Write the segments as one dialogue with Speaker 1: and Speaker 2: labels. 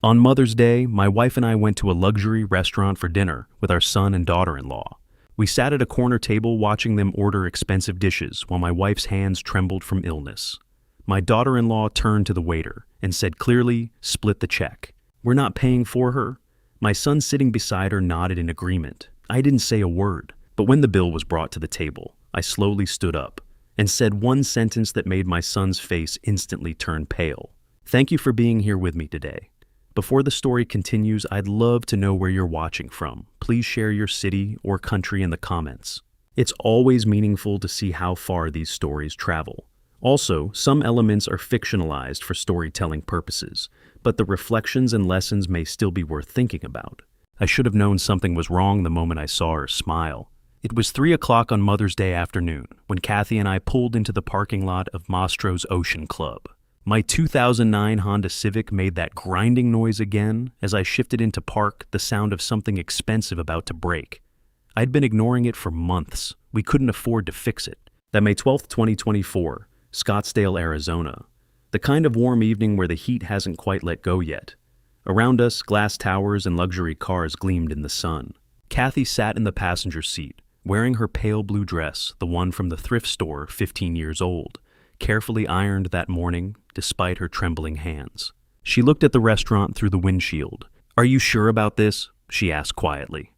Speaker 1: On Mother's Day, my wife and I went to a luxury restaurant for dinner with our son and daughter-in-law. We sat at a corner table watching them order expensive dishes while my wife's hands trembled from illness. My daughter-in-law turned to the waiter and said clearly, "Split the check." "We're not paying for her." My son sitting beside her nodded in agreement. I didn't say a word, but when the bill was brought to the table, I slowly stood up and said one sentence that made my son's face instantly turn pale. "Thank you for being here with me today." Before the story continues, I'd love to know where you're watching from. Please share your city or country in the comments. It's always meaningful to see how far these stories travel. Also, some elements are fictionalized for storytelling purposes, but the reflections and lessons may still be worth thinking about. I should have known something was wrong the moment I saw her smile. It was 3 o'clock on Mother's Day afternoon when Kathy and I pulled into the parking lot of Mastro's Ocean Club. My 2009 Honda Civic made that grinding noise again as I shifted into park, the sound of something expensive about to break. I'd been ignoring it for months. We couldn't afford to fix it. That May 12, 2024, Scottsdale, Arizona. The kind of warm evening where the heat hasn't quite let go yet. Around us, glass towers and luxury cars gleamed in the sun. Kathy sat in the passenger seat, wearing her pale blue dress, the one from the thrift store 15 years old, carefully ironed that morning despite her trembling hands. She looked at the restaurant through the windshield. "Are you sure about this?" she asked quietly.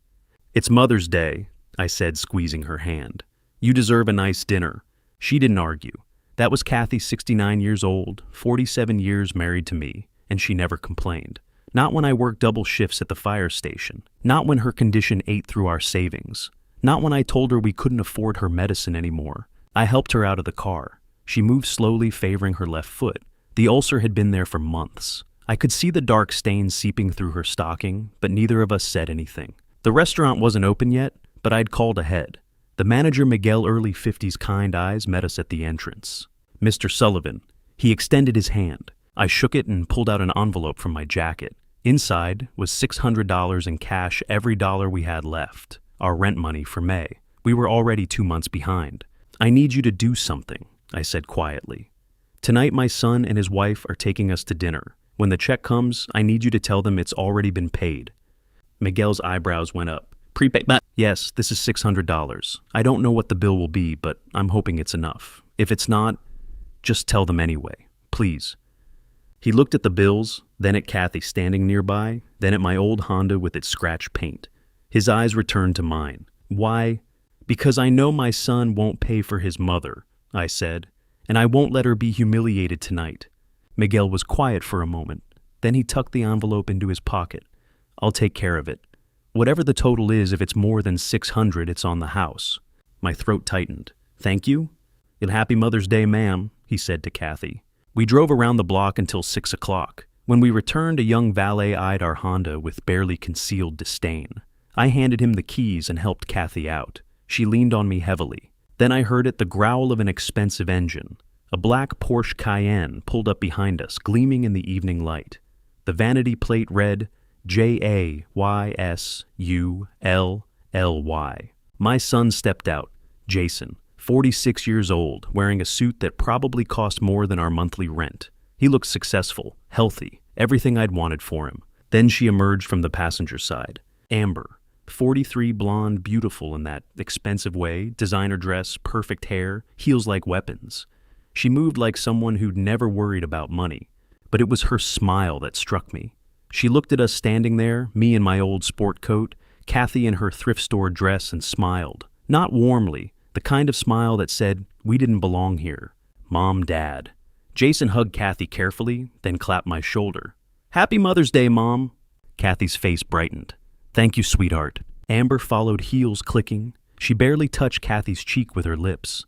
Speaker 1: "It's Mother's Day," I said, squeezing her hand. "You deserve a nice dinner." She didn't argue. That was Kathy, 69 years old, 47 years married to me, and she never complained. Not when I worked double shifts at the fire station. Not when her condition ate through our savings. Not when I told her we couldn't afford her medicine anymore. I helped her out of the car. She moved slowly, favoring her left foot. The ulcer had been there for months. I could see the dark stains seeping through her stocking, but neither of us said anything. The restaurant wasn't open yet, but I'd called ahead. The manager, Miguel, early 50s, kind eyes, met us at the entrance. "Mr. Sullivan." He extended his hand. I shook it and pulled out an envelope from my jacket. Inside was $600 in cash, every dollar we had left. Our rent money for May. We were already 2 months behind. "I need you to do something," I said quietly. "Tonight my son and his wife are taking us to dinner. When the check comes, I need you to tell them it's already been paid." Miguel's eyebrows went up. "Prepaid?" "Yes, this is $600. I don't know what the bill will be, but I'm hoping it's enough. If it's not, just tell them anyway, please." He looked at the bills, then at Kathy standing nearby, then at my old Honda with its scratched paint. His eyes returned to mine. "Why?" "Because I know my son won't pay for his mother," I said, "and I won't let her be humiliated tonight." Miguel was quiet for a moment. Then he tucked the envelope into his pocket. "I'll take care of it. Whatever the total is, if it's more than $600, it's on the house." My throat tightened. "Thank you?" "And happy Mother's Day, ma'am," he said to Kathy. We drove around the block until 6 o'clock. When we returned, a young valet eyed our Honda with barely concealed disdain. I handed him the keys and helped Kathy out. She leaned on me heavily. Then I heard the growl of an expensive engine. A black Porsche Cayenne pulled up behind us, gleaming in the evening light. The vanity plate read, JAYSULLY. My son stepped out, Jason, 46 years old, wearing a suit that probably cost more than our monthly rent. He looked successful, healthy, everything I'd wanted for him. Then she emerged from the passenger side. Amber, 43, blonde, beautiful in that expensive way, designer dress, perfect hair, heels like weapons. She moved like someone who'd never worried about money, but it was her smile that struck me. She looked at us standing there, me in my old sport coat, Kathy in her thrift store dress, and smiled. Not warmly, the kind of smile that said, we didn't belong here. Mom, Dad. Jason hugged Kathy carefully, then clapped my shoulder. "Happy Mother's Day, Mom." Kathy's face brightened. "Thank you, sweetheart." Amber followed, heels clicking. She barely touched Kathy's cheek with her lips.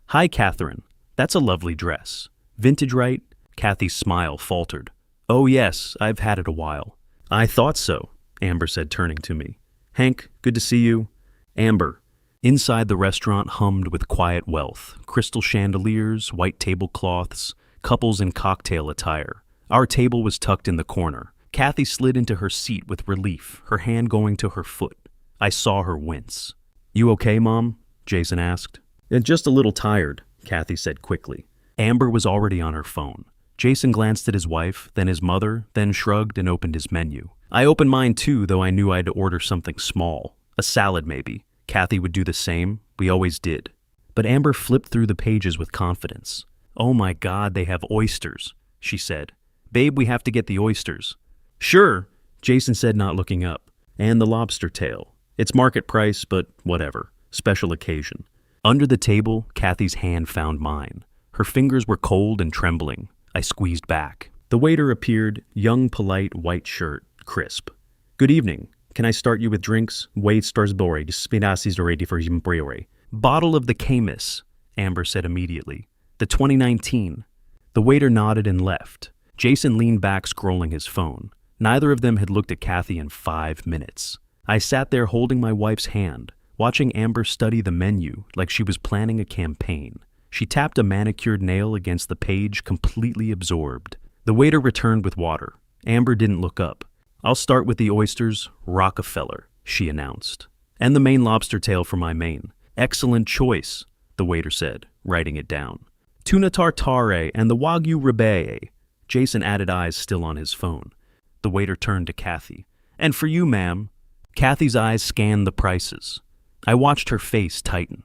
Speaker 1: "Hi, Catherine. That's a lovely dress. Vintage, right?" Kathy's smile faltered. "Oh yes, I've had it a while." "I thought so," Amber said, turning to me. "Hank, good to see you." Amber. Inside the restaurant hummed with quiet wealth. Crystal chandeliers, white tablecloths, couples in cocktail attire. Our table was tucked in the corner. Kathy slid into her seat with relief, her hand going to her foot. I saw her wince. "You okay, Mom?" Jason asked. "Just a little tired," Kathy said quickly. Amber was already on her phone. Jason glanced at his wife, then his mother, then shrugged and opened his menu. I opened mine too, though I knew I had to order something small. A salad maybe. Kathy would do the same. We always did. But Amber flipped through the pages with confidence. "Oh my God, they have oysters," she said. "Babe, we have to get the oysters." "Sure," Jason said, not looking up. "And the lobster tail. It's market price, but whatever. Special occasion." Under the table, Kathy's hand found mine. Her fingers were cold and trembling. I squeezed back. The waiter appeared, young, polite, white shirt, crisp. "Good evening. Can I start you with drinks? Wait, Starsbury, Spinacis already for Jimbriore." "Bottle of the Camus," Amber said immediately. "The 2019. The waiter nodded and left. Jason leaned back, scrolling his phone. Neither of them had looked at Kathy in 5 minutes. I sat there holding my wife's hand, watching Amber study the menu like she was planning a campaign. She tapped a manicured nail against the page, completely absorbed. The waiter returned with water. Amber didn't look up. "I'll start with the oysters, Rockefeller," she announced. "And the Maine lobster tail for my main." "Excellent choice," the waiter said, writing it down. "Tuna tartare and the Wagyu ribeye." Jason added eyes still on his phone. The waiter turned to Kathy. "And for you, ma'am." Kathy's eyes scanned the prices. I watched her face tighten.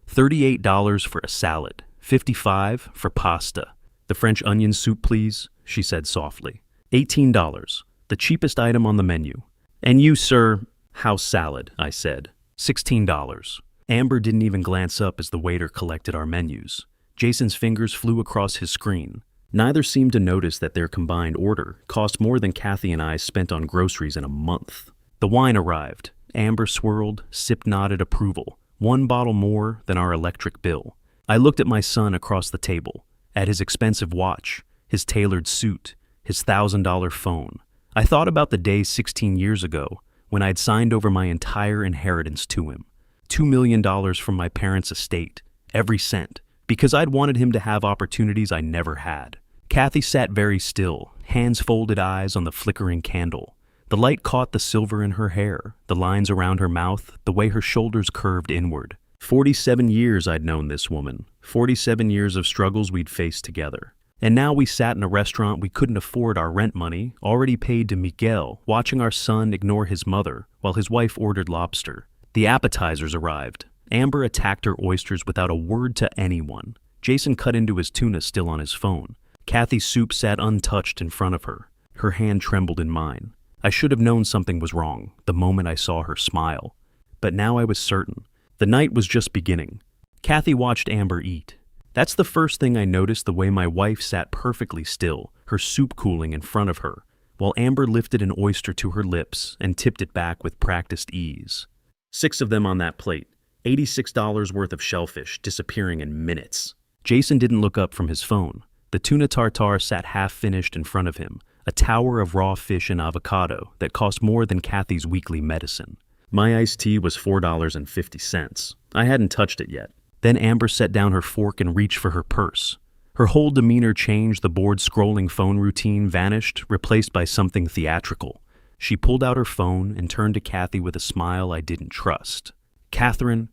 Speaker 1: $38 for a salad, $55 for pasta. "The French onion soup, please," she said softly. $18, the cheapest item on the menu. "And you, sir?" "House salad," I said. $16. Amber didn't even glance up as the waiter collected our menus. Jason's fingers flew across his screen. Neither seemed to notice that their combined order cost more than Kathy and I spent on groceries in a month. The wine arrived. Amber swirled, Sip nodded approval. 1 bottle more than our electric bill. I looked at my son across the table, at his expensive watch, his tailored suit, his $1,000 phone. I thought about the day 16 years ago when I'd signed over my entire inheritance to him. $2 million from my parents' estate, every cent, because I'd wanted him to have opportunities I never had. Kathy sat very still, hands folded, eyes on the flickering candle. The light caught the silver in her hair, the lines around her mouth, the way her shoulders curved inward. 47 years I'd known this woman, 47 years of struggles we'd faced together. And now we sat in a restaurant we couldn't afford our rent money, already paid to Miguel, watching our son ignore his mother while his wife ordered lobster. The appetizers arrived. Amber attacked her oysters without a word to anyone. Jason cut into his tuna still on his phone. Kathy's soup sat untouched in front of her. Her hand trembled in mine. I should have known something was wrong the moment I saw her smile. But now I was certain. The night was just beginning. Kathy watched Amber eat. That's the first thing I noticed, the way my wife sat perfectly still, her soup cooling in front of her, while Amber lifted an oyster to her lips and tipped it back with practiced ease. 6 of them on that plate. $86 worth of shellfish disappearing in minutes. Jason didn't look up from his phone. The tuna tartare sat half-finished in front of him, a tower of raw fish and avocado that cost more than Kathy's weekly medicine. My iced tea was $4.50. I hadn't touched it yet. Then Amber set down her fork and reached for her purse. Her whole demeanor changed. The board-scrolling phone routine vanished, replaced by something theatrical. She pulled out her phone and turned to Kathy with a smile I didn't trust. "Catherine,"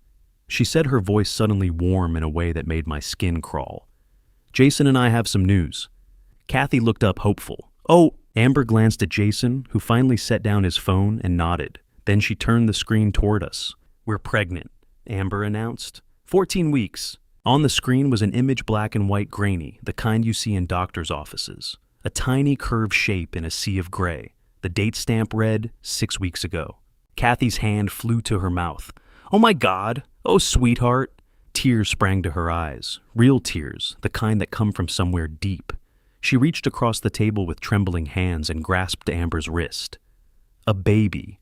Speaker 1: she said, her voice suddenly warm in a way that made my skin crawl. "Jason and I have some news." Kathy looked up hopeful. "Oh," Amber glanced at Jason, who finally set down his phone and nodded. Then she turned the screen toward us. "We're pregnant," Amber announced. 14 weeks. On the screen was an image, black and white, grainy, the kind you see in doctor's offices. A tiny curved shape in a sea of gray. The date stamp read 6 weeks ago. Kathy's hand flew to her mouth. "Oh my God! Oh, sweetheart!" Tears sprang to her eyes. Real tears, the kind that come from somewhere deep. She reached across the table with trembling hands and grasped Amber's wrist. "A baby.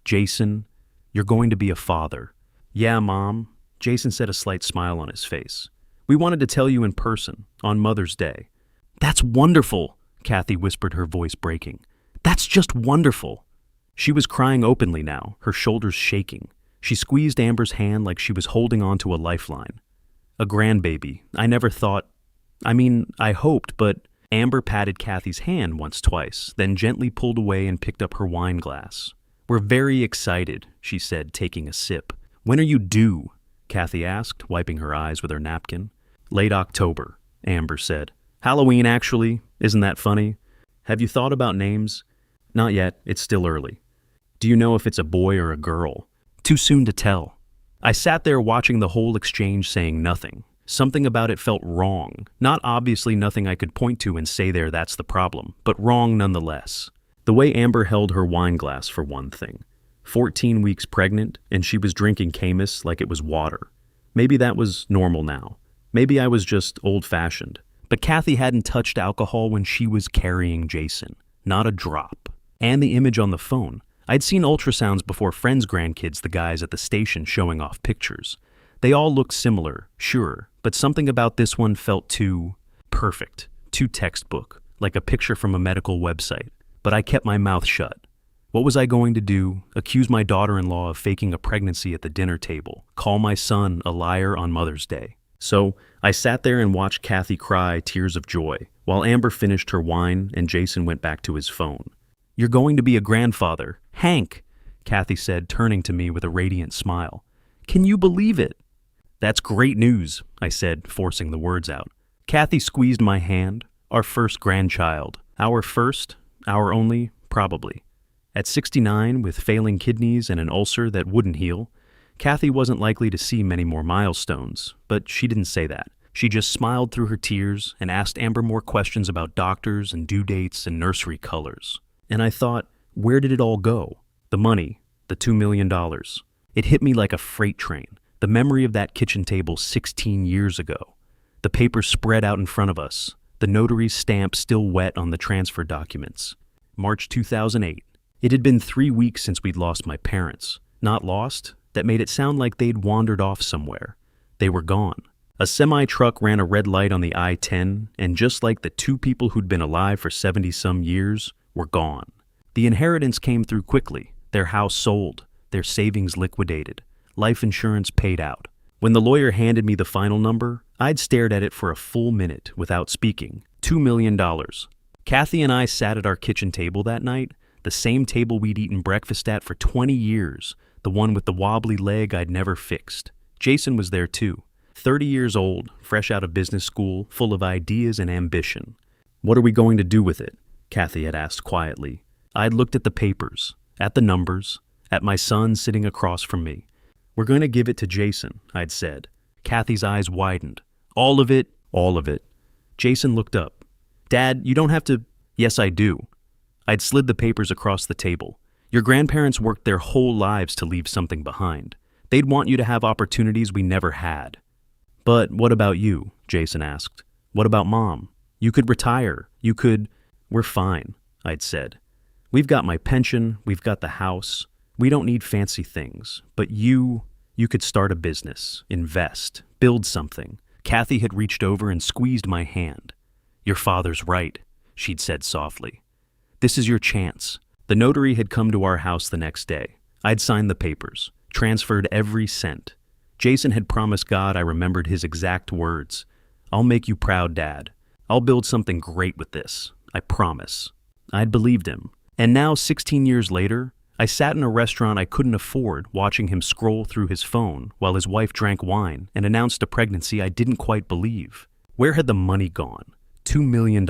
Speaker 1: Jason, you're going to be a father." "Yeah, Mom," Jason said, a slight smile on his face. "We wanted to tell you in person, on Mother's Day." "That's wonderful," Kathy whispered, her voice breaking. "That's just wonderful." She was crying openly now, her shoulders shaking. She squeezed Amber's hand like she was holding onto a lifeline. "A grandbaby. I never thought... I hoped, but..." Amber patted Kathy's hand once, twice, then gently pulled away and picked up her wine glass. "We're very excited," she said, taking a sip. "When are you due?" Kathy asked, wiping her eyes with her napkin. "Late October," Amber said. Halloween, actually. Isn't that funny? Have you thought about names? Not yet. It's still early. Do you know if it's a boy or a girl? Too soon to tell. I sat there watching the whole exchange saying nothing. Something about it felt wrong. Not obviously nothing I could point to and say there that's the problem, but wrong nonetheless. The way Amber held her wine glass, for one thing. 14 weeks pregnant, and she was drinking Camus like it was water. Maybe that was normal now. Maybe I was just old-fashioned. But Kathy hadn't touched alcohol when she was carrying Jason. Not a drop. And the image on the phone. I'd seen ultrasounds before friends' grandkids, the guys at the station showing off pictures. They all looked similar, sure, but something about this one felt too perfect, too textbook, like a picture from a medical website. But I kept my mouth shut. What was I going to do? Accuse my daughter-in-law of faking a pregnancy at the dinner table? Call my son a liar on Mother's Day? So I sat there and watched Kathy cry tears of joy, while Amber finished her wine and Jason went back to his phone. "You're going to be a grandfather. Hank," Kathy said, turning to me with a radiant smile. "Can you believe it?" "That's great news," I said, forcing the words out. Kathy squeezed my hand. "Our first grandchild. Our first, our only, probably." At 69, with failing kidneys and an ulcer that wouldn't heal, Kathy wasn't likely to see many more milestones, but she didn't say that. She just smiled through her tears and asked Amber more questions about doctors and due dates and nursery colors. And I thought, where did it all go? The money, the $2 million. It hit me like a freight train. The memory of that kitchen table 16 years ago. The papers spread out in front of us. The notary's stamp still wet on the transfer documents. March 2008. It had been 3 weeks since we'd lost my parents. Not lost. That made it sound like they'd wandered off somewhere. They were gone. A semi-truck ran a red light on the I-10, and just like the two people who'd been alive for 70-some years, were gone. The inheritance came through quickly. Their house sold. Their savings liquidated. Life insurance paid out. When the lawyer handed me the final number, I'd stared at it for a full minute without speaking. $2 million. Kathy and I sat at our kitchen table that night, the same table we'd eaten breakfast at for 20 years, the one with the wobbly leg I'd never fixed. Jason was there too. 30 years old, fresh out of business school, full of ideas and ambition. "What are we going to do with it?" Kathy had asked quietly. I'd looked at the papers, at the numbers, at my son sitting across from me. "We're going to give it to Jason," I'd said. Kathy's eyes widened. "All of it?" "All of it." Jason looked up. "Dad, you don't have to—" "Yes, I do." I'd slid the papers across the table. "Your grandparents worked their whole lives to leave something behind. They'd want you to have opportunities we never had." "But what about you?" Jason asked. "What about Mom? You could retire. You could—" "We're fine," I'd said. "We've got my pension. We've got the house. We don't need fancy things. But you could start a business, invest, build something." Kathy had reached over and squeezed my hand. "Your father's right," she'd said softly. "This is your chance." The notary had come to our house the next day. I'd signed the papers, transferred every cent. Jason had promised God I remembered his exact words. "I'll make you proud, Dad. I'll build something great with this. I promise." I'd believed him. And now, 16 years later, I sat in a restaurant I couldn't afford, watching him scroll through his phone while his wife drank wine and announced a pregnancy I didn't quite believe. Where had the money gone? $2 million.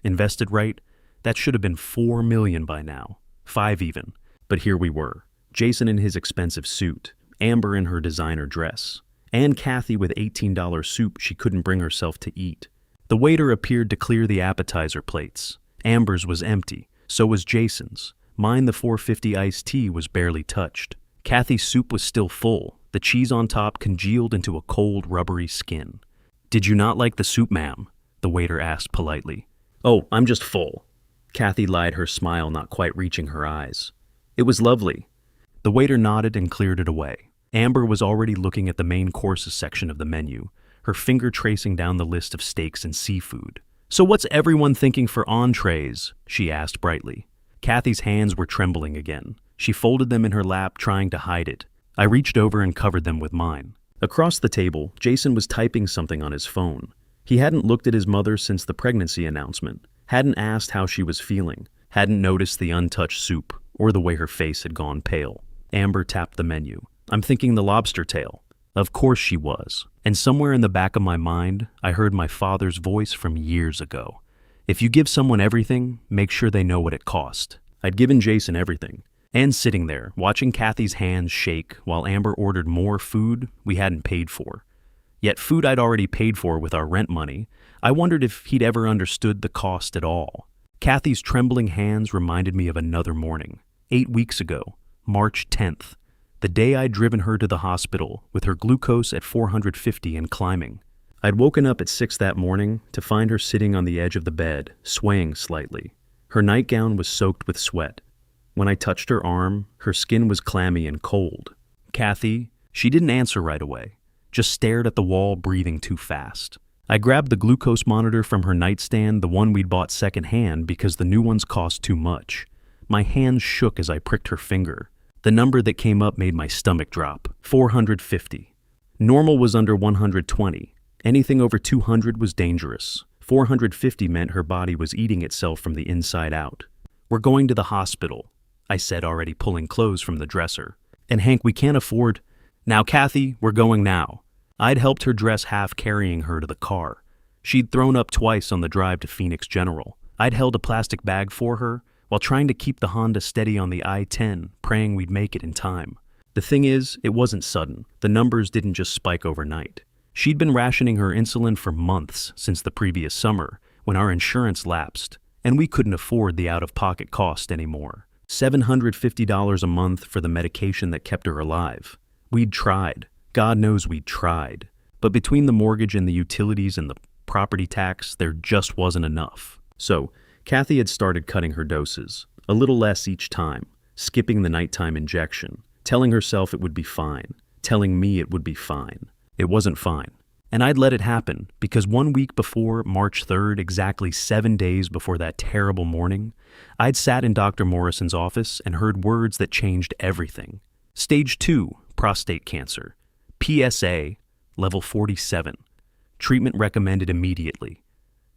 Speaker 1: Invested right? That should have been $4 million by now. 5 even. But here we were. Jason in his expensive suit, Amber in her designer dress, and Kathy with $18 soup she couldn't bring herself to eat. The waiter appeared to clear the appetizer plates. Amber's was empty. So was Jason's. Mine, the $4.50 iced tea, was barely touched. Kathy's soup was still full. The cheese on top congealed into a cold, rubbery skin. "Did you not like the soup, ma'am?" the waiter asked politely. "Oh, I'm just full." Kathy lied, her smile not quite reaching her eyes. "It was lovely." The waiter nodded and cleared it away. Amber was already looking at the main courses section of the menu, her finger tracing down the list of steaks and seafood. "So what's everyone thinking for entrees?" she asked brightly. Kathy's hands were trembling again. She folded them in her lap, trying to hide it. I reached over and covered them with mine. Across the table, Jason was typing something on his phone. He hadn't looked at his mother since the pregnancy announcement, hadn't asked how she was feeling, hadn't noticed the untouched soup or the way her face had gone pale. Amber tapped the menu. "I'm thinking the lobster tail." Of course she was. And somewhere in the back of my mind, I heard my father's voice from years ago. If you give someone everything, make sure they know what it cost. I'd given Jason everything. And sitting there, watching Kathy's hands shake while Amber ordered more food we hadn't paid for. Yet food I'd already paid for with our rent money, I wondered if he'd ever understood the cost at all. Kathy's trembling hands reminded me of another morning, 8 weeks ago, March 10th, the day I'd driven her to the hospital with her glucose at 450 and climbing. I'd woken up at 6 that morning to find her sitting on the edge of the bed, swaying slightly. Her nightgown was soaked with sweat. When I touched her arm, her skin was clammy and cold. Kathy, she didn't answer right away, just stared at the wall, breathing too fast. I grabbed the glucose monitor from her nightstand, the one we'd bought secondhand because the new ones cost too much. My hands shook as I pricked her finger. The number that came up made my stomach drop. 450. Normal was under 120. Anything over 200 was dangerous. 450 meant her body was eating itself from the inside out. "We're going to the hospital," I said, already pulling clothes from the dresser. "And Hank, we can't afford—" "Now, Kathy, we're going now." I'd helped her dress, half carrying her to the car. She'd thrown up twice on the drive to Phoenix General. I'd held a plastic bag for her while trying to keep the Honda steady on the I-10, praying we'd make it in time. The thing is, it wasn't sudden. The numbers didn't just spike overnight. She'd been rationing her insulin for months since the previous summer, when our insurance lapsed, and we couldn't afford the out-of-pocket cost anymore. $750 a month for the medication that kept her alive. We'd tried. God knows we'd tried. But between the mortgage and the utilities and the property tax, there just wasn't enough. So, Kathy had started cutting her doses, a little less each time, skipping the nighttime injection, telling herself it would be fine, telling me it would be fine. It wasn't fine. And I'd let it happen because 1 week before, March 3rd, exactly 7 days before that terrible morning, I'd sat in Dr. Morrison's office and heard words that changed everything. Stage 2, prostate cancer. PSA, level 47. Treatment recommended immediately.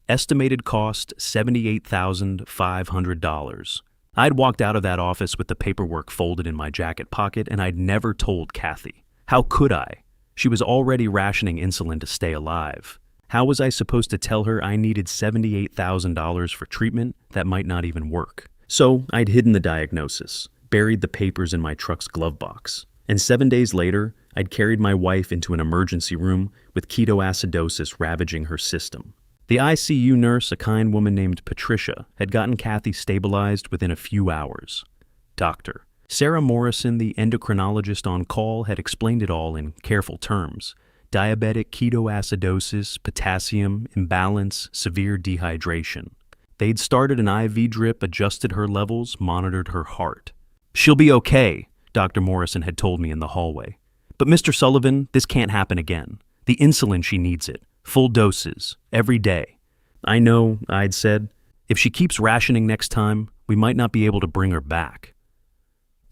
Speaker 1: Estimated cost $78,500. I'd walked out of that office with the paperwork folded in my jacket pocket, and I'd never told Kathy. How could I? She was already rationing insulin to stay alive. How was I supposed to tell her I needed $78,000 for treatment that might not even work? So I'd hidden the diagnosis, buried the papers in my truck's glove box, and 7 days later, I'd carried my wife into an emergency room with ketoacidosis ravaging her system. The ICU nurse, a kind woman named Patricia, had gotten Kathy stabilized within a few hours. Doctor Sarah Morrison, the endocrinologist on call, had explained it all in careful terms. Diabetic ketoacidosis, potassium, imbalance, severe dehydration. They'd started an IV drip, adjusted her levels, monitored her heart. "She'll be okay," Dr. Morrison had told me in the hallway. "But Mr. Sullivan, this can't happen again. The insulin, she needs it. Full doses, every day." "I know," I'd said. "If she keeps rationing next time, we might not be able to bring her back."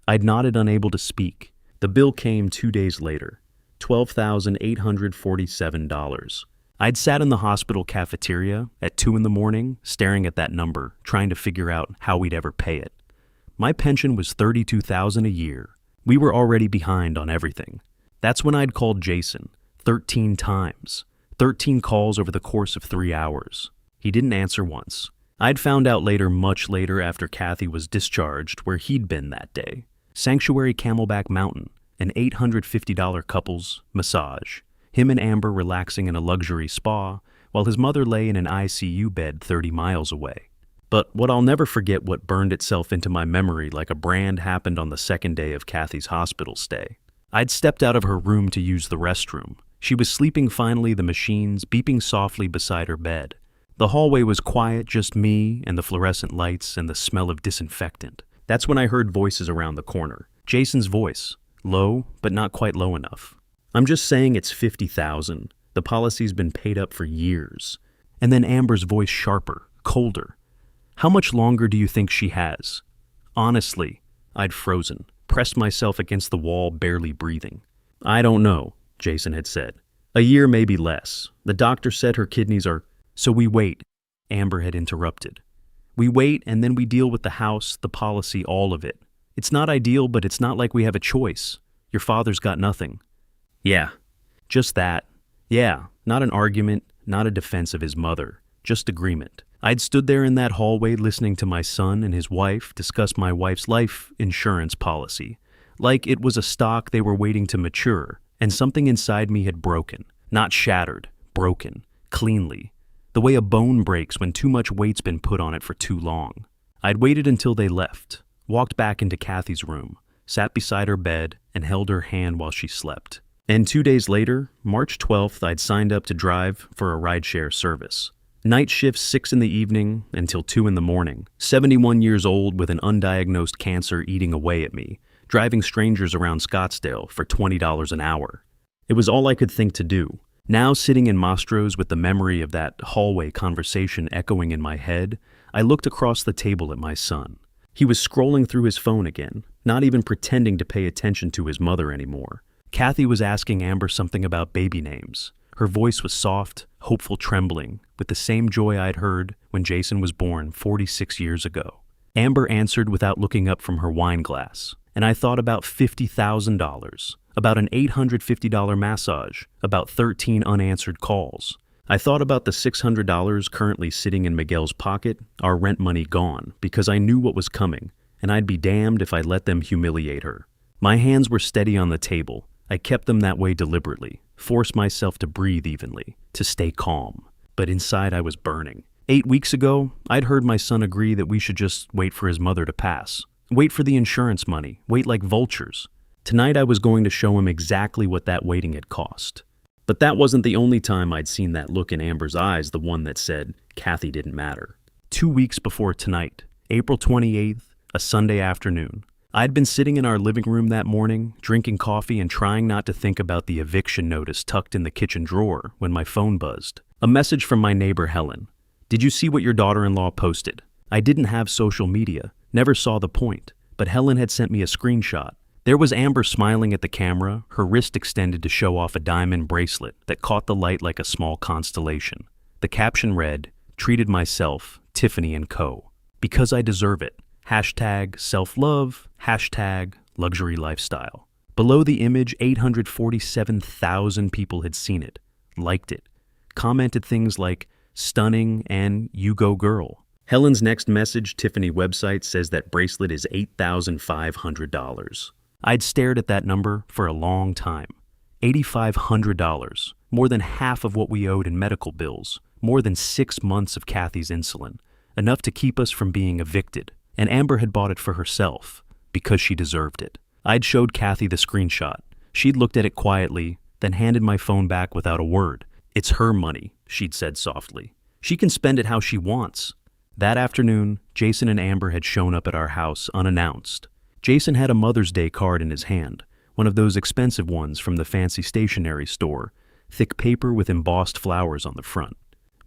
Speaker 1: I'd nodded, unable to speak. The bill came 2 days later, $12,847. I'd sat in the hospital cafeteria at 2 in the morning, staring at that number, trying to figure out how we'd ever pay it. My pension was $32,000 a year. We were already behind on everything. That's when I'd called Jason, 13 times. 13 calls over the course of 3 hours. He didn't answer once. I'd found out later, much later after Kathy was discharged, where he'd been that day. Sanctuary Camelback Mountain, an $850 couples massage. Him and Amber relaxing in a luxury spa, while his mother lay in an ICU bed 30 miles away. But what I'll never forget, what burned itself into my memory like a brand, happened on the second day of Kathy's hospital stay. I'd stepped out of her room to use the restroom. She was sleeping finally, the machines beeping softly beside her bed. The hallway was quiet, just me and the fluorescent lights and the smell of disinfectant. That's when I heard voices around the corner. Jason's voice, low, but not quite low enough. "I'm just saying it's $50,000. The policy's been paid up for years." And then Amber's voice, sharper, colder. "How much longer do you think she has?" Honestly, I'd frozen, pressed myself against the wall, barely breathing. "I don't know," Jason had said. "A year, maybe less. The doctor said her kidneys are—" "So we wait," Amber had interrupted. "We wait, and then we deal with the house, the policy, all of it. It's not ideal, but it's not like we have a choice. Your father's got nothing." "Yeah, just that. Yeah, not an argument, not a defense of his mother, just agreement. I'd stood there in that hallway listening to my son and his wife discuss my wife's life insurance policy, like it was a stock they were waiting to mature, and something inside me had broken. Not shattered, broken, cleanly. The way a bone breaks when too much weight's been put on it for too long. I'd waited until they left, walked back into Kathy's room, sat beside her bed, and held her hand while she slept. And 2 days later, March 12th, I'd signed up to drive for a rideshare service. Night shift 6 in the evening until 2 in the morning. 71 years old with an undiagnosed cancer eating away at me, driving strangers around Scottsdale for $20 an hour. It was all I could think to do. Now sitting in Mastro's with the memory of that hallway conversation echoing in my head, I looked across the table at my son. He was scrolling through his phone again, not even pretending to pay attention to his mother anymore. Kathy was asking Amber something about baby names. Her voice was soft, hopeful trembling, with the same joy I'd heard when Jason was born 46 years ago. Amber answered without looking up from her wine glass, and I thought about $50,000, about an $850 massage, about 13 unanswered calls. I thought about the $600 currently sitting in Miguel's pocket, our rent money gone, because I knew what was coming, and I'd be damned if I let them humiliate her. My hands were steady on the table. I kept them that way deliberately, forced myself to breathe evenly, to stay calm. But inside I was burning. 8 weeks ago, I'd heard my son agree that we should just wait for his mother to pass. Wait for the insurance money, wait like vultures. Tonight I was going to show him exactly what that waiting had cost. But that wasn't the only time I'd seen that look in Amber's eyes, the one that said Kathy didn't matter. 2 weeks before tonight, April 28th, a Sunday afternoon. I'd been sitting in our living room that morning, drinking coffee and trying not to think about the eviction notice tucked in the kitchen drawer when my phone buzzed. A message from my neighbor Helen. Did you see what your daughter-in-law posted? I didn't have social media, never saw the point, but Helen had sent me a screenshot. There was Amber smiling at the camera, her wrist extended to show off a diamond bracelet that caught the light like a small constellation. The caption read, "Treated myself, Tiffany & Co. Because I deserve it. Hashtag self-love, hashtag luxury lifestyle." Below the image, 847,000 people had seen it, liked it, commented things like, "Stunning" and "You go girl." Helen's next message, Tiffany website, says that bracelet is $8,500. I'd stared at that number for a long time. $8,500, more than half of what we owed in medical bills, more than 6 months of Kathy's insulin, enough to keep us from being evicted. And Amber had bought it for herself, because she deserved it. I'd showed Kathy the screenshot. She'd looked at it quietly, then handed my phone back without a word. "It's her money," she'd said softly. "She can spend it how she wants." That afternoon, Jason and Amber had shown up at our house unannounced. Jason had a Mother's Day card in his hand, one of those expensive ones from the fancy stationery store, thick paper with embossed flowers on the front.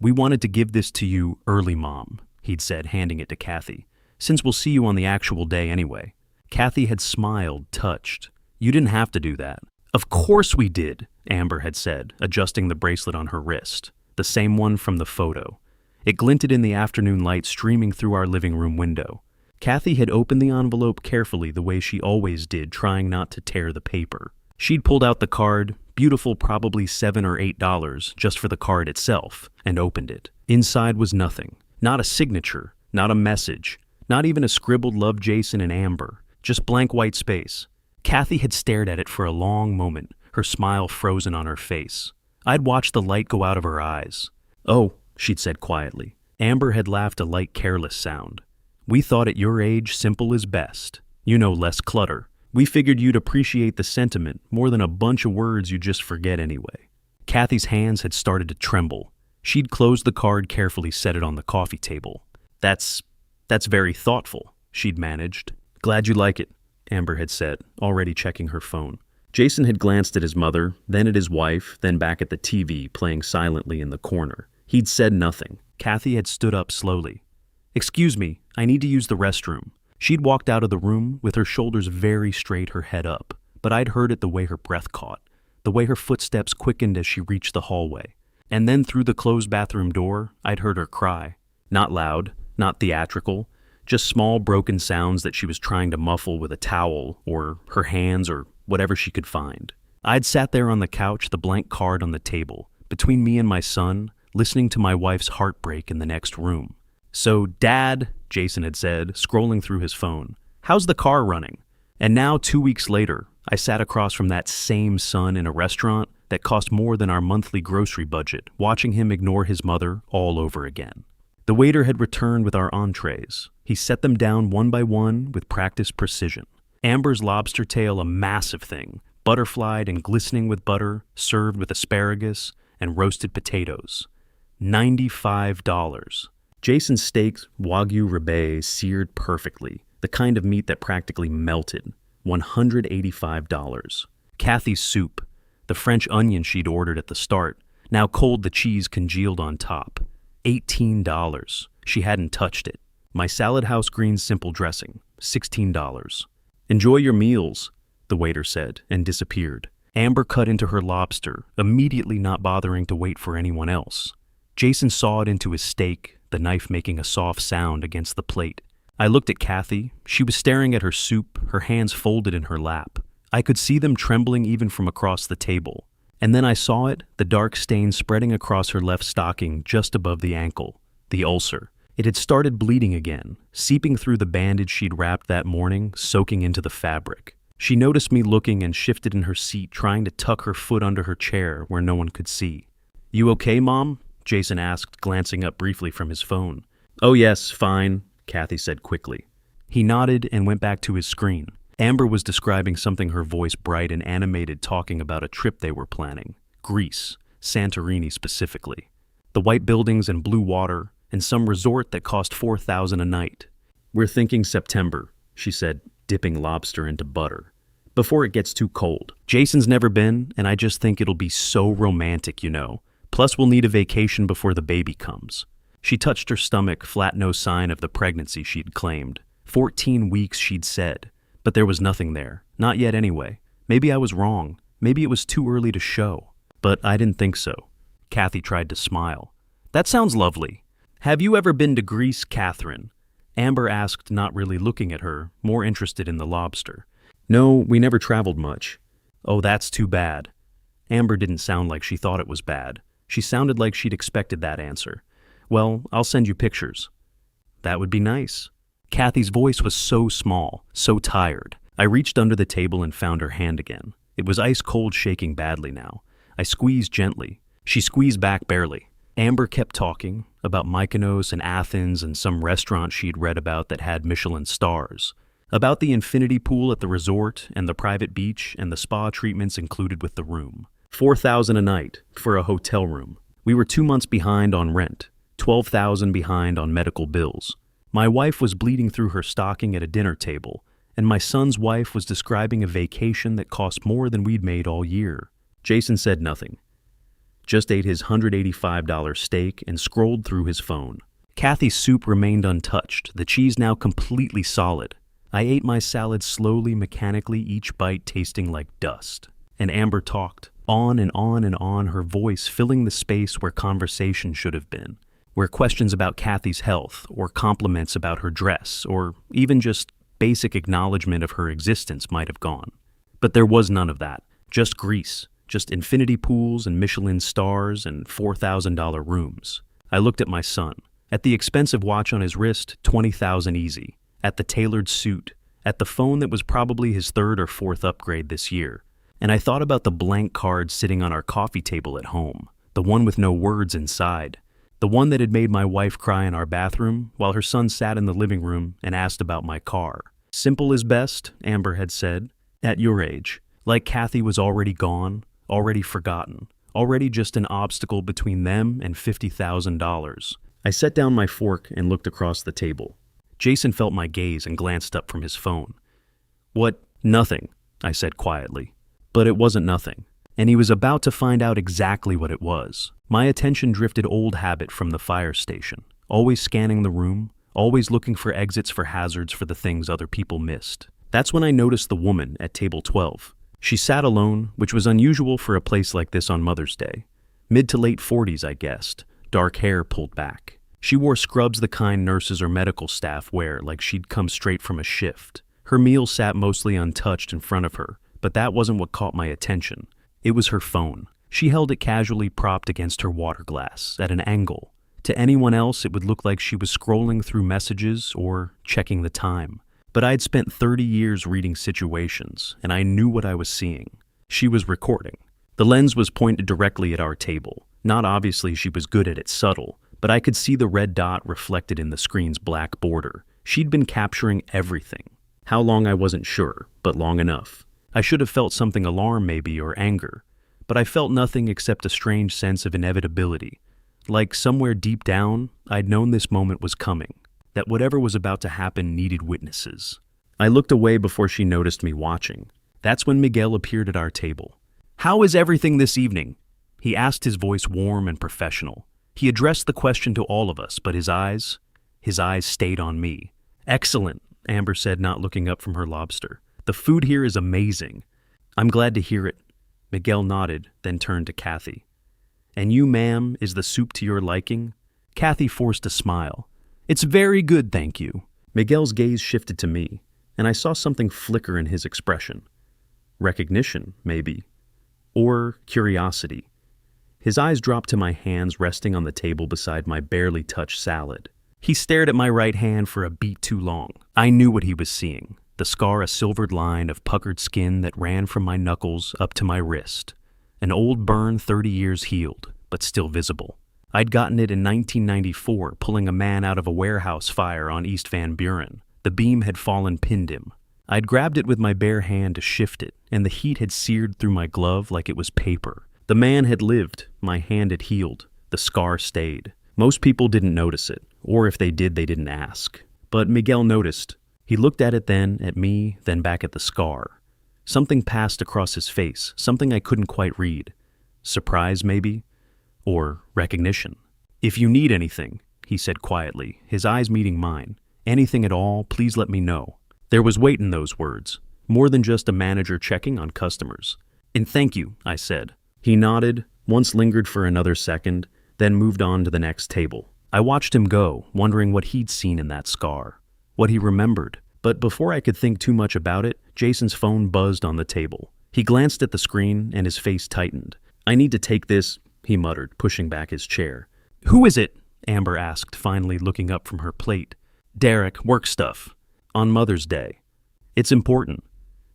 Speaker 1: "We wanted to give this to you early, Mom," he'd said, handing it to Kathy, "since we'll see you on the actual day anyway." Kathy had smiled, touched. "You didn't have to do that." "Of course we did," Amber had said, adjusting the bracelet on her wrist, the same one from the photo. It glinted in the afternoon light streaming through our living room window. Kathy had opened the envelope carefully the way she always did, trying not to tear the paper. She'd pulled out the card, beautiful, probably $7 or $8 just for the card itself, and opened it. Inside was nothing. Not a signature, not a message, not even a scribbled "Love Jason and Amber," just blank white space. Kathy had stared at it for a long moment, her smile frozen on her face. I'd watched the light go out of her eyes. "Oh," she'd said quietly. Amber had laughed a light, careless sound. "We thought at your age simple is best. You know, less clutter. We figured you'd appreciate the sentiment more than a bunch of words you just forget anyway." Kathy's hands had started to tremble. She'd closed the card, carefully set it on the coffee table. That's very thoughtful," she'd managed. "Glad you like it," Amber had said, already checking her phone. Jason had glanced at his mother, then at his wife, then back at the TV playing silently in the corner. He'd said nothing. Kathy had stood up slowly. "Excuse me, I need to use the restroom." She'd walked out of the room with her shoulders very straight, her head up, but I'd heard it the way her breath caught, the way her footsteps quickened as she reached the hallway. And then through the closed bathroom door, I'd heard her cry. Not loud, not theatrical, just small broken sounds that she was trying to muffle with a towel or her hands or whatever she could find. I'd sat there on the couch, the blank card on the table, between me and my son, listening to my wife's heartbreak in the next room. "So, Dad," Jason had said, scrolling through his phone, "how's the car running?" And now, 2 weeks later, I sat across from that same son in a restaurant that cost more than our monthly grocery budget, watching him ignore his mother all over again. The waiter had returned with our entrees. He set them down one by one with practiced precision. Amber's lobster tail, a massive thing, butterflied and glistening with butter, served with asparagus and roasted potatoes. $95. Jason's steak, Wagyu Rebbe, seared perfectly, the kind of meat that practically melted. $185. Kathy's soup, the French onion she'd ordered at the start, now cold, the cheese congealed on top. $18. She hadn't touched it. My Salad House Greens simple dressing, $16. "Enjoy your meals," the waiter said, and disappeared. Amber cut into her lobster, immediately not bothering to wait for anyone else. Jason sawed into his steak, the knife making a soft sound against the plate. I looked at Kathy. She was staring at her soup, her hands folded in her lap. I could see them trembling even from across the table. And then I saw it, the dark stain spreading across her left stocking just above the ankle, the ulcer. It had started bleeding again, seeping through the bandage she'd wrapped that morning, soaking into the fabric. She noticed me looking and shifted in her seat, trying to tuck her foot under her chair where no one could see. "You okay, Mom?" Jason asked, glancing up briefly from his phone. "Oh yes, fine," Kathy said quickly. He nodded and went back to his screen. Amber was describing something, her voice bright and animated, talking about a trip they were planning. Greece, Santorini specifically. The white buildings and blue water, and some resort that cost $4,000 a night. "We're thinking September," she said, dipping lobster into butter. "Before it gets too cold. Jason's never been, and I just think it'll be so romantic, you know. Plus we'll need a vacation before the baby comes." She touched her stomach, flat no sign of the pregnancy she'd claimed. 14 weeks, she'd said. But there was nothing there. Not yet anyway. Maybe I was wrong. Maybe it was too early to show. But I didn't think so. Kathy tried to smile. "That sounds lovely. Have you ever been to Greece, Catherine?" Amber asked, not really looking at her, more interested in the lobster. "No, we never traveled much." "Oh, that's too bad." Amber didn't sound like she thought it was bad. She sounded like she'd expected that answer. "Well, I'll send you pictures." "That would be nice." Kathy's voice was so small, so tired. I reached under the table and found her hand again. It was ice cold, shaking badly now. I squeezed gently. She squeezed back barely. Amber kept talking about Mykonos and Athens and some restaurant she'd read about that had Michelin stars. About the infinity pool at the resort and the private beach and the spa treatments included with the room. $4,000 a night for a hotel room. We were 2 months behind on rent, $12,000 behind on medical bills. My wife was bleeding through her stocking at a dinner table, and my son's wife was describing a vacation that cost more than we'd made all year. Jason said nothing. Just ate his $185 steak and scrolled through his phone. Kathy's soup remained untouched, the cheese now completely solid. I ate my salad slowly, mechanically, each bite tasting like dust. And Amber talked, on and on and on, her voice filling the space where conversation should have been. Where questions about Kathy's health, or compliments about her dress, or even just basic acknowledgement of her existence might have gone. But there was none of that. Just Greece. Just infinity pools and Michelin stars and $4,000 rooms. I looked at my son. At the expensive watch on his wrist, $20,000 easy. At the tailored suit. At the phone that was probably his 3rd or 4th upgrade this year. And I thought about the blank card sitting on our coffee table at home. The one with no words inside. The one that had made my wife cry in our bathroom while her son sat in the living room and asked about my car. Simple is best, Amber had said, at your age. Like Kathy was already gone, already forgotten, already just an obstacle between them and $50,000. I set down my fork and looked across the table. Jason felt my gaze and glanced up from his phone. "What? Nothing," I said quietly. But it wasn't nothing. And he was about to find out exactly what it was. My attention drifted, old habit from the fire station, always scanning the room, always looking for exits, for hazards, for the things other people missed. That's when I noticed the woman at table 12. She sat alone, which was unusual for a place like this on Mother's Day. Mid to late 40s, I guessed, dark hair pulled back. She wore scrubs the kind nurses or medical staff wear, like she'd come straight from a shift. Her meal sat mostly untouched in front of her, but that wasn't what caught my attention. It was her phone. She held it casually propped against her water glass, at an angle. To anyone else, it would look like she was scrolling through messages or checking the time. But I'd spent 30 years reading situations, and I knew what I was seeing. She was recording. The lens was pointed directly at our table. Not obviously she was good at it, subtle, but I could see the red dot reflected in the screen's black border. She'd been capturing everything. How long I wasn't sure, but long enough. I should have felt something, alarm maybe, or anger. But I felt nothing except a strange sense of inevitability. Like somewhere deep down, I'd known this moment was coming, that whatever was about to happen needed witnesses. I looked away before she noticed me watching. That's when Miguel appeared at our table. "How is everything this evening?" He asked, his voice warm and professional. He addressed the question to all of us, but his eyes stayed on me. "Excellent," Amber said, not looking up from her lobster. "The food here is amazing." "I'm glad to hear it." Miguel nodded, then turned to Kathy. "And you, ma'am, is the soup to your liking?" Kathy forced a smile. "It's very good, thank you." Miguel's gaze shifted to me, and I saw something flicker in his expression. Recognition, maybe. Or curiosity. His eyes dropped to my hands resting on the table beside my barely touched salad. He stared at my right hand for a beat too long. I knew what he was seeing. The scar, a silvered line of puckered skin that ran from my knuckles up to my wrist. An old burn 30 years healed, but still visible. I'd gotten it in 1994, pulling a man out of a warehouse fire on East Van Buren. The beam had fallen, pinned him. I'd grabbed it with my bare hand to shift it, and the heat had seared through my glove like it was paper. The man had lived, my hand had healed, the scar stayed. Most people didn't notice it, or if they did, they didn't ask. But Miguel noticed. He looked at it then, at me, then back at the scar. Something passed across his face, something I couldn't quite read. Surprise, maybe? Or recognition. "If you need anything," he said quietly, his eyes meeting mine, "anything at all, please let me know." There was weight in those words, more than just a manager checking on customers. "And thank you," I said. He nodded, once lingered for another second, then moved on to the next table. I watched him go, wondering what he'd seen in that scar, what he remembered. But before I could think too much about it, Jason's phone buzzed on the table. He glanced at the screen, and his face tightened. "I need to take this," he muttered, pushing back his chair. "Who is it?" Amber asked, finally looking up from her plate. "Derek, work stuff. On Mother's Day. It's important."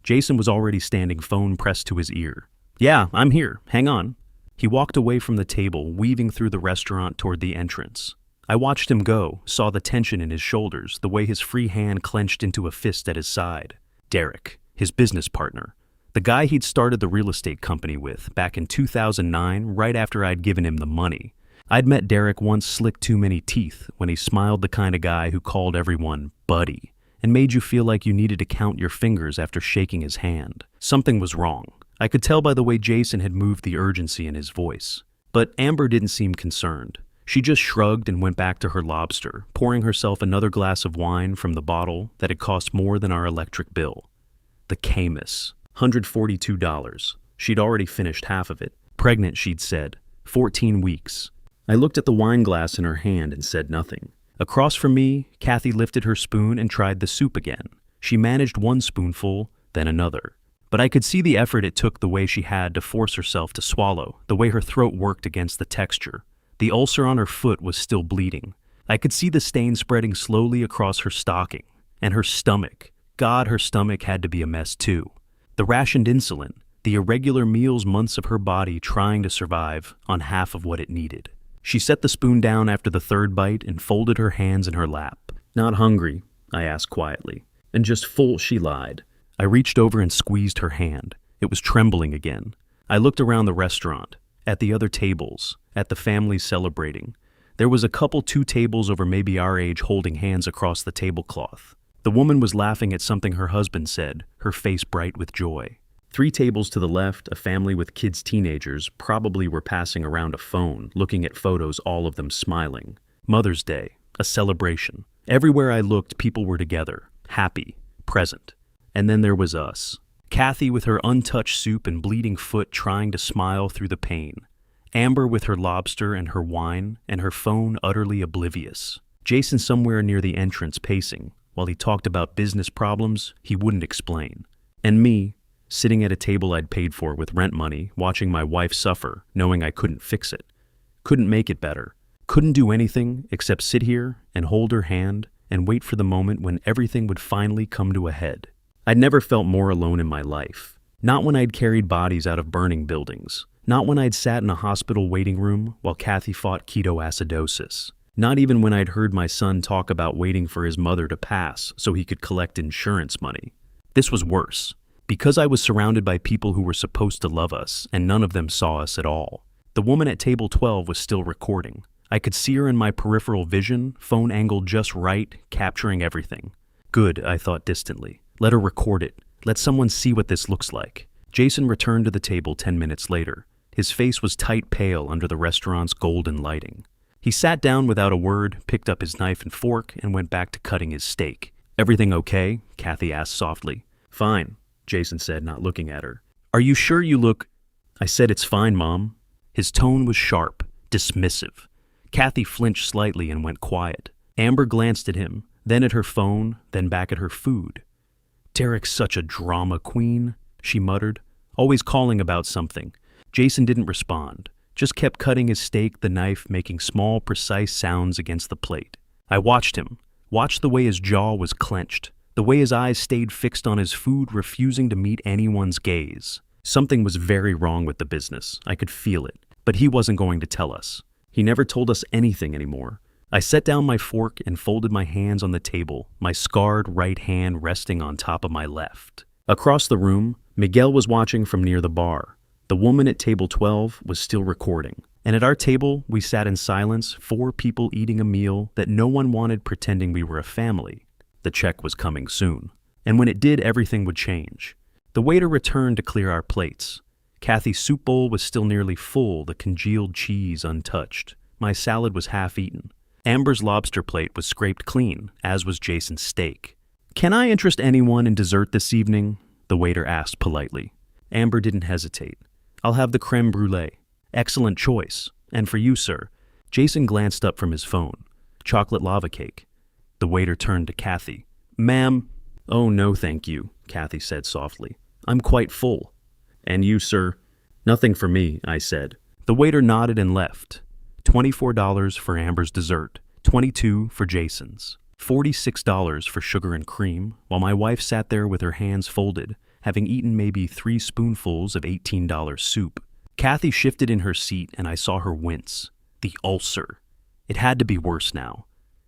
Speaker 1: Jason was already standing, phone pressed to his ear. "Yeah, I'm here. Hang on." He walked away from the table, weaving through the restaurant toward the entrance. I watched him go, saw the tension in his shoulders, the way his free hand clenched into a fist at his side. Derek, his business partner. The guy he'd started the real estate company with, back in 2009, right after I'd given him the money. I'd met Derek once, slick too many teeth, when he smiled, the kind of guy who called everyone buddy, and made you feel like you needed to count your fingers after shaking his hand. Something was wrong. I could tell by the way Jason had moved, the urgency in his voice. But Amber didn't seem concerned. She just shrugged and went back to her lobster, pouring herself another glass of wine from the bottle that had cost more than our electric bill. The Camus, $142. She'd already finished half of it. Pregnant, she'd said. 14 weeks. I looked at the wine glass in her hand and said nothing. Across from me, Kathy lifted her spoon and tried the soup again. She managed one spoonful, then another. But I could see the effort it took, the way she had to force herself to swallow, the way her throat worked against the texture. The ulcer on her foot was still bleeding. I could see the stain spreading slowly across her stocking. And her stomach. God, her stomach had to be a mess too. The rationed insulin, the irregular meals, months of her body trying to survive on half of what it needed. She set the spoon down after the third bite and folded her hands in her lap. "Not hungry?" I asked quietly. "And just full," she lied. I reached over and squeezed her hand. It was trembling again. I looked around the restaurant, at the other tables, at the families celebrating. There was a couple 2 tables over maybe our age holding hands across the tablecloth. The woman was laughing at something her husband said, her face bright with joy. 3 tables to the left, a family with kids, teenagers, probably were passing around a phone, looking at photos, all of them smiling. Mother's Day, a celebration. Everywhere I looked, people were together, happy, present. And then there was us. Kathy with her untouched soup and bleeding foot trying to smile through the pain. Amber with her lobster and her wine, and her phone utterly oblivious. Jason somewhere near the entrance pacing, while he talked about business problems he wouldn't explain. And me, sitting at a table I'd paid for with rent money, watching my wife suffer, knowing I couldn't fix it, couldn't make it better, couldn't do anything except sit here and hold her hand and wait for the moment when everything would finally come to a head. I'd never felt more alone in my life. Not when I'd carried bodies out of burning buildings. Not when I'd sat in a hospital waiting room while Kathy fought ketoacidosis. Not even when I'd heard my son talk about waiting for his mother to pass so he could collect insurance money. This was worse. Because I was surrounded by people who were supposed to love us, and none of them saw us at all. The woman at table 12 was still recording. I could see her in my peripheral vision, phone angled just right, capturing everything. Good, I thought distantly. Let her record it. Let someone see what this looks like. Jason returned to the table 10 minutes later. His face was tight pale under the restaurant's golden lighting. He sat down without a word, picked up his knife and fork, and went back to cutting his steak. Everything okay? Kathy asked softly. Fine, Jason said, not looking at her. Are you sure you look... I said it's fine, Mom. His tone was sharp, dismissive. Kathy flinched slightly and went quiet. Amber glanced at him, then at her phone, then back at her food. Derek's such a drama queen, she muttered, always calling about something. Jason didn't respond, just kept cutting his steak, the knife making small, precise sounds against the plate. I watched him, watched the way his jaw was clenched, the way his eyes stayed fixed on his food, refusing to meet anyone's gaze. Something was very wrong with the business. I could feel it, but he wasn't going to tell us. He never told us anything anymore. I set down my fork and folded my hands on the table, my scarred right hand resting on top of my left. Across the room, Miguel was watching from near the bar. The woman at table 12 was still recording. And at our table, we sat in silence, 4 people eating a meal that no one wanted, pretending we were a family. The check was coming soon. And when it did, everything would change. The waiter returned to clear our plates. Kathy's soup bowl was still nearly full, the congealed cheese untouched. My salad was half eaten. Amber's lobster plate was scraped clean, as was Jason's steak. Can I interest anyone in dessert this evening? The waiter asked politely. Amber didn't hesitate. I'll have the creme brulee. Excellent choice. And for you, sir. Jason glanced up from his phone. Chocolate lava cake. The waiter turned to Kathy. Ma'am. Oh, no, thank you, Kathy said softly. I'm quite full. And you, sir? Nothing for me, I said. The waiter nodded and left. $24 for Amber's dessert, $22 for Jason's, $46 for sugar and cream, while my wife sat there with her hands folded, having eaten maybe 3 spoonfuls of $18 soup. Kathy shifted in her seat and I saw her wince. The ulcer. It had to be worse now.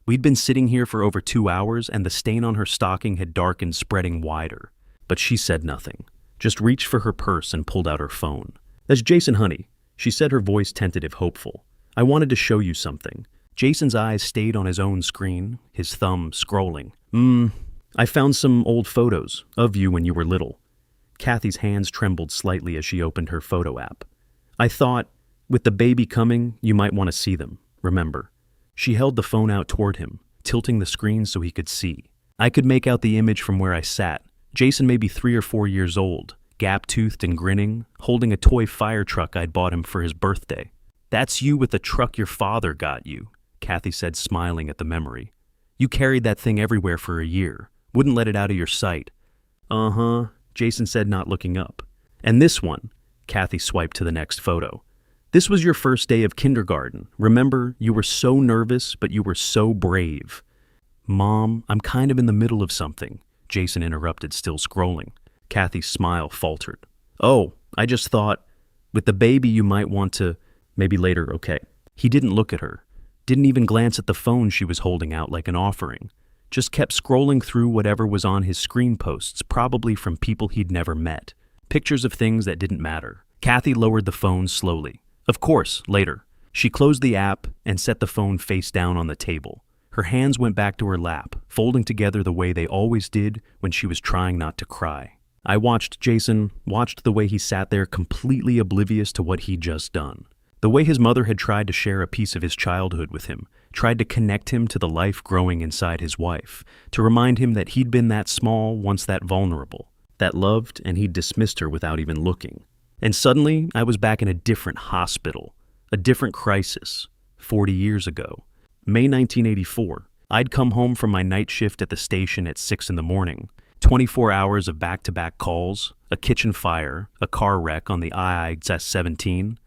Speaker 1: We'd been sitting here for over 2 hours and the stain on her stocking had darkened, spreading wider. But she said nothing, just reached for her purse and pulled out her phone. That's Jason, honey, she said, her voice tentative, hopeful. I wanted to show you something. Jason's eyes stayed on his own screen, his thumb scrolling. I found some old photos of you when you were little. Kathy's hands trembled slightly as she opened her photo app. I thought, with the baby coming, you might want to see them, remember. She held the phone out toward him, tilting the screen so he could see. I could make out the image from where I sat. Jason maybe 3 or 4 years old, gap-toothed and grinning, holding a toy fire truck I'd bought him for his birthday. That's you with the truck your father got you, Kathy said, smiling at the memory. You carried that thing everywhere for a year, wouldn't let it out of your sight. Uh-huh, Jason said, not looking up. And this one, Kathy swiped to the next photo. This was your first day of kindergarten. Remember, you were so nervous, but you were so brave. Mom, I'm kind of in the middle of something, Jason interrupted, still scrolling. Kathy's smile faltered. Oh, I just thought, with the baby you might want to, maybe later, okay. He didn't look at her, didn't even glance at the phone she was holding out like an offering, just kept scrolling through whatever was on his screen posts, probably from people he'd never met, pictures of things that didn't matter. Kathy lowered the phone slowly. Of course, later. She closed the app and set the phone face down on the table. Her hands went back to her lap, folding together the way they always did when she was trying not to cry. I watched Jason, watched the way he sat there completely oblivious to what he'd just done. The way his mother had tried to share a piece of his childhood with him, tried to connect him to the life growing inside his wife, to remind him that he'd been that small, once that vulnerable, that loved, and he'd dismissed her without even looking. And suddenly, I was back in a different hospital, a different crisis, 40 years ago. May 1984, I'd come home from my night shift at the station at 6 in the morning, 24 hours of back-to-back calls, a kitchen fire, a car wreck on the IIS-17,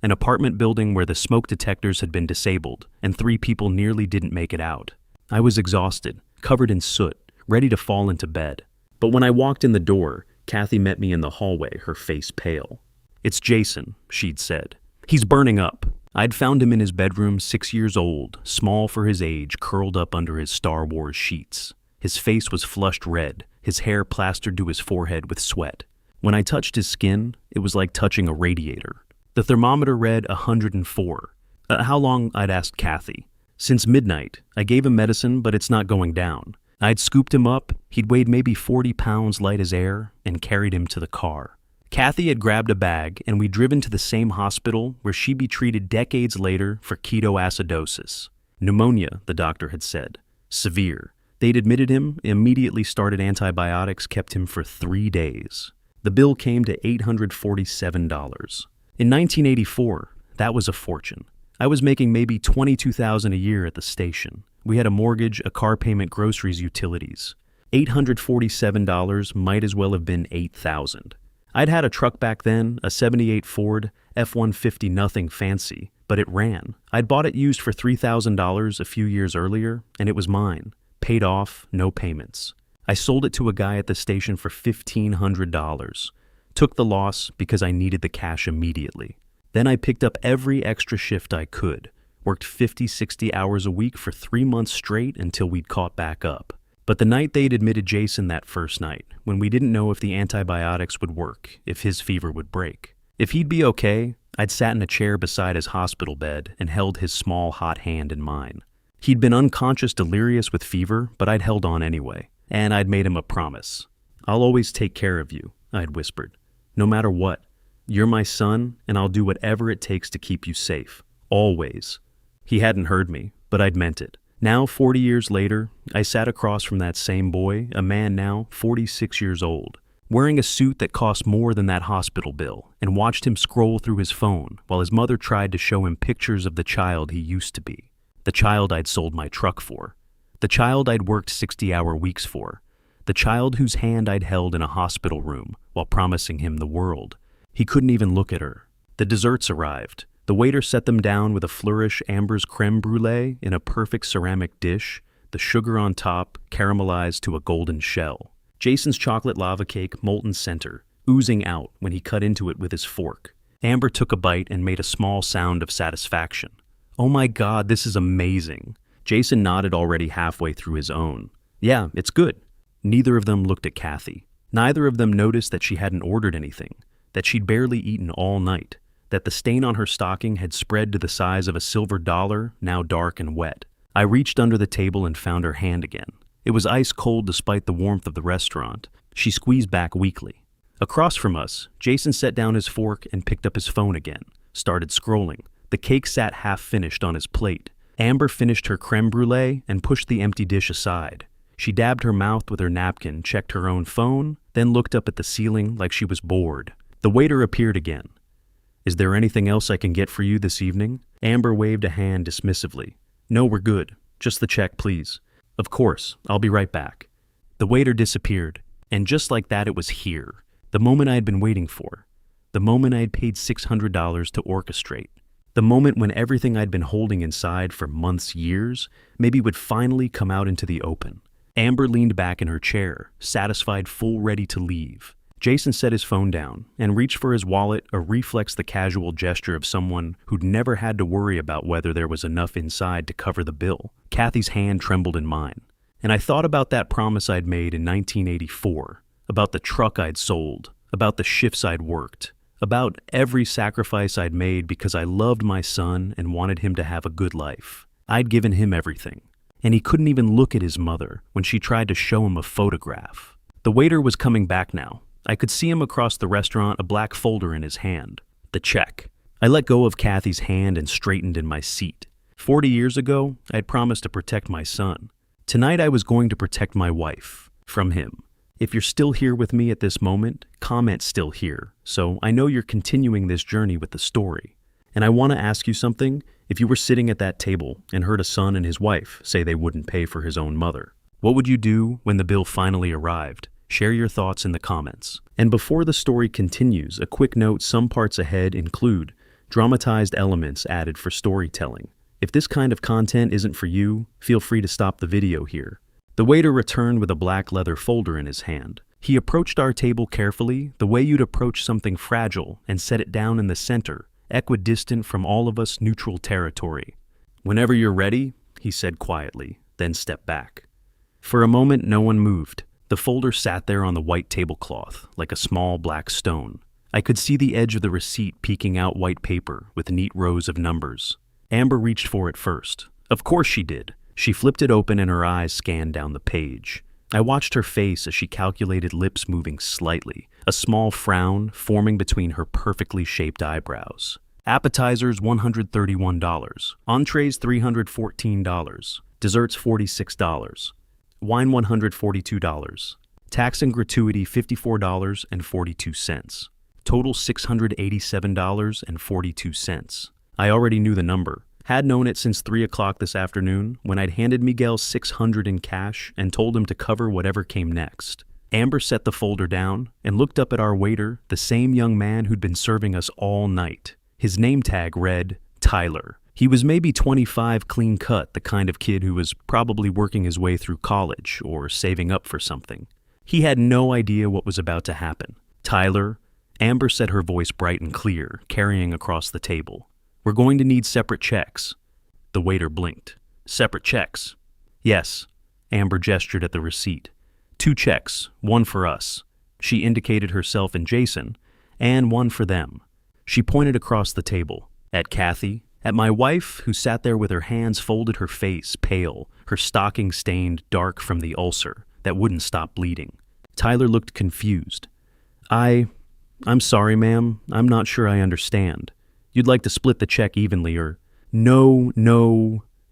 Speaker 1: an apartment building where the smoke detectors had been disabled and 3 people nearly didn't make it out. I was exhausted, covered in soot, ready to fall into bed. But when I walked in the door, Kathy met me in the hallway, her face pale. "It's Jason," she'd said. "He's burning up." I'd found him in his bedroom, 6 years old, small for his age, curled up under his Star Wars sheets. His face was flushed red, his hair plastered to his forehead with sweat. When I touched his skin, it was like touching a radiator. The thermometer read 104. How long? I'd asked Kathy. "Since midnight. I gave him medicine, but it's not going down." I'd scooped him up, he'd weighed maybe 40 pounds light as air, and carried him to the car. Kathy had grabbed a bag, and we'd driven to the same hospital where she'd be treated decades later for ketoacidosis. Pneumonia, the doctor had said. Severe. They'd admitted him, immediately started antibiotics, kept him for 3 days. The bill came to $847. In 1984, that was a fortune. I was making maybe $22,000 a year at the station. We had a mortgage, a car payment, groceries, utilities. $847 might as well have been $8,000. I'd had a truck back then, a '78 Ford F-150, nothing fancy, but it ran. I'd bought it used for $3,000 a few years earlier, and it was mine. Paid off, no payments. I sold it to a guy at the station for $1,500. Took the loss because I needed the cash immediately. Then I picked up every extra shift I could. Worked 50, 60 hours a week for 3 months straight until we'd caught back up. But the night they'd admitted Jason, that first night, when we didn't know if the antibiotics would work, if his fever would break, if he'd be okay, I'd sat in a chair beside his hospital bed and held his small, hot hand in mine. He'd been unconscious, delirious with fever, but I'd held on anyway. And I'd made him a promise. "I'll always take care of you," I'd whispered. "No matter what. You're my son, and I'll do whatever it takes to keep you safe. Always." He hadn't heard me, but I'd meant it. Now, 40 years later, I sat across from that same boy, a man now 46 years old, wearing a suit that cost more than that hospital bill, and watched him scroll through his phone while his mother tried to show him pictures of the child he used to be. The child I'd sold my truck for. The child I'd worked 60-hour weeks for. The child whose hand I'd held in a hospital room while promising him the world. He couldn't even look at her. The desserts arrived. The waiter set them down with a flourish, Amber's creme brulee in a perfect ceramic dish, the sugar on top caramelized to a golden shell. Jason's chocolate lava cake, molten center, oozing out when he cut into it with his fork. Amber took a bite and made a small sound of satisfaction. "Oh my God, this is amazing." Jason nodded, already halfway through his own. "Yeah, it's good." Neither of them looked at Kathy. Neither of them noticed that she hadn't ordered anything, that she'd barely eaten all night, that the stain on her stocking had spread to the size of a silver dollar, now dark and wet. I reached under the table and found her hand again. It was ice cold despite the warmth of the restaurant. She squeezed back weakly. Across from us, Jason set down his fork and picked up his phone again, started scrolling. The cake sat half-finished on his plate. Amber finished her creme brulee and pushed the empty dish aside. She dabbed her mouth with her napkin, checked her own phone, then looked up at the ceiling like she was bored. The waiter appeared again. "Is there anything else I can get for you this evening?" Amber waved a hand dismissively. "No, we're good. Just the check, please." "Of course. I'll be right back." The waiter disappeared, and just like that it was here. The moment I had been waiting for. The moment I had paid $600 to orchestrate. The moment when everything I'd been holding inside for months, years, maybe would finally come out into the open. Amber leaned back in her chair, satisfied, full ready to leave. Jason set his phone down and reached for his wallet, a reflex, the casual gesture of someone who'd never had to worry about whether there was enough inside to cover the bill. Kathy's hand trembled in mine, and I thought about that promise I'd made in 1984, about the truck I'd sold, about the shifts I'd worked, about every sacrifice I'd made because I loved my son and wanted him to have a good life. I'd given him everything, and he couldn't even look at his mother when she tried to show him a photograph. The waiter was coming back now. I could see him across the restaurant, a black folder in his hand. The check. I let go of Kathy's hand and straightened in my seat. 40 years ago, I had promised to protect my son. Tonight I was going to protect my wife. From him. If you're still here with me at this moment, comment "still here," so I know you're continuing this journey with the story. And I want to ask you something. If you were sitting at that table and heard a son and his wife say they wouldn't pay for his own mother, what would you do when the bill finally arrived? Share your thoughts in the comments. And before the story continues, a quick note: some parts ahead include dramatized elements added for storytelling. If this kind of content isn't for you, feel free to stop the video here. The waiter returned with a black leather folder in his hand. He approached our table carefully, the way you'd approach something fragile, and set it down in the center, equidistant from all of us, neutral territory. "Whenever you're ready," he said quietly, then stepped back. For a moment, no one moved. The folder sat there on the white tablecloth, like a small black stone. I could see the edge of the receipt peeking out white paper with neat rows of numbers. Amber reached for it first. Of course she did. She flipped it open and her eyes scanned down the page. I watched her face as she calculated, lips moving slightly, a small frown forming between her perfectly shaped eyebrows. Appetizers $131, entrees $314, desserts $46, wine $142, tax and gratuity $54.42, total $687.42. I already knew the number. Had known it since 3 o'clock this afternoon, when I'd handed Miguel $600 in cash and told him to cover whatever came next. Amber set the folder down and looked up at our waiter, the same young man who'd been serving us all night. His name tag read Tyler. He was maybe 25, clean cut, the kind of kid who was probably working his way through college or saving up for something. He had no idea what was about to happen. "Tyler," Amber said, her voice bright and clear, carrying across the table. "We're going to need separate checks." The waiter blinked. "Separate checks?" "Yes." Amber gestured at the receipt. "2 checks, one for us." She indicated herself and Jason, "and one for them." She pointed across the table. At Kathy, at my wife, who sat there with her hands folded, her face pale, her stocking stained dark from the ulcer that wouldn't stop bleeding. Tyler looked confused. I'm sorry, ma'am. I'm not sure I understand. You'd like to split the check evenly or—" No,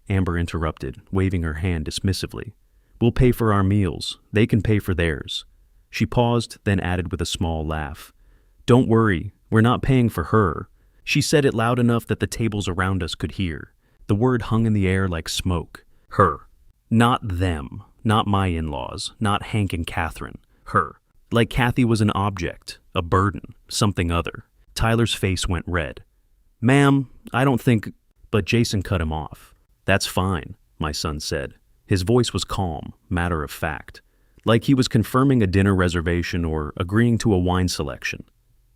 Speaker 1: Amber interrupted, waving her hand dismissively. "We'll pay for our meals. They can pay for theirs." She paused, then added with a small laugh, "Don't worry, we're not paying for her." She said it loud enough that the tables around us could hear. The word hung in the air like smoke. Her. Not them. Not my in-laws. Not Hank and Catherine. Her. Like Kathy was an object, a burden, something other. Tyler's face went red. "Ma'am, I don't think—" But Jason cut him off. "That's fine," my son said. His voice was calm, matter of fact, like he was confirming a dinner reservation or agreeing to a wine selection.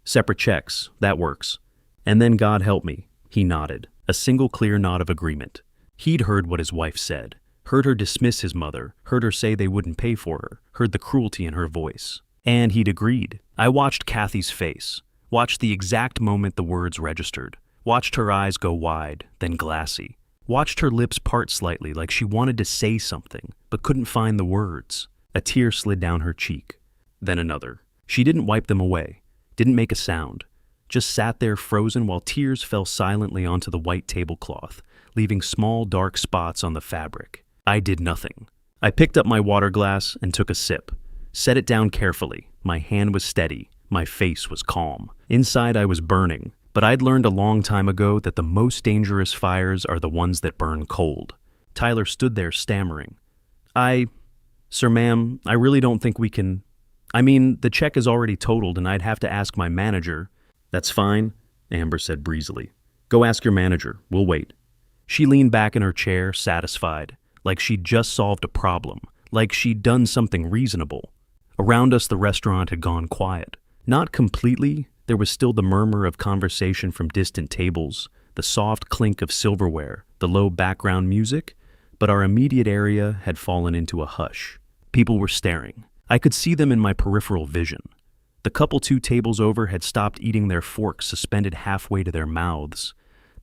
Speaker 1: "Separate checks, that works. And then God help me." He nodded, a single clear nod of agreement. He'd heard what his wife said, heard her dismiss his mother, heard her say they wouldn't pay for her, heard the cruelty in her voice. And he'd agreed. I watched Kathy's face, watched the exact moment the words registered, watched her eyes go wide, then glassy, watched her lips part slightly like she wanted to say something, but couldn't find the words. A tear slid down her cheek. Then another. She didn't wipe them away, didn't make a sound, just sat there frozen while tears fell silently onto the white tablecloth, leaving small dark spots on the fabric. I did nothing. I picked up my water glass and took a sip, set it down carefully. My hand was steady, my face was calm. Inside I was burning, but I'd learned a long time ago that the most dangerous fires are the ones that burn cold. Tyler stood there stammering. Sir, ma'am, I really don't think we can— the check is already totaled and I'd have to ask my manager." "That's fine," Amber said breezily. "Go ask your manager. We'll wait." She leaned back in her chair, satisfied, like she'd just solved a problem, like she'd done something reasonable. Around us, the restaurant had gone quiet. Not completely. There was still the murmur of conversation from distant tables, the soft clink of silverware, the low background music, but our immediate area had fallen into a hush. People were staring. I could see them in my peripheral vision. The couple 2 tables over had stopped eating their forks suspended halfway to their mouths.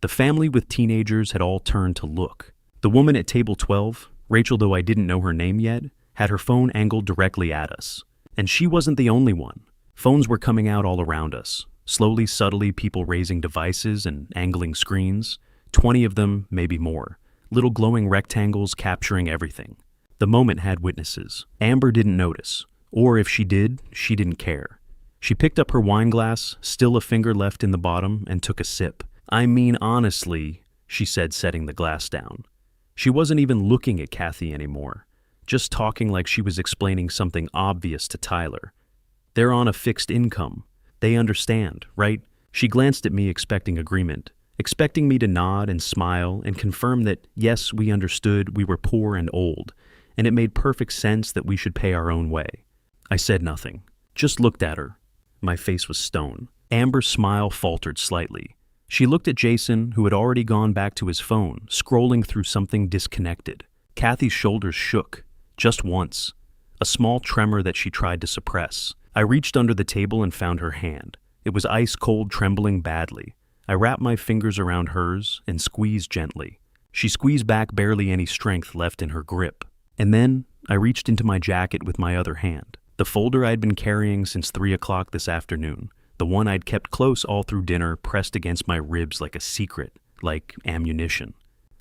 Speaker 1: The family with teenagers had all turned to look. The woman at table 12, Rachel, though I didn't know her name yet, had her phone angled directly at us. And she wasn't the only one. Phones were coming out all around us. Slowly, subtly, people raising devices and angling screens. 20 of them, maybe more. Little glowing rectangles capturing everything. The moment had witnesses. Amber didn't notice. Or if she did, she didn't care. She picked up her wine glass, still a finger left in the bottom, and took a sip. Honestly, she said, setting the glass down. She wasn't even looking at Kathy anymore. just talking like she was explaining something obvious to Tyler. They're on a fixed income. They understand, right? She glanced at me expecting agreement, expecting me to nod and smile and confirm that, yes, we understood we were poor and old, and it made perfect sense that we should pay our own way. I said nothing, just looked at her. My face was stone. Amber's smile faltered slightly. She looked at Jason, who had already gone back to his phone, scrolling through something disconnected. Kathy's shoulders shook, just once, a small tremor that she tried to suppress. I reached under the table and found her hand. It was ice cold, trembling badly. I wrapped my fingers around hers and squeezed gently. She squeezed back, barely any strength left in her grip. And then I reached into my jacket with my other hand. The folder I'd been carrying since 3 o'clock this afternoon, the one I'd kept close all through dinner, pressed against my ribs like a secret, like ammunition.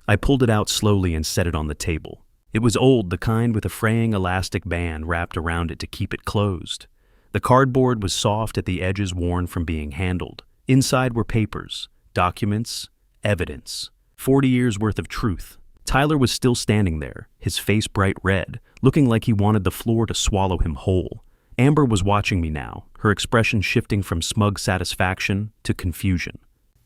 Speaker 1: I pulled it out slowly and set it on the table. It was old, the kind with a fraying elastic band wrapped around it to keep it closed. The cardboard was soft at the edges, worn from being handled. Inside were papers, documents, evidence. 40 years worth of truth. Tyler was still standing there, his face bright red, looking like he wanted the floor to swallow him whole. Amber was watching me now, her expression shifting from smug satisfaction to confusion.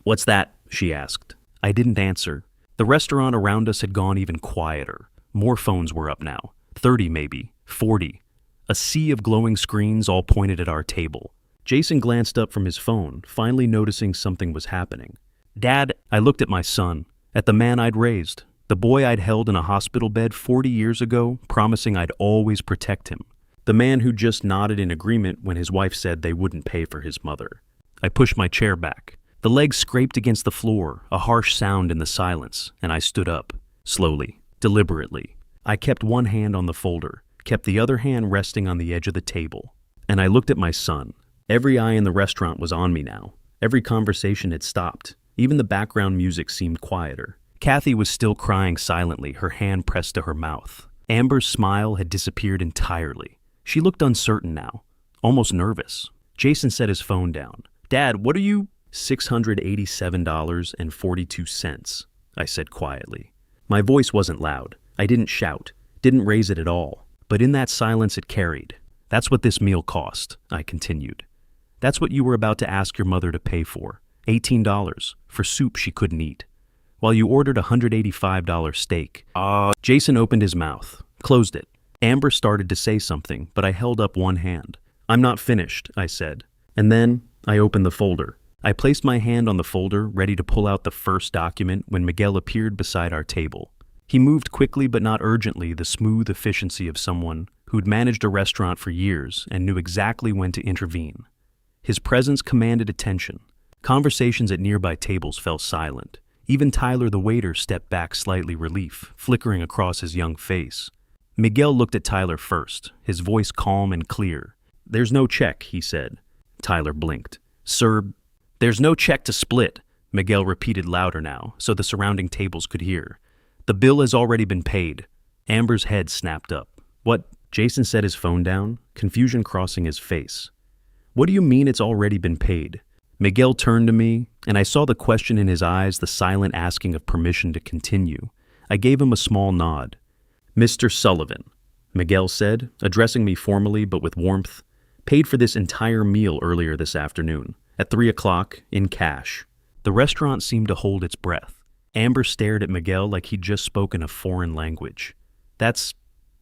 Speaker 1: "What's that?" she asked. I didn't answer. The restaurant around us had gone even quieter. More phones were up now, 30 maybe, 40. A sea of glowing screens all pointed at our table. Jason glanced up from his phone, finally noticing something was happening. "Dad," I looked at my son, at the man I'd raised, the boy I'd held in a hospital bed 40 years ago, promising I'd always protect him. The man who just nodded in agreement when his wife said they wouldn't pay for his mother. I pushed my chair back. The legs scraped against the floor, a harsh sound in the silence, and I stood up, slowly, deliberately. I kept one hand on the folder, kept the other hand resting on the edge of the table, and I looked at my son. Every eye in the restaurant was on me now. Every conversation had stopped. Even the background music seemed quieter. Kathy was still crying silently, her hand pressed to her mouth. Amber's smile had disappeared entirely. She looked uncertain now, almost nervous. Jason set his phone down. "Dad, what are you—" $687.42, I said quietly. My voice wasn't loud. I didn't shout, didn't raise it at all. But in that silence it carried. "That's what this meal cost," I continued. "That's what you were about to ask your mother to pay for. $18 for soup she couldn't eat. While you ordered a $185 steak." Jason opened his mouth, closed it. Amber started to say something, but I held up one hand. "I'm not finished," I said. And then I opened the folder. I placed my hand on the folder, ready to pull out the first document when Miguel appeared beside our table. He moved quickly but not urgently, the smooth efficiency of someone who'd managed a restaurant for years and knew exactly when to intervene. His presence commanded attention. Conversations at nearby tables fell silent. Even Tyler, the waiter, stepped back slightly, relief flickering across his young face. Miguel looked at Tyler first, his voice calm and clear. "There's no check," he said. Tyler blinked. "Sir, there's no check to split," Miguel repeated louder now, so the surrounding tables could hear. "The bill has already been paid." Amber's head snapped up. "What?" Jason set his phone down, confusion crossing his face. "What do you mean it's already been paid?" Miguel turned to me, and I saw the question in his eyes, the silent asking of permission to continue. I gave him a small nod. "Mr. Sullivan," Miguel said, addressing me formally but with warmth, "paid for this entire meal earlier this afternoon, at 3 o'clock, in cash." The restaurant seemed to hold its breath. Amber stared at Miguel like he'd just spoken a foreign language. That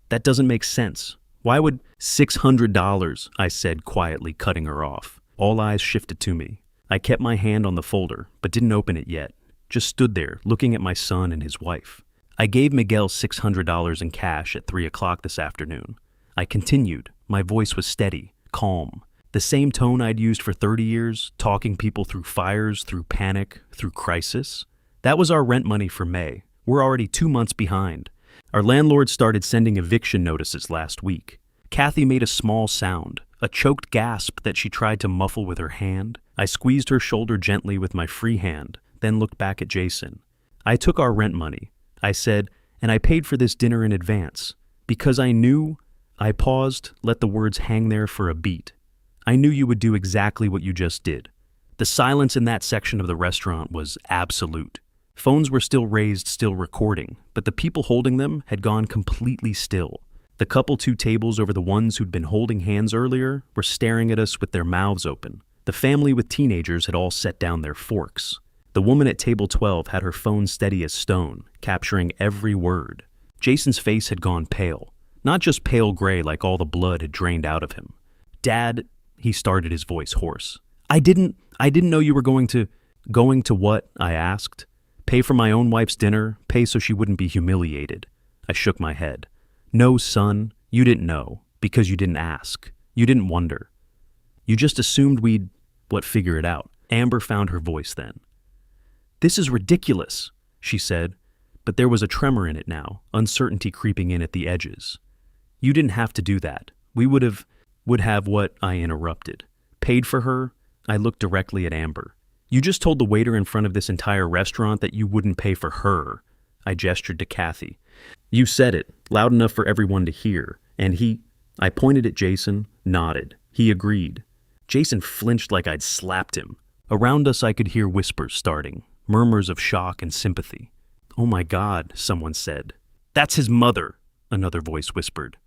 Speaker 1: doesn't make sense. Why would— $600, I said, quietly cutting her off. All eyes shifted to me. I kept my hand on the folder, but didn't open it yet. Just stood there, looking at my son and his wife. I gave Miguel $600 in cash at 3 o'clock this afternoon. I continued. My voice was steady, calm. The same tone I'd used for 30 years, talking people through fires, through panic, through crisis. That was our rent money for May. We're already 2 months behind. Our landlord started sending eviction notices last week. Kathy made a small sound, a choked gasp that she tried to muffle with her hand. I squeezed her shoulder gently with my free hand, then looked back at Jason. "I took our rent money," I said, "and I paid for this dinner in advance. Because I knew—" I paused, let the words hang there for a beat. "I knew you would do exactly what you just did." The silence in that section of the restaurant was absolute. Phones were still raised, still recording, but the people holding them had gone completely still. The couple 2 tables over the ones who'd been holding hands earlier were staring at us with their mouths open. The family with teenagers had all set down their forks. The woman at table 12 had her phone steady as stone, capturing every word. Jason's face had gone pale, not just pale gray like all the blood had drained out of him. "Dad," he started, his voice hoarse. I didn't know you were going to..." "Going to what?" I asked. "Pay for my own wife's dinner, pay so she wouldn't be humiliated." I shook my head. "No, son, you didn't know, because you didn't ask. You didn't wonder. You just assumed we'd, figure it out." Amber found her voice then. "This is ridiculous," she said, but there was a tremor in it now, uncertainty creeping in at the edges. "You didn't have to do that. We would have what?" I interrupted. "Paid for her?" I looked directly at Amber. "You just told the waiter in front of this entire restaurant that you wouldn't pay for her." I gestured to Kathy. "You said it, loud enough for everyone to hear, and he..." I pointed at Jason, nodded. He agreed. Jason flinched like I'd slapped him. Around us I could hear whispers starting, murmurs of shock and sympathy. "Oh my God," someone said. "That's his mother," another voice whispered.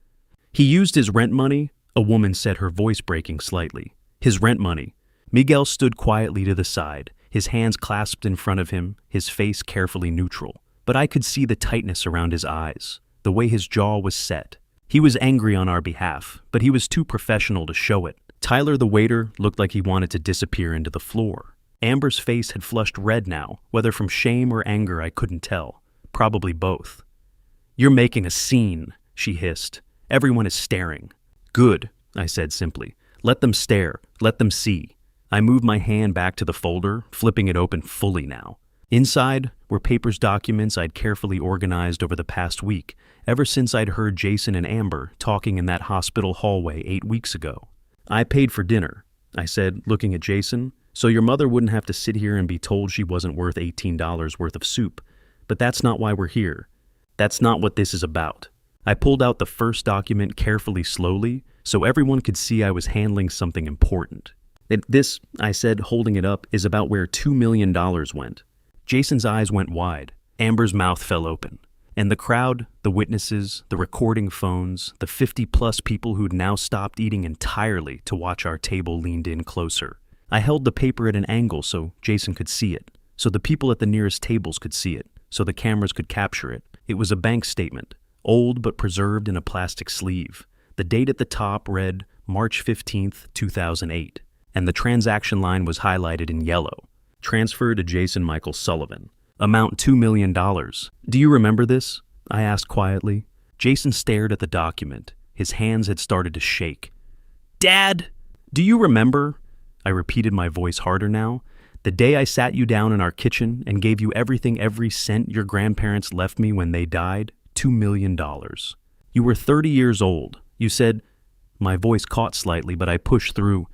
Speaker 1: "He used his rent money," a woman said, her voice breaking slightly. "His rent money." Miguel stood quietly to the side, his hands clasped in front of him, his face carefully neutral. But I could see the tightness around his eyes, the way his jaw was set. He was angry on our behalf, but he was too professional to show it. Tyler, the waiter, looked like he wanted to disappear into the floor. Amber's face had flushed red now, whether from shame or anger I couldn't tell. Probably both. "You're making a scene," she hissed. "Everyone is staring." "Good," I said simply. "Let them stare. Let them see." I moved my hand back to the folder, flipping it open fully now. Inside were papers, documents I'd carefully organized over the past week, ever since I'd heard Jason and Amber talking in that hospital hallway 8 weeks ago. "I paid for dinner," I said, looking at Jason, "so your mother wouldn't have to sit here and be told she wasn't worth $18 worth of soup. But that's not why we're here. That's not what this is about." I pulled out the first document carefully, slowly, so everyone could see I was handling something important. "This," I said, holding it up, "is about where $2 million went." Jason's eyes went wide. Amber's mouth fell open. And the crowd, the witnesses, the recording phones, the 50-plus people who'd now stopped eating entirely to watch our table leaned in closer. I held the paper at an angle so Jason could see it, so the people at the nearest tables could see it, so the cameras could capture it. It was a bank statement, old but preserved in a plastic sleeve. The date at the top read March 15th, 2008, and the transaction line was highlighted in yellow. Transfer to Jason Michael Sullivan. Amount $2 million. "Do you remember this?" I asked quietly. Jason stared at the document. His hands had started to shake. "Dad, do you remember?" I repeated, my voice harder now. "The day I sat you down in our kitchen and gave you everything, every cent your grandparents left me when they died? $2 million. You were 30 years old. You said..." My voice caught slightly, but I pushed through.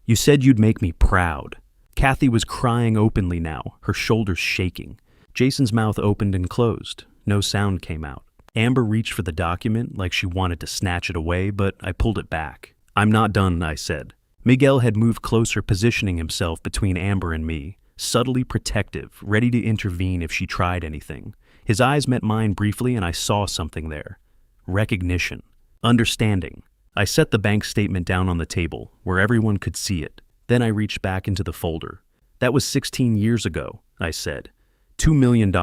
Speaker 1: "You said you'd make me proud." Kathy was crying openly now, her shoulders shaking. Jason's mouth opened and closed. No sound came out. Amber reached for the document like she wanted to snatch it away, but I pulled it back. "I'm not done," I said. Miguel had moved closer, positioning himself between Amber and me, subtly protective, ready to intervene if she tried anything. His eyes met mine briefly, and I saw something there. Recognition. Understanding. I set the bank statement down on the table, where everyone could see it. Then I reached back into the folder. "That was 16 years ago," I said. $2 million.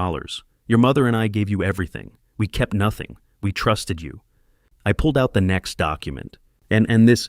Speaker 1: Your mother and I gave you everything. We kept nothing. We trusted you." I pulled out the next document. And this,"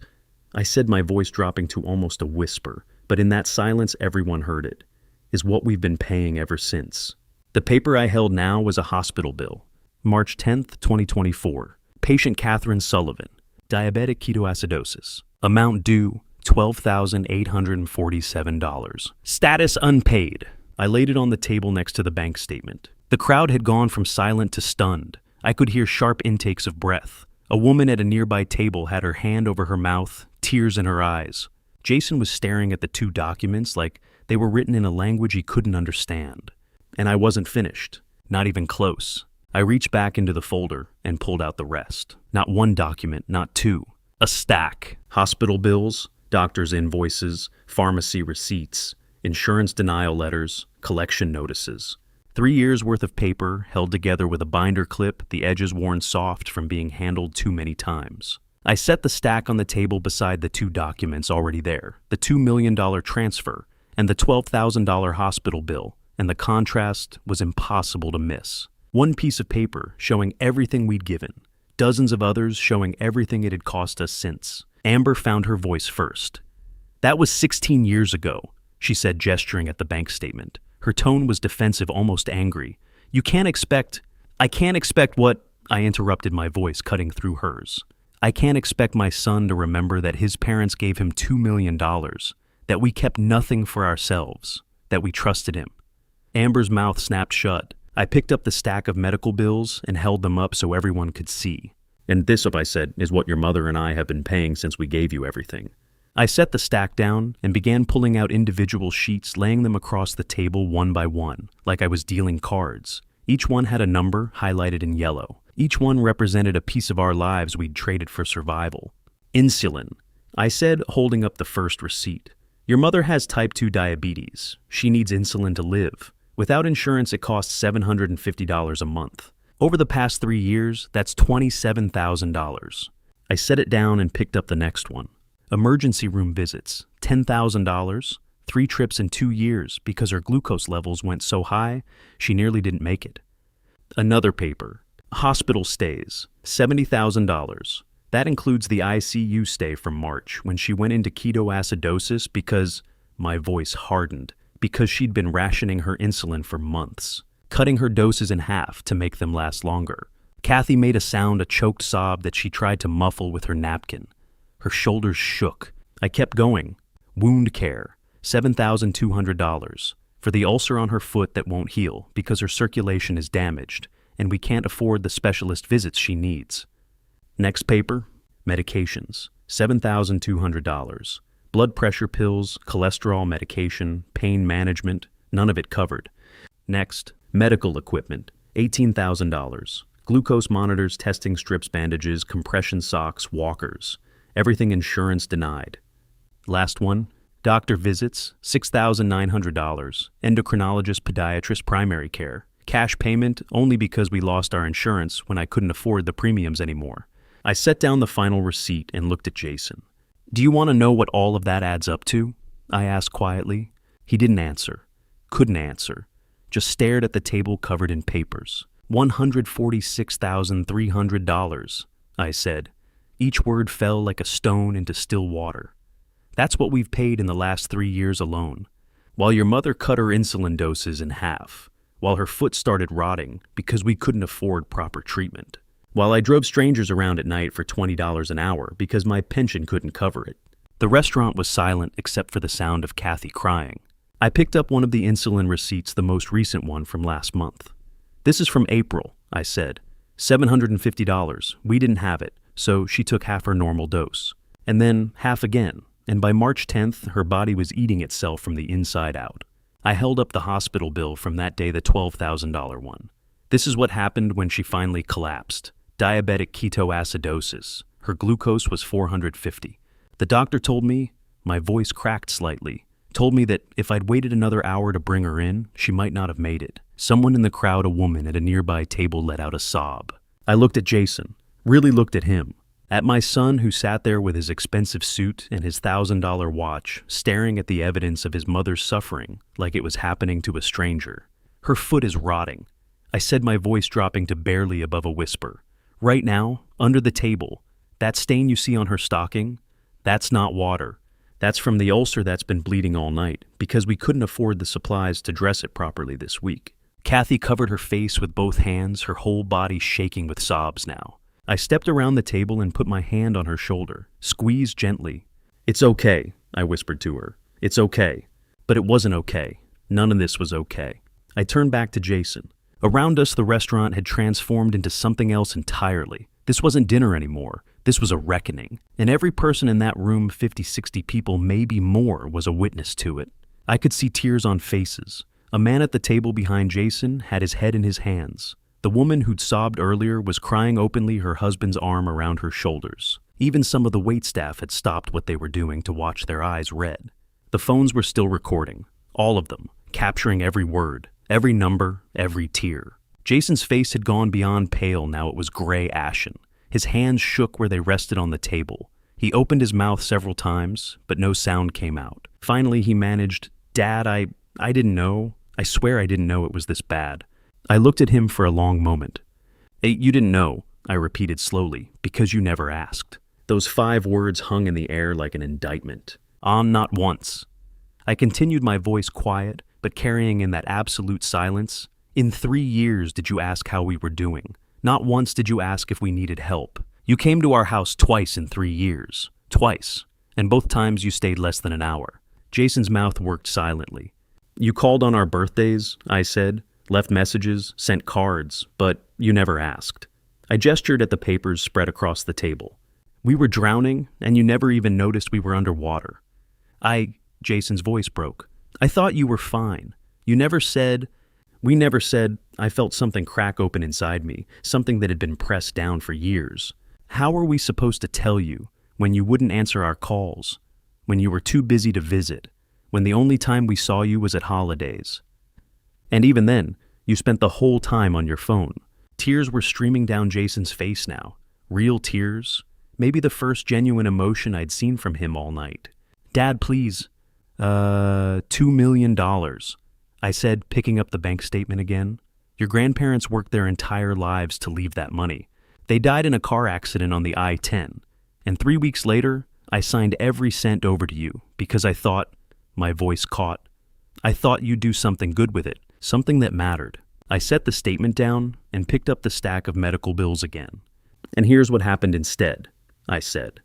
Speaker 1: I said, my voice dropping to almost a whisper, but in that silence everyone heard it, "is what we've been paying ever since." The paper I held now was a hospital bill. March 10th, 2024. Patient Catherine Sullivan. Diabetic ketoacidosis. Amount due, $12,847. Status unpaid. I laid it on the table next to the bank statement. The crowd had gone from silent to stunned. I could hear sharp intakes of breath. A woman at a nearby table had her hand over her mouth, tears in her eyes. Jason was staring at the 2 documents like they were written in a language he couldn't understand. And I wasn't finished. Not even close. I reached back into the folder and pulled out the rest. Not 1 document, not 2. A stack. Hospital bills, doctor's invoices, pharmacy receipts, insurance denial letters, collection notices. 3 years worth of paper held together with a binder clip, the edges worn soft from being handled too many times. I set the stack on the table beside the 2 documents already there, the $2 million transfer and the $12,000 hospital bill, and the contrast was impossible to miss. One piece of paper showing everything we'd given, dozens of others showing everything it had cost us since. Amber found her voice first. "That was 16 years ago," she said, gesturing at the bank statement. Her tone was defensive, almost angry. I can't expect what?" I interrupted, my voice cutting through hers. "I can't expect my son to remember that his parents gave him $2 million, that we kept nothing for ourselves, that we trusted him." Amber's mouth snapped shut. I picked up the stack of medical bills and held them up so everyone could see. "And this," I said, "is what your mother and I have been paying since we gave you everything." I set the stack down and began pulling out individual sheets, laying them across the table one by one, like I was dealing cards. Each one had a number highlighted in yellow. Each one represented a piece of our lives we'd traded for survival. "Insulin," I said, holding up the first receipt. "Your mother has type 2 diabetes. She needs insulin to live. Without insurance, it costs $750 a month. Over the past 3 years, that's $27,000. I set it down and picked up the next one. Emergency room visits, $10,000, 3 trips in 2 years because her glucose levels went so high, she nearly didn't make it. Another paper. Hospital stays, $70,000. That includes the ICU stay from March when she went into ketoacidosis because, my voice hardened, because she'd been rationing her insulin for months, cutting her doses in half to make them last longer. Kathy made a choked sob that she tried to muffle with her napkin. Her shoulders shook. I kept going. Wound care, $7,200, for the ulcer on her foot that won't heal because her circulation is damaged, and we can't afford the specialist visits she needs. Next paper, medications, $7,200. Blood pressure pills, cholesterol medication, pain management, none of it covered. Next, medical equipment, $18,000. Glucose monitors, testing strips, bandages, compression socks, walkers. Everything insurance denied. Last one, doctor visits, $6,900. Endocrinologist, podiatrist, primary care. Cash payment only because we lost our insurance when I couldn't afford the premiums anymore. I set down the final receipt and looked at Jason. "Do you want to know what all of that adds up to?" I asked quietly. He didn't answer. Couldn't answer. Just stared at the table covered in papers. $146,300, I said. Each word fell like a stone into still water. "That's what we've paid in the last 3 years alone. While your mother cut her insulin doses in half. While her foot started rotting because we couldn't afford proper treatment. While I drove strangers around at night for $20 an hour because my pension couldn't cover it." The restaurant was silent except for the sound of Kathy crying. I picked up one of the insulin receipts, the most recent one from last month. "This is from April," I said. $750. We didn't have it, so she took half her normal dose. And then half again, and by March 10th, her body was eating itself from the inside out. I held up the hospital bill from that day, the $12,000 one. "This is what happened when she finally collapsed. Diabetic ketoacidosis. Her glucose was 450. The doctor told me," my voice cracked slightly, "told me that if I'd waited another hour to bring her in, she might not have made it." Someone in the crowd, a woman at a nearby table, let out a sob. I looked at Jason, really looked at him, at my son who sat there with his expensive suit and his $1,000 watch, staring at the evidence of his mother's suffering like it was happening to a stranger. "Her foot is rotting," I said, my voice dropping to barely above a whisper. "Right now, under the table, that stain you see on her stocking, that's not water. That's from the ulcer that's been bleeding all night because we couldn't afford the supplies to dress it properly this week." Kathy covered her face with both hands, her whole body shaking with sobs now. I stepped around the table and put my hand on her shoulder, squeezed gently. "It's okay," I whispered to her. "It's okay." But it wasn't okay. None of this was okay. I turned back to Jason. Around us, the restaurant had transformed into something else entirely. This wasn't dinner anymore. This was a reckoning. And every person in that room, 50, 60 people, maybe more, was a witness to it. I could see tears on faces. A man at the table behind Jason had his head in his hands. The woman who'd sobbed earlier was crying openly, her husband's arm around her shoulders. Even some of the waitstaff had stopped what they were doing to watch, their eyes red. The phones were still recording, all of them, capturing every word. Every number, every tear. Jason's face had gone beyond pale, now it was gray ashen. His hands shook where they rested on the table. He opened his mouth several times, but no sound came out. Finally, he managed, "Dad, I didn't know. I swear I didn't know it was this bad." I looked at him for a long moment. You didn't know," I repeated slowly, "because you never asked." Those 5 words hung in the air like an indictment. Not once. I continued, my voice quiet, but carrying in that absolute silence. "In 3 years did you ask how we were doing? Not once did you ask if we needed help. You came to our house twice in 3 years. Twice. And both times you stayed less than an hour." Jason's mouth worked silently. "You called on our birthdays," I said, "left messages, sent cards, but you never asked." I gestured at the papers spread across the table. "We were drowning, and you never even noticed we were underwater." Jason's voice broke. "I thought you were fine. We never said." I felt something crack open inside me, something that had been pressed down for years. "How were we supposed to tell you when you wouldn't answer our calls, when you were too busy to visit, when the only time we saw you was at holidays? And even then, you spent the whole time on your phone." Tears were streaming down Jason's face now. Real tears. Maybe the first genuine emotion I'd seen from him all night. "Dad, please." $2 million, I said, picking up the bank statement again. "Your grandparents worked their entire lives to leave that money. They died in a car accident on the I-10. And 3 weeks later, I signed every cent over to you because I thought," my voice caught, "I thought you'd do something good with it, something that mattered." I set the statement down and picked up the stack of medical bills again. "And here's what happened instead," I said.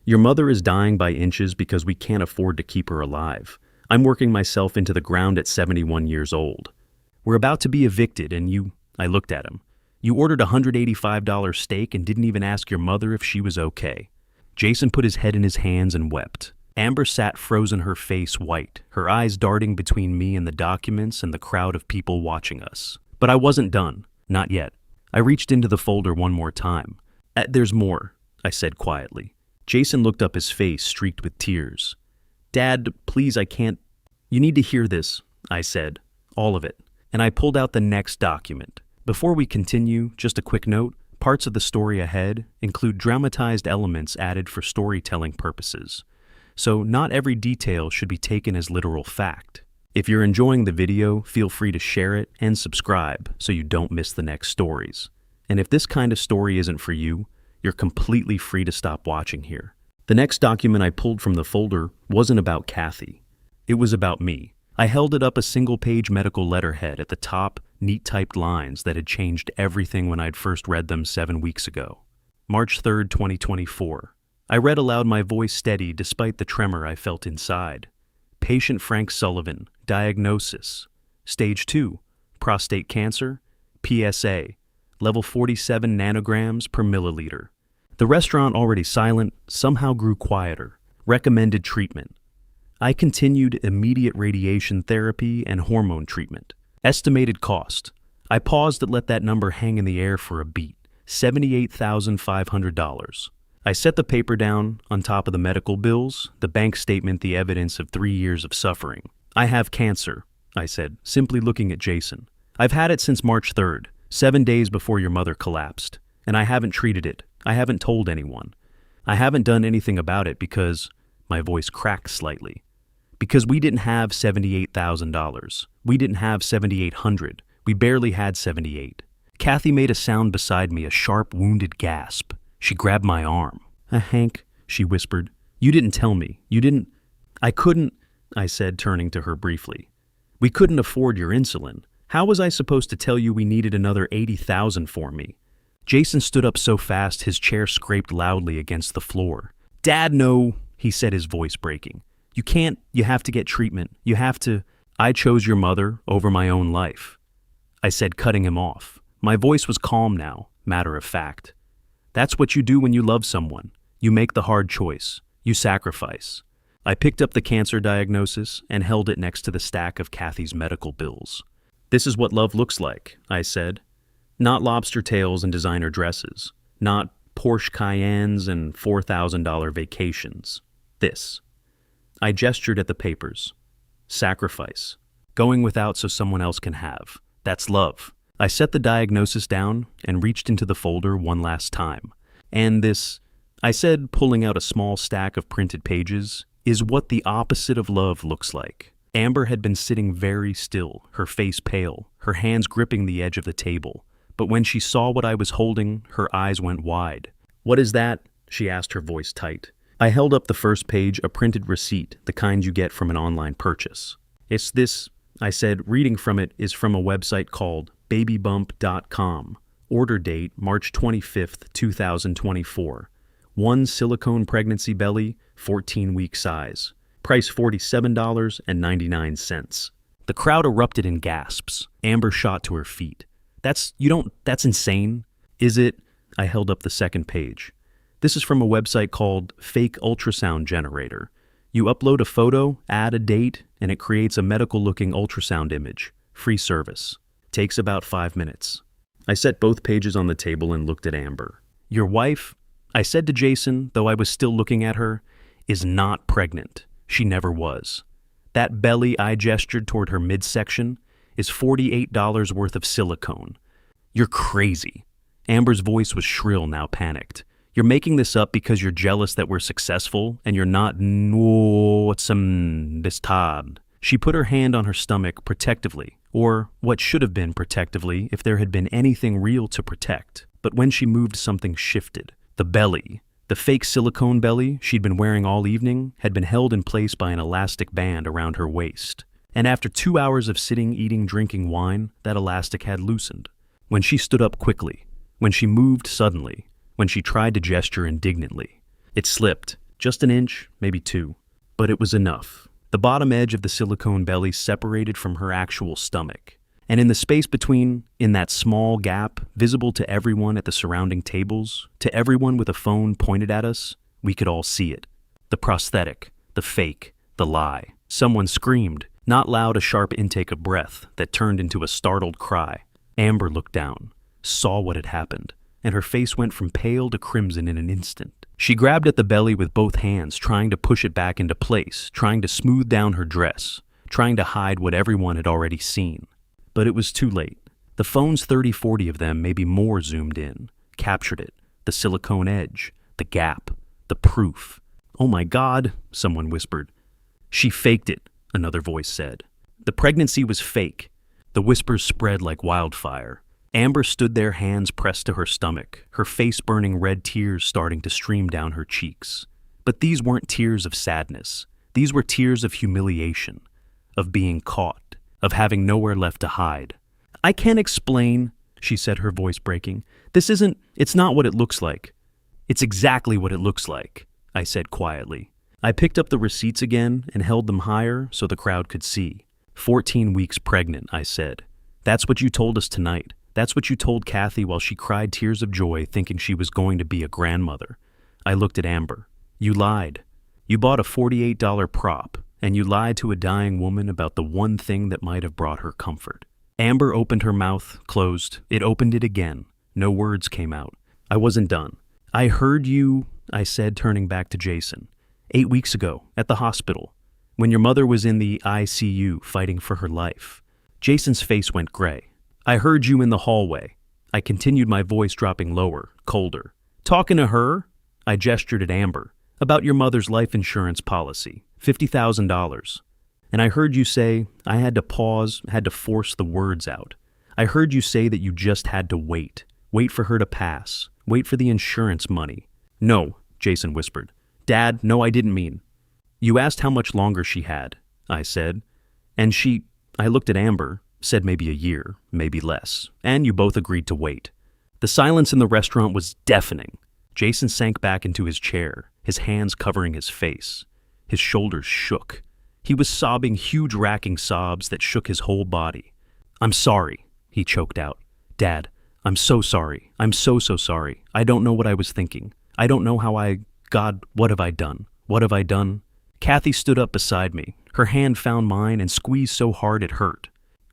Speaker 1: "Your mother is dying by inches because we can't afford to keep her alive. I'm working myself into the ground at 71 years old. We're about to be evicted and you," I looked at him, "you ordered a $185 steak and didn't even ask your mother if she was okay." Jason put his head in his hands and wept. Amber sat frozen, her face white, her eyes darting between me and the documents and the crowd of people watching us. But I wasn't done. Not yet. I reached into the folder one more time. "There's more," I said quietly. Jason looked up, his face streaked with tears. "Dad, please, I can't." "You need to hear this," I said. "All of it." And I pulled out the next document. Before we continue, just a quick note. Parts of the story ahead include dramatized elements added for storytelling purposes. So not every detail should be taken as literal fact. If you're enjoying the video, feel free to share it and subscribe so you don't miss the next stories. And if this kind of story isn't for you, you're completely free to stop watching here. The next document I pulled from the folder wasn't about Kathy. It was about me. I held it up, a single-page medical letterhead at the top, neat-typed lines that had changed everything when I'd first read them 7 weeks ago. March 3rd, 2024. I read aloud, my voice steady despite the tremor I felt inside. Patient Frank Sullivan, diagnosis. Stage 2, prostate cancer, PSA, level 47 nanograms per milliliter. The restaurant, already silent, somehow grew quieter. Recommended treatment. I continued immediate radiation therapy and hormone treatment. Estimated cost. I paused to let that number hang in the air for a beat. $78,500. I set the paper down on top of the medical bills, the bank statement, the evidence of 3 years of suffering. "I have cancer," I said, simply looking at Jason. "I've had it since March 3rd, 7 days before your mother collapsed, and I haven't treated it. I haven't told anyone. I haven't done anything about it because," my voice cracked slightly, "because we didn't have $78,000. We didn't have $7,800. We barely had 78. Kathy made a sound beside me, a sharp, wounded gasp. She grabbed my arm. "Hank," she whispered, "you didn't tell me. You didn't—" "I couldn't," I said, turning to her briefly. "We couldn't afford your insulin. How was I supposed to tell you we needed another $80,000 for me?" Jason stood up so fast his chair scraped loudly against the floor. "Dad, no," he said, his voice breaking. "You can't. You have to get treatment. You have to—" "I chose your mother over my own life," I said, cutting him off. My voice was calm now, matter of fact. "That's what you do when you love someone. You make the hard choice. You sacrifice." I picked up the cancer diagnosis and held it next to the stack of Kathy's medical bills. "This is what love looks like," I said. "Not lobster tails and designer dresses. Not Porsche Cayennes and $4,000 vacations. This." I gestured at the papers. "Sacrifice. Going without so someone else can have. That's love. I set the diagnosis down and reached into the folder one last time. And this, I said, pulling out a small stack of printed pages, is what the opposite of love looks like. Amber had been sitting very still, her face pale, her hands gripping the edge of the table. But when she saw what I was holding, her eyes went wide. "What is that?" she asked, her voice tight. I held up the first page, a printed receipt, the kind you get from an online purchase. "It's this," I said. Reading from it is from a website called babybump.com. Order date March 25th, 2024. 1 silicone pregnancy belly, 14-week size. Price $47.99. The crowd erupted in gasps. Amber shot to her feet. That's insane. Is it?" I held up the second page. "This is from a website called Fake Ultrasound Generator. You upload a photo, add a date, and it creates a medical-looking ultrasound image. Free service. Takes about 5 minutes." I set both pages on the table and looked at Amber. "Your wife," I said to Jason, though I was still looking at her, "is not pregnant. She never was. That belly," I gestured toward her midsection, "is $48 worth of silicone. You're crazy." Amber's voice was shrill, now panicked. "You're making this up because you're jealous that we're successful, and you're not this tad." She put her hand on her stomach protectively, or what should have been protectively if there had been anything real to protect. But when she moved, something shifted. The belly, the fake silicone belly she'd been wearing all evening, had been held in place by an elastic band around her waist. And after 2 hours of sitting, eating, drinking wine, that elastic had loosened. When she stood up quickly, when she moved suddenly, when she tried to gesture indignantly, it slipped, just an inch, maybe 2. But it was enough. The bottom edge of the silicone belly separated from her actual stomach. And in the space between, in that small gap, visible to everyone at the surrounding tables, to everyone with a phone pointed at us, we could all see it. The prosthetic, the fake, the lie. Someone screamed, not loud, a sharp intake of breath that turned into a startled cry. Amber looked down, saw what had happened, and her face went from pale to crimson in an instant. She grabbed at the belly with both hands, trying to push it back into place, trying to smooth down her dress, trying to hide what everyone had already seen. But it was too late. The phone's 30-40 of them, maybe more, zoomed in, captured it, the silicone edge, the gap, the proof. "Oh my God," someone whispered. "She faked it," another voice said. The pregnancy was fake. The whispers spread like wildfire. Amber stood there, hands pressed to her stomach, her face burning, red tears starting to stream down her cheeks. But these weren't tears of sadness. These were tears of humiliation, of being caught, of having nowhere left to hide. "I can't explain," she said, her voice breaking. It's not what it looks like." "It's exactly what it looks like," I said quietly. I picked up the receipts again and held them higher so the crowd could see. 14 weeks pregnant, I said. "That's what you told us tonight. That's what you told Kathy while she cried tears of joy thinking she was going to be a grandmother." I looked at Amber. "You lied. You bought a $48 prop, and you lied to a dying woman about the one thing that might have brought her comfort." Amber opened her mouth, closed. It opened it again. No words came out. I wasn't done. "I heard you," I said, turning back to Jason. 8 weeks ago, at the hospital, when your mother was in the ICU fighting for her life." Jason's face went gray. "I heard you in the hallway." I continued, my voice dropping lower, colder. "Talking to her?" I gestured at Amber. "About your mother's life insurance policy, $50,000. And I heard you say," I had to pause, had to force the words out. "I heard you say that you just had to wait. Wait for her to pass. Wait for the insurance money." "No," Jason whispered. "Dad, no, I didn't mean." "You asked how much longer she had," I said. "And she," I looked at Amber, said maybe a year, maybe less, and you both agreed to wait. The silence in the restaurant was deafening. Jason sank back into his chair, his hands covering his face. His shoulders shook. He was sobbing huge racking sobs that shook his whole body. "I'm sorry," he choked out. "Dad, I'm so sorry. I'm so sorry. I don't know what I was thinking. I don't know how God, what have I done? What have I done?" Kathy stood up beside me. Her hand found mine and squeezed so hard it hurt.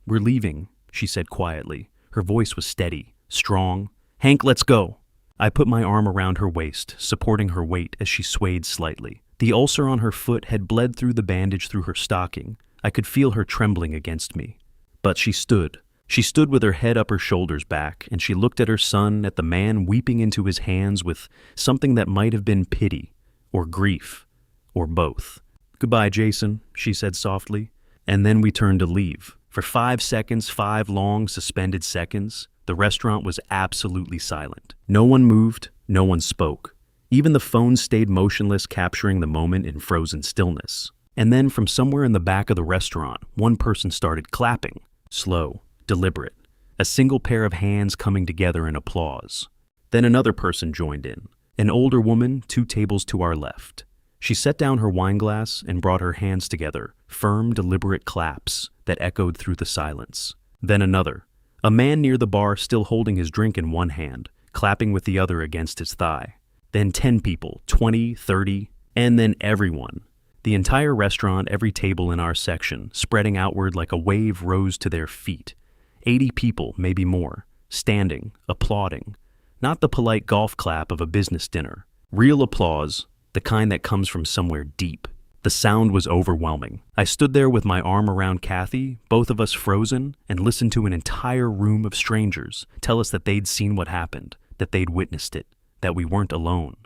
Speaker 1: "We're leaving," she said quietly. Her voice was steady, strong. "Hank, let's go." I put my arm around her waist, supporting her weight as she swayed slightly. The ulcer on her foot had bled through the bandage through her stocking. I could feel her trembling against me. But she stood. She stood with her head up her shoulders back, and she looked at her son, at the man weeping into his hands with something that might have been pity, or grief, or both. "Goodbye, Jason," she said softly. And then we turned to leave. For 5 seconds, 5 long, suspended seconds, the restaurant was absolutely silent. No one moved, no one spoke. Even the phone stayed motionless, capturing the moment in frozen stillness. And then from somewhere in the back of the restaurant, one person started clapping. Slow, deliberate. A single pair of hands coming together in applause. Then another person joined in. An older woman, 2 tables to our left. She set down her wineglass and brought her hands together, firm, deliberate claps that echoed through the silence. Then another. A man near the bar still holding his drink in one hand, clapping with the other against his thigh. Then 10 people, 20, 30, and then everyone. The entire restaurant, every table in our section, spreading outward like a wave, rose to their feet. 80 people, maybe more, standing, applauding. Not the polite golf clap of a business dinner. Real applause, the kind that comes from somewhere deep. The sound was overwhelming. I stood there with my arm around Kathy, both of us frozen, and listened to an entire room of strangers tell us that they'd seen what happened, that they'd witnessed it, that we weren't alone.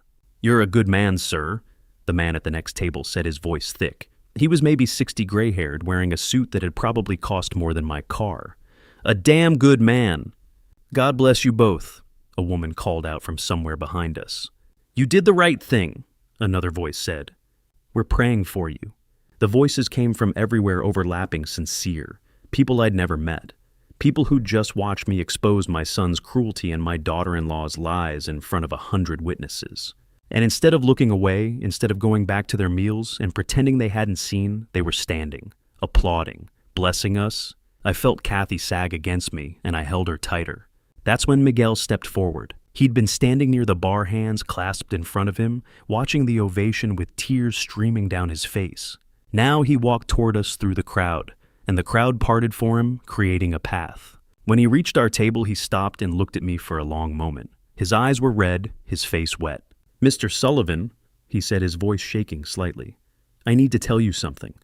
Speaker 1: "You're a good man, sir," the man at the next table said, his voice thick. He was maybe 60, gray-haired, wearing a suit that had probably cost more than my car. "A damn good man." "God bless you both," a woman called out from somewhere behind us. "You did the right thing," another voice said. "We're praying for you." The voices came from everywhere, overlapping, sincere. People I'd never met. People who'd just watched me expose my son's cruelty and my daughter-in-law's lies in front of 100 witnesses. And instead of looking away, instead of going back to their meals and pretending they hadn't seen, they were standing, applauding, blessing us. I felt Kathy sag against me, and I held her tighter. That's when Miguel stepped forward. He'd been standing near the bar, hands clasped in front of him, watching the ovation with tears streaming down his face. Now he walked toward us through the crowd, and the crowd parted for him, creating a path. When he reached our table, he stopped and looked at me for a long moment. His eyes were red, his face wet. "Mr. Sullivan," he said, his voice shaking slightly, "I need to tell you something."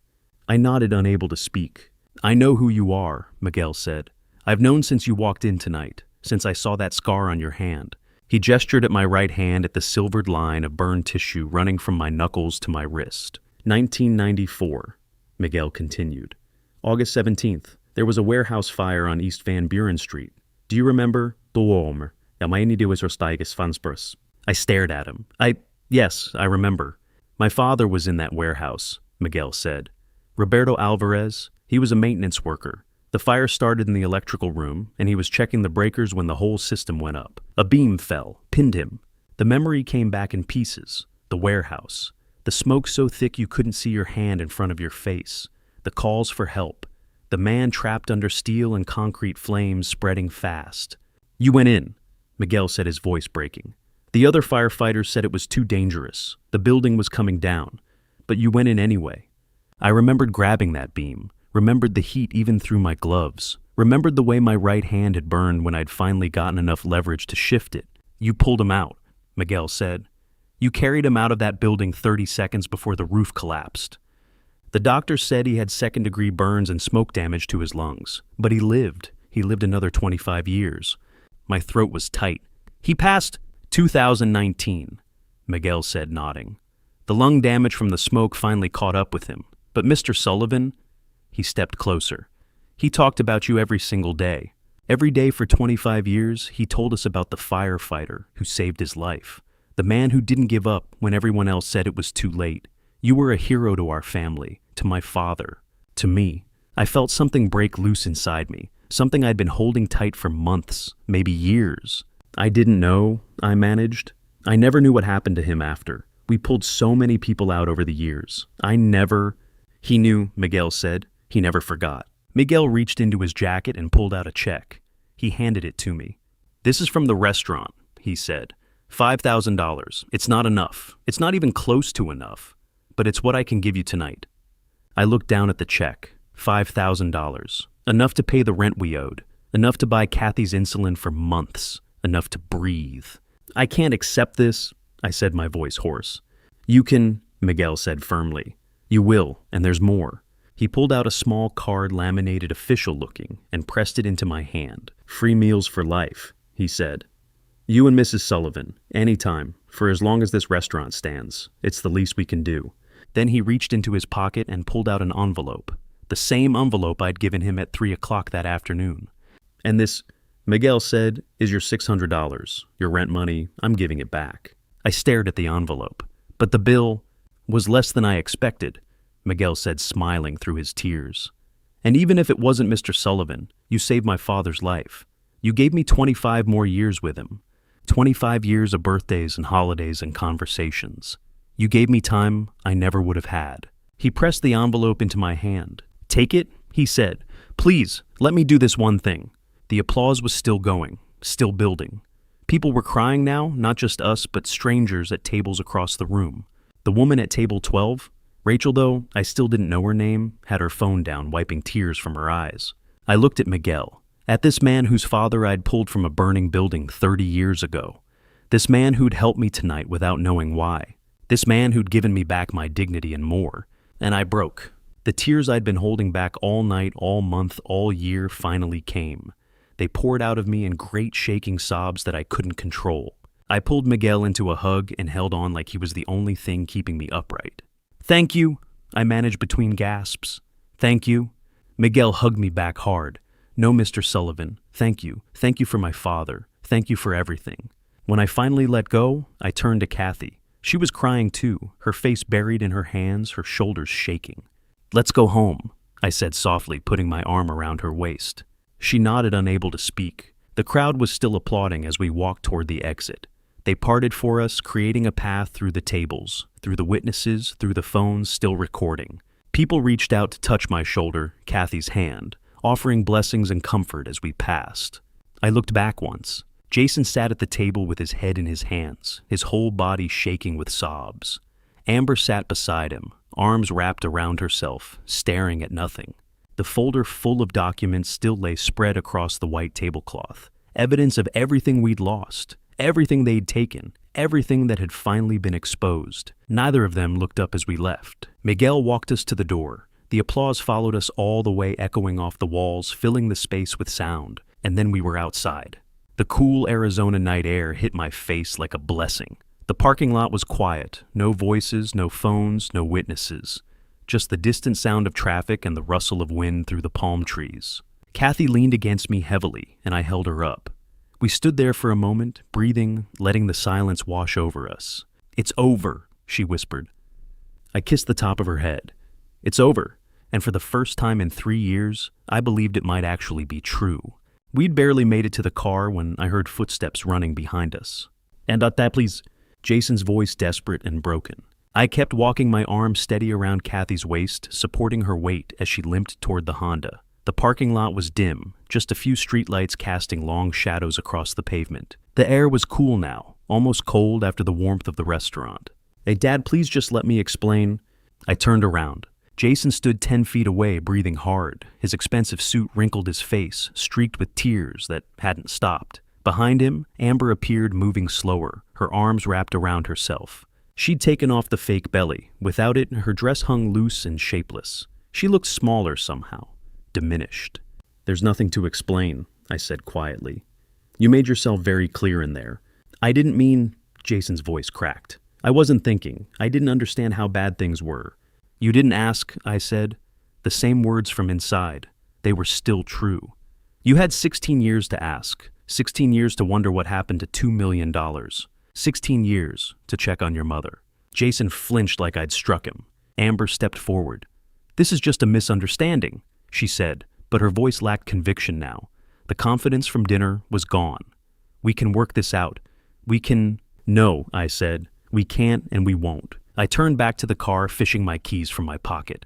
Speaker 1: I nodded, unable to speak. "I know who you are," Miguel said. "I've known since you walked in tonight, since I saw that scar on your hand." He gestured at my right hand, at the silvered line of burned tissue running from my knuckles to my wrist. 1994, Miguel continued. "August 17th, there was a warehouse fire on East Van Buren Street. Do you remember? I stared at him. Yes, I remember. My father was in that warehouse," Miguel said. "Roberto Alvarez, he was a maintenance worker. The fire started in the electrical room, and he was checking the breakers when the whole system went up. A beam fell, pinned him. The memory came back in pieces. The warehouse. The smoke so thick you couldn't see your hand in front of your face. The calls for help. The man trapped under steel and concrete flames spreading fast. You went in," Miguel said, his voice breaking. "The other firefighters said it was too dangerous. The building was coming down. But you went in anyway. I remembered grabbing that beam. Remembered the heat even through my gloves. Remembered the way my right hand had burned when I'd finally gotten enough leverage to shift it. You pulled him out," Miguel said. "You carried him out of that building 30 seconds before the roof collapsed. The doctor said he had second-degree burns and smoke damage to his lungs. But he lived. He lived another 25 years. My throat was tight. He passed 2019, Miguel said, nodding. The lung damage from the smoke finally caught up with him. But Mr. Sullivan, he stepped closer. He talked about you every single day. Every day for 25 years, he told us about the firefighter who saved his life. The man who didn't give up when everyone else said it was too late. You were a hero to our family, to my father, to me. I felt something break loose inside me, something I'd been holding tight for months, maybe years. I didn't know, I managed. I never knew what happened to him after. We pulled so many people out over the years. He knew, Miguel said. He never forgot. Miguel reached into his jacket and pulled out a check. He handed it to me. This is from the restaurant, he said. $5,000. It's not enough. It's not even close to enough. But it's what I can give you tonight. I looked down at the check. $5,000. Enough to pay the rent we owed. Enough to buy Kathy's insulin for months. Enough to breathe. I can't accept this, I said, my voice hoarse. You can, Miguel said firmly. You will, and there's more. He pulled out a small card laminated official looking and pressed it into my hand. "Free meals for life," he said. "You and Mrs. Sullivan, anytime, for as long as this restaurant stands. It's the least we can do." Then he reached into his pocket and pulled out an envelope. The same envelope I'd given him at 3 o'clock that afternoon. "And this," Miguel said, "is your $600. Your rent money, I'm giving it back." I stared at the envelope. "But the bill was less than I expected," Miguel said, smiling through his tears. "And even if it wasn't Mr. Sullivan, you saved my father's life. You gave me 25 more years with him. 25 years of birthdays and holidays and conversations. You gave me time I never would have had." He pressed the envelope into my hand. "Take it," he said. "Please, let me do this one thing." The applause was still going, still building. People were crying now, not just us, but strangers at tables across the room. The woman at table 12, Rachel, though I still didn't know her name, had her phone down, wiping tears from her eyes. I looked at Miguel, at this man whose father I'd pulled from a burning building 30 years ago. This man who'd helped me tonight without knowing why. This man who'd given me back my dignity and more. And I broke. The tears I'd been holding back all night, all month, all year finally came. They poured out of me in great shaking sobs that I couldn't control. I pulled Miguel into a hug and held on like he was the only thing keeping me upright. "Thank you," I managed between gasps. "Thank you." Miguel hugged me back hard. "No, Mr. Sullivan, thank you. Thank you for my father. Thank you for everything." When I finally let go, I turned to Kathy. She was crying too, her face buried in her hands, her shoulders shaking. "Let's go home," I said softly, putting my arm around her waist. She nodded, unable to speak. The crowd was still applauding as we walked toward the exit. They parted for us, creating a path through the tables, through the witnesses, through the phones still recording. People reached out to touch my shoulder, Kathy's hand, offering blessings and comfort as we passed. I looked back once. Jason sat at the table with his head in his hands, his whole body shaking with sobs. Amber sat beside him, arms wrapped around herself, staring at nothing. The folder full of documents still lay spread across the white tablecloth, evidence of everything we'd lost, everything they'd taken, everything that had finally been exposed. Neither of them looked up as we left. Miguel walked us to the door. The applause followed us all the way, echoing off the walls, filling the space with sound, and then we were outside. The cool Arizona night air hit my face like a blessing. The parking lot was quiet, no voices, no phones, no witnesses. Just the distant sound of traffic and the rustle of wind through the palm trees. Kathy leaned against me heavily, and I held her up. We stood there for a moment, breathing, letting the silence wash over us. "It's over," she whispered. I kissed the top of her head. "It's over," and for the first time in 3 years, I believed it might actually be true. We'd barely made it to the car when I heard footsteps running behind us. "And that, please," Jason's voice desperate and broken. I kept walking, my arm steady around Kathy's waist, supporting her weight as she limped toward the Honda. The parking lot was dim, just a few streetlights casting long shadows across the pavement. The air was cool now, almost cold after the warmth of the restaurant. "Hey, Dad, please just let me explain." I turned around. Jason stood 10 feet away, breathing hard. His expensive suit wrinkled his face, streaked with tears that hadn't stopped. Behind him, Amber appeared, moving slower, her arms wrapped around herself. She'd taken off the fake belly. Without it, her dress hung loose and shapeless. She looked smaller somehow, diminished. "There's nothing to explain," I said quietly. "You made yourself very clear in there." "I didn't mean," Jason's voice cracked. "I wasn't thinking. I didn't understand how bad things were." "You didn't ask," I said. The same words from inside. They were still true. "You had 16 years to ask. 16 years to wonder what happened to $2 million. 16 years to check on your mother." Jason flinched like I'd struck him. Amber stepped forward. "This is just a misunderstanding," she said, but her voice lacked conviction now. The confidence from dinner was gone. "We can work this out. We can—" "No," I said. "We can't and we won't." I turned back to the car, fishing my keys from my pocket.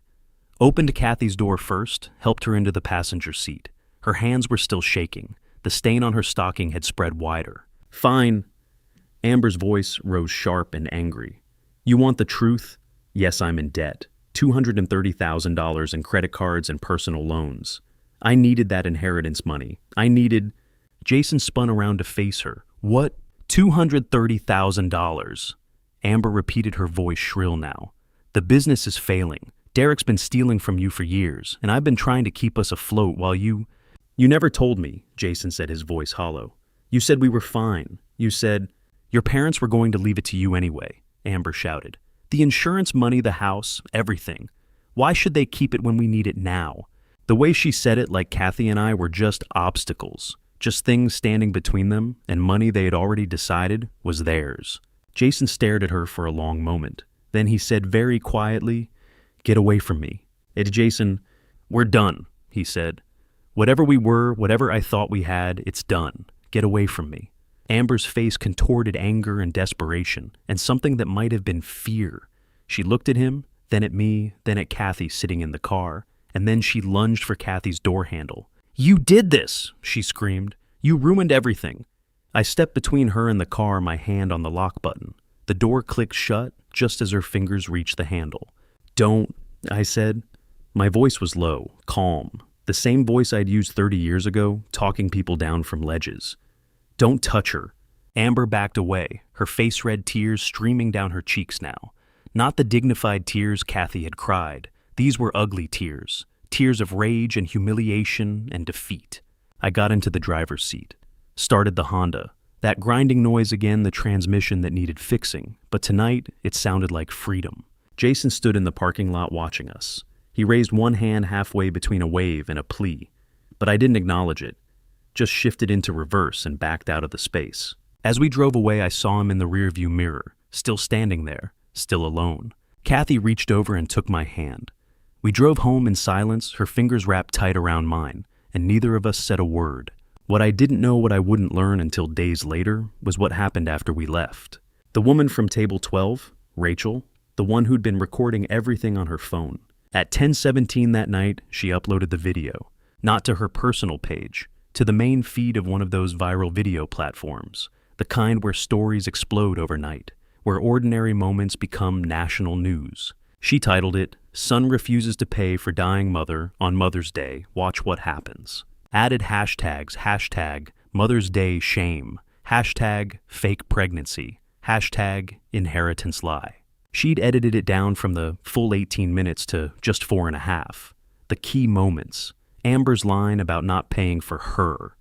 Speaker 1: Opened Kathy's door first, helped her into the passenger seat. Her hands were still shaking. The stain on her stocking had spread wider. "Fine." Amber's voice rose sharp and angry. "You want the truth? Yes, I'm in debt. $230,000 in credit cards and personal loans. I needed that inheritance money. I needed—" Jason spun around to face her. "What? $230,000? Amber repeated, her voice shrill now. "The business is failing. Derek's been stealing from you for years, and I've been trying to keep us afloat while you... You never told me, Jason said, his voice hollow. You said we were fine. You said... Your parents were going to leave it to you anyway, Amber shouted. The insurance money, the house, everything. Why should they keep it when we need it now? The way she said it, like Kathy and I were just obstacles, just things standing between them, and money they had already decided was theirs. Jason stared at her for a long moment. Then he said very quietly, Get away from me. It's Jason, we're done, he said. Whatever we were, whatever I thought we had, it's done. Get away from me. Amber's face contorted anger and desperation, and something that might have been fear. She looked at him, then at me, then at Kathy sitting in the car, and then she lunged for Kathy's door handle. You did this, she screamed. You ruined everything. I stepped between her and the car, my hand on the lock button. The door clicked shut just as her fingers reached the handle. Don't, I said. My voice was low, calm, the same voice I'd used 30 years ago, talking people down from ledges. Don't touch her. Amber backed away, her face-red tears streaming down her cheeks now. Not the dignified tears Kathy had cried. These were ugly tears, tears of rage and humiliation and defeat. I got into the driver's seat, started the Honda. That grinding noise again, the transmission that needed fixing, but tonight it sounded like freedom. Jason stood in the parking lot watching us. He raised one hand halfway between a wave and a plea, but I didn't acknowledge it. Just shifted into reverse and backed out of the space. As we drove away, I saw him in the rearview mirror, still standing there, still alone. Kathy reached over and took my hand. We drove home in silence, her fingers wrapped tight around mine, and neither of us said a word. What I didn't know, what I wouldn't learn until days later, was what happened after we left. The woman from table 12, Rachel, the one who'd been recording everything on her phone. At 10:17 that night, she uploaded the video, not to her personal page, to the main feed of one of those viral video platforms, the kind where stories explode overnight, where ordinary moments become national news. She titled it, Son Refuses to Pay for Dying Mother on Mother's Day, Watch What Happens. Added hashtags, hashtag Mother's Day Shame, hashtag Fake Pregnancy, hashtag Inheritance Lie. She'd edited it down from the full 18 minutes to just 4.5. The key moments. Amber's line about not paying for her,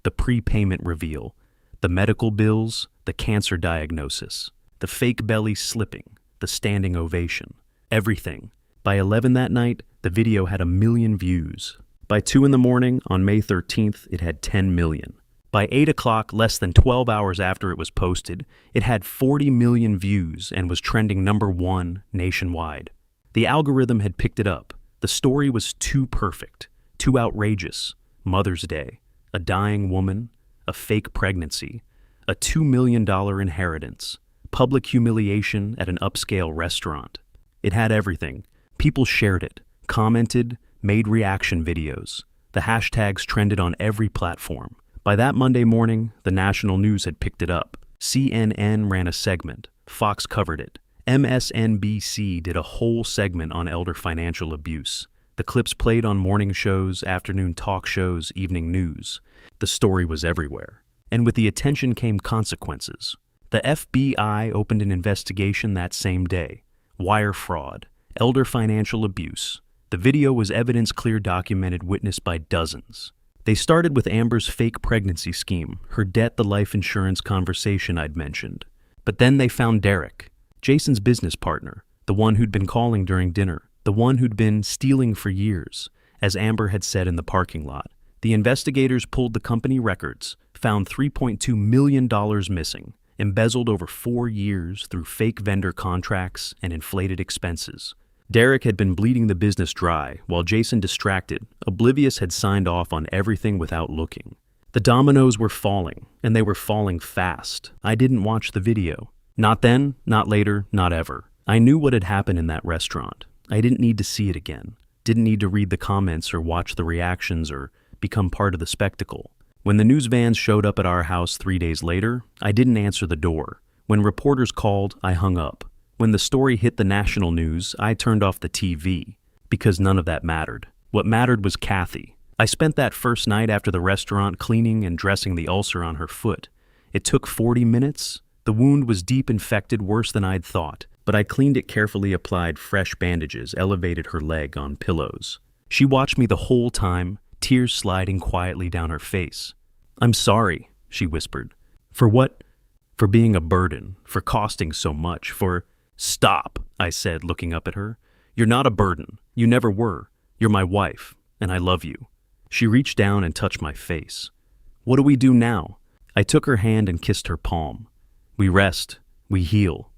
Speaker 1: the prepayment reveal, the medical bills, the cancer diagnosis, the fake belly slipping, the standing ovation, everything. By 11 that night, the video had 1 million views. By 2 in the morning, on May 13th, it had 10 million. By 8 o'clock, less than 12 hours after it was posted, it had 40 million views and was trending #1 nationwide. The algorithm had picked it up. The story was too perfect. Too outrageous. Mother's Day, a dying woman, a fake pregnancy, a $2 million inheritance, public humiliation at an upscale restaurant. It had everything. People shared it, commented, made reaction videos. The hashtags trended on every platform. By that Monday morning, the national news had picked it up. CNN ran a segment. Fox covered it. MSNBC did a whole segment on elder financial abuse. The clips played on morning shows, afternoon talk shows, evening news. The story was everywhere. And with the attention came consequences. The FBI opened an investigation that same day. Wire fraud, elder financial abuse. The video was evidence clear, documented, witnessed by dozens. They started with Amber's fake pregnancy scheme, her debt, the life insurance conversation I'd mentioned. But then they found Derek, Jason's business partner, the one who'd been calling during dinner. The one who'd been stealing for years, as Amber had said in the parking lot. The investigators pulled the company records, found $3.2 million missing, embezzled over 4 years through fake vendor contracts and inflated expenses. Derek had been bleeding the business dry, while Jason, distracted, oblivious, had signed off on everything without looking. The dominoes were falling, and they were falling fast. I didn't watch the video. Not then, not later, not ever. I knew what had happened in that restaurant. I didn't need to see it again. Didn't need to read the comments or watch the reactions or become part of the spectacle. When the news vans showed up at our house 3 days later, I didn't answer the door. When reporters called, I hung up. When the story hit the national news, I turned off the TV, because none of that mattered. What mattered was Kathy. I spent that first night after the restaurant cleaning and dressing the ulcer on her foot. It took 40 minutes. The wound was deep, infected, worse than I'd thought. but I cleaned it carefully, applied fresh bandages, elevated her leg on pillows. She watched me the whole time, tears sliding quietly down her face. "I'm sorry," she whispered. "For what? For being a burden, for costing so much, for—" "Stop," I said, looking up at her. "You're not a burden. You never were. You're my wife, and I love you." She reached down and touched my face. "What do we do now?" I took her hand and kissed her palm. "We rest, we heal,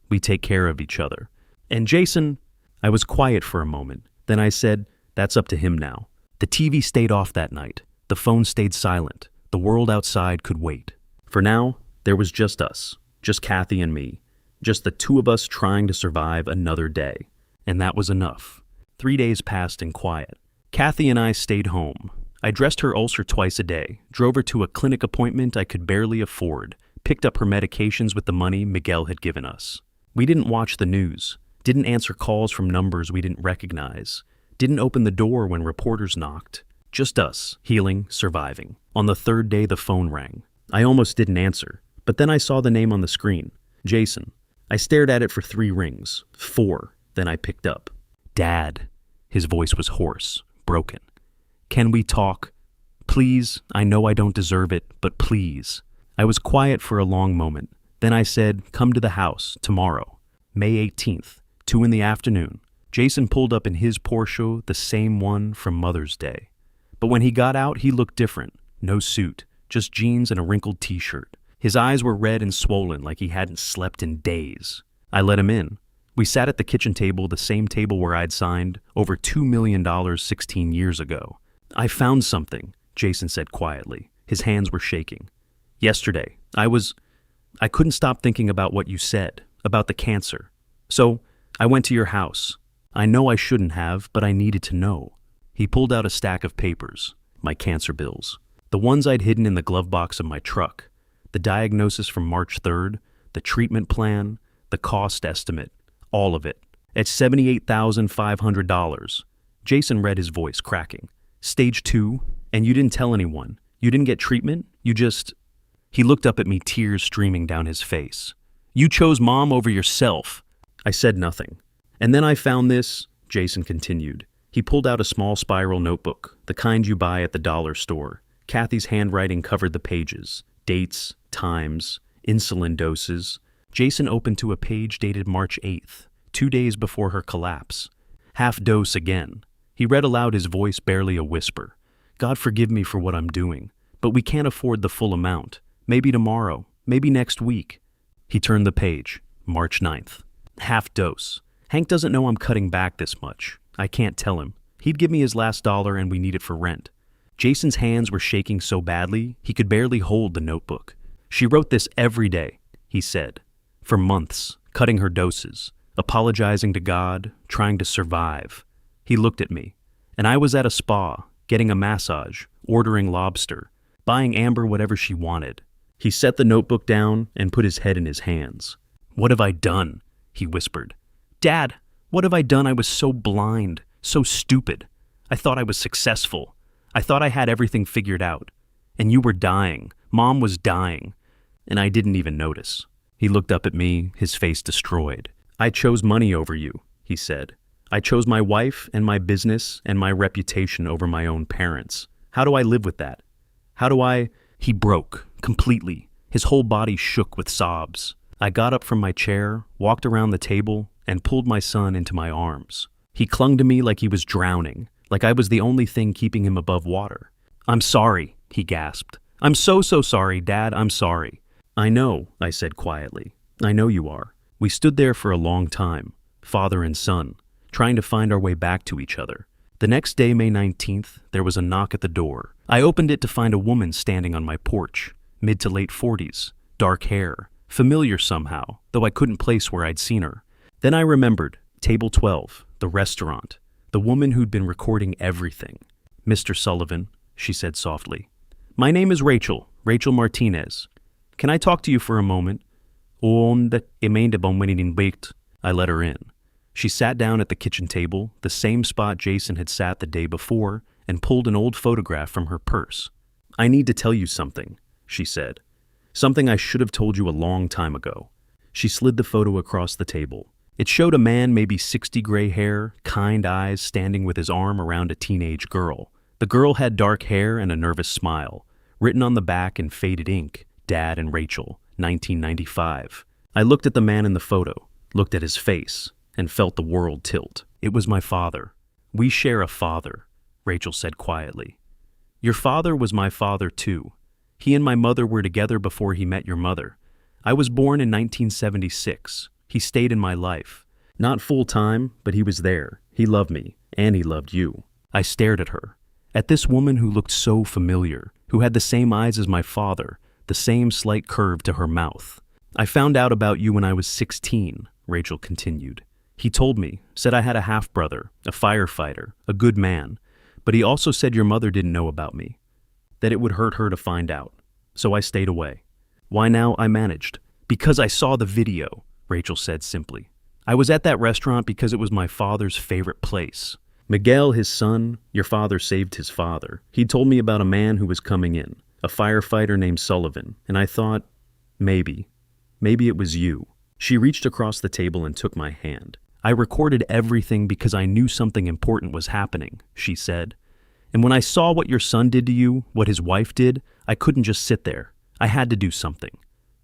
Speaker 1: we take care of each other. And Jason—" I was quiet for a moment. Then I said, "That's up to him now." The TV stayed off that night. The phone stayed silent. The world outside could wait. For now, there was just us, just Kathy and me, just the two of us trying to survive another day. And that was enough. 3 days passed in quiet. Kathy and I stayed home. I dressed her ulcer twice a day, drove her to a clinic appointment I could barely afford, picked up her medications with the money Miguel had given us. We didn't watch the news, didn't answer calls from numbers we didn't recognize, didn't open the door when reporters knocked. Just us, healing, surviving. On the 3rd day, the phone rang. I almost didn't answer, but then I saw the name on the screen, Jason. I stared at it for 3 rings, 4, then I picked up. "Dad." His voice was hoarse, broken. "Can we talk? Please, I know I don't deserve it, but please." I was quiet for a long moment. Then I said, "Come to the house, tomorrow, May 18th, 2 in the afternoon. Jason pulled up in his Porsche, the same one from Mother's Day. But when he got out, he looked different. No suit, just jeans and a wrinkled t-shirt. His eyes were red and swollen like he hadn't slept in days. I let him in. We sat at the kitchen table, the same table where I'd signed over $2 million 16 years ago. "I found something," Jason said quietly. His hands were shaking. "Yesterday, I couldn't stop thinking about what you said, about the cancer. So I went to your house. I know I shouldn't have, but I needed to know." He pulled out a stack of papers, my cancer bills, the ones I'd hidden in the glove box of my truck, the diagnosis from March 3rd, the treatment plan, the cost estimate, all of it. At $78,500. Jason read, his voice cracking. "Stage 2, and you didn't tell anyone. You didn't get treatment, you just—" He looked up at me, tears streaming down his face. "You chose Mom over yourself." I said nothing. "And then I found this," Jason continued. He pulled out a small spiral notebook, the kind you buy at the dollar store. Kathy's handwriting covered the pages. Dates, times, insulin doses. Jason opened to a page dated March 8th, 2 days before her collapse. "Half dose again." He read aloud, his voice barely a whisper. "God forgive me for what I'm doing, but we can't afford the full amount. Maybe tomorrow, maybe next week." He turned the page. March 9th. "Half dose. Hank doesn't know I'm cutting back this much. I can't tell him. He'd give me his last dollar and we need it for rent." Jason's hands were shaking so badly he could barely hold the notebook. "She wrote this every day," he said. "For months, cutting her doses, apologizing to God, trying to survive." He looked at me, and I was at a spa, getting a massage, ordering lobster, buying Amber whatever she wanted. He set the notebook down and put his head in his hands. "What have I done?" he whispered. "Dad, what have I done? I was so blind, so stupid. I thought I was successful. I thought I had everything figured out. And you were dying. Mom was dying. And I didn't even notice." He looked up at me, his face destroyed. "I chose money over you," he said. "I chose my wife and my business and my reputation over my own parents. How do I live with that? How do I—" He broke, completely. His whole body shook with sobs. I got up from my chair, walked around the table, and pulled my son into my arms. He clung to me like he was drowning, like I was the only thing keeping him above water. "I'm sorry," he gasped. "I'm so sorry, Dad, I'm sorry." "I know," I said quietly. "I know you are." We stood there for a long time, father and son, trying to find our way back to each other. The next day, May 19th, there was a knock at the door. I opened it to find a woman standing on my porch, mid to late 40s, dark hair, familiar somehow, though I couldn't place where I'd seen her. Then I remembered, table 12, the restaurant, the woman who'd been recording everything. "Mr. Sullivan," she said softly. "My name is Rachel Martinez. Can I talk to you for a moment?" I let her in. She sat down at the kitchen table, the same spot Jason had sat the day before, and pulled an old photograph from her purse. "I need to tell you something," she said. "Something I should have told you a long time ago." She slid the photo across the table. It showed a man, maybe 60, gray hair, kind eyes, standing with his arm around a teenage girl. The girl had dark hair and a nervous smile. Written on the back in faded ink, Dad and Rachel, 1995. I looked at the man in the photo, looked at his face, and felt the world tilt. It was my father. We share a father, Rachel said quietly. Your father was my father too. He and my mother were together before he met your mother. I was born in 1976. He stayed in my life. Not full time, but he was there. He loved me, and he loved you. I stared at her, at this woman who looked so familiar, who had the same eyes as my father, the same slight curve to her mouth. I found out about you when I was 16, Rachel continued. He told me, said I had a half-brother, a firefighter, a good man, but he also said your mother didn't know about me, that it would hurt her to find out. So I stayed away. Why now? I managed. Because I saw the video, Rachel said simply. I was at that restaurant because it was my father's favorite place. Miguel, his son, your father saved his father. He told me about a man who was coming in, a firefighter named Sullivan, and I thought, maybe it was you. She reached across the table and took my hand. I recorded everything because I knew something important was happening, she said. And when I saw what your son did to you, what his wife did, I couldn't just sit there. I had to do something.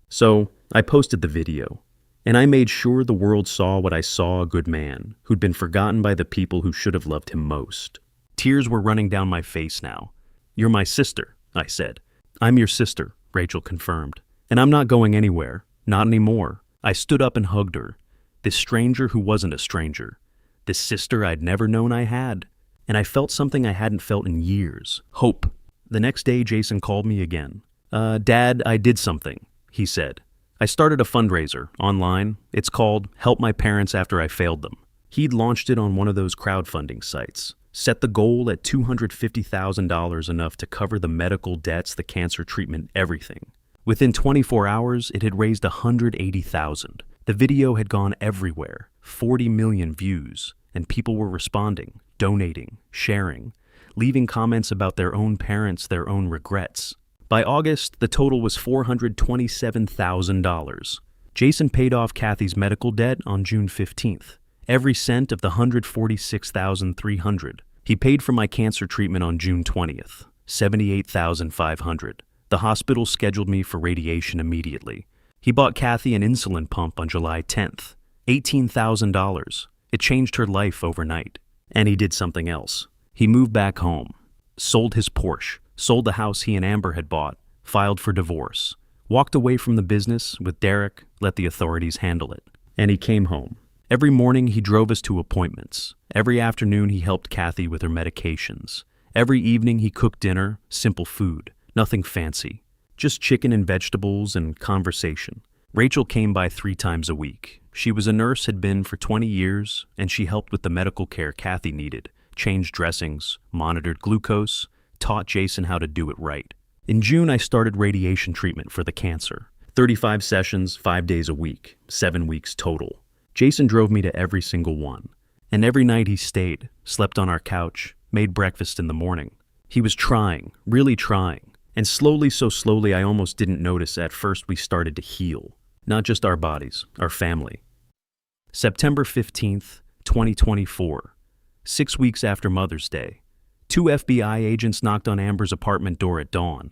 Speaker 1: So I posted the video, and I made sure the world saw what I saw, a good man who'd been forgotten by the people who should have loved him most. Tears were running down my face now. You're my sister, I said. I'm your sister, Rachel confirmed. And I'm not going anywhere, not anymore. I stood up and hugged her. This stranger who wasn't a stranger. This sister I'd never known I had. And I felt something I hadn't felt in years. Hope. The next day, Jason called me again. Dad, I did something, he said. I started a fundraiser online. It's called Help My Parents After I Failed Them. He'd launched it on one of those crowdfunding sites. Set the goal at $250,000, enough to cover the medical debts, the cancer treatment, everything. Within 24 hours, it had raised $180,000. The video had gone everywhere, 40 million views, and people were responding, donating, sharing, leaving comments about their own parents, their own regrets. By August, the total was $427,000. Jason paid off Kathy's medical debt on June 15th, every cent of the $146,300. He paid for my cancer treatment on June 20th, $78,500. The hospital scheduled me for radiation immediately. He bought Kathy an insulin pump on July 10th, $18,000. It changed her life overnight. And he did something else. He moved back home, sold his Porsche, sold the house he and Amber had bought, filed for divorce, walked away from the business with Derek, let the authorities handle it. And he came home. Every morning he drove us to appointments. Every afternoon he helped Kathy with her medications. Every evening he cooked dinner, simple food, nothing fancy. Just chicken and vegetables and conversation. Rachel came by 3 times a week. She was a nurse, had been for 20 years, and she helped with the medical care Kathy needed, changed dressings, monitored glucose, taught Jason how to do it right. In June, I started radiation treatment for the cancer. 35 sessions, 5 days a week, 7 weeks total. Jason drove me to every single one. And every night he stayed, slept on our couch, made breakfast in the morning. He was trying, really trying. And slowly, so slowly, I almost didn't notice at first we started to heal. Not just our bodies, our family. September 15th, 2024. 6 weeks after Mother's Day. 2 FBI agents knocked on Amber's apartment door at dawn.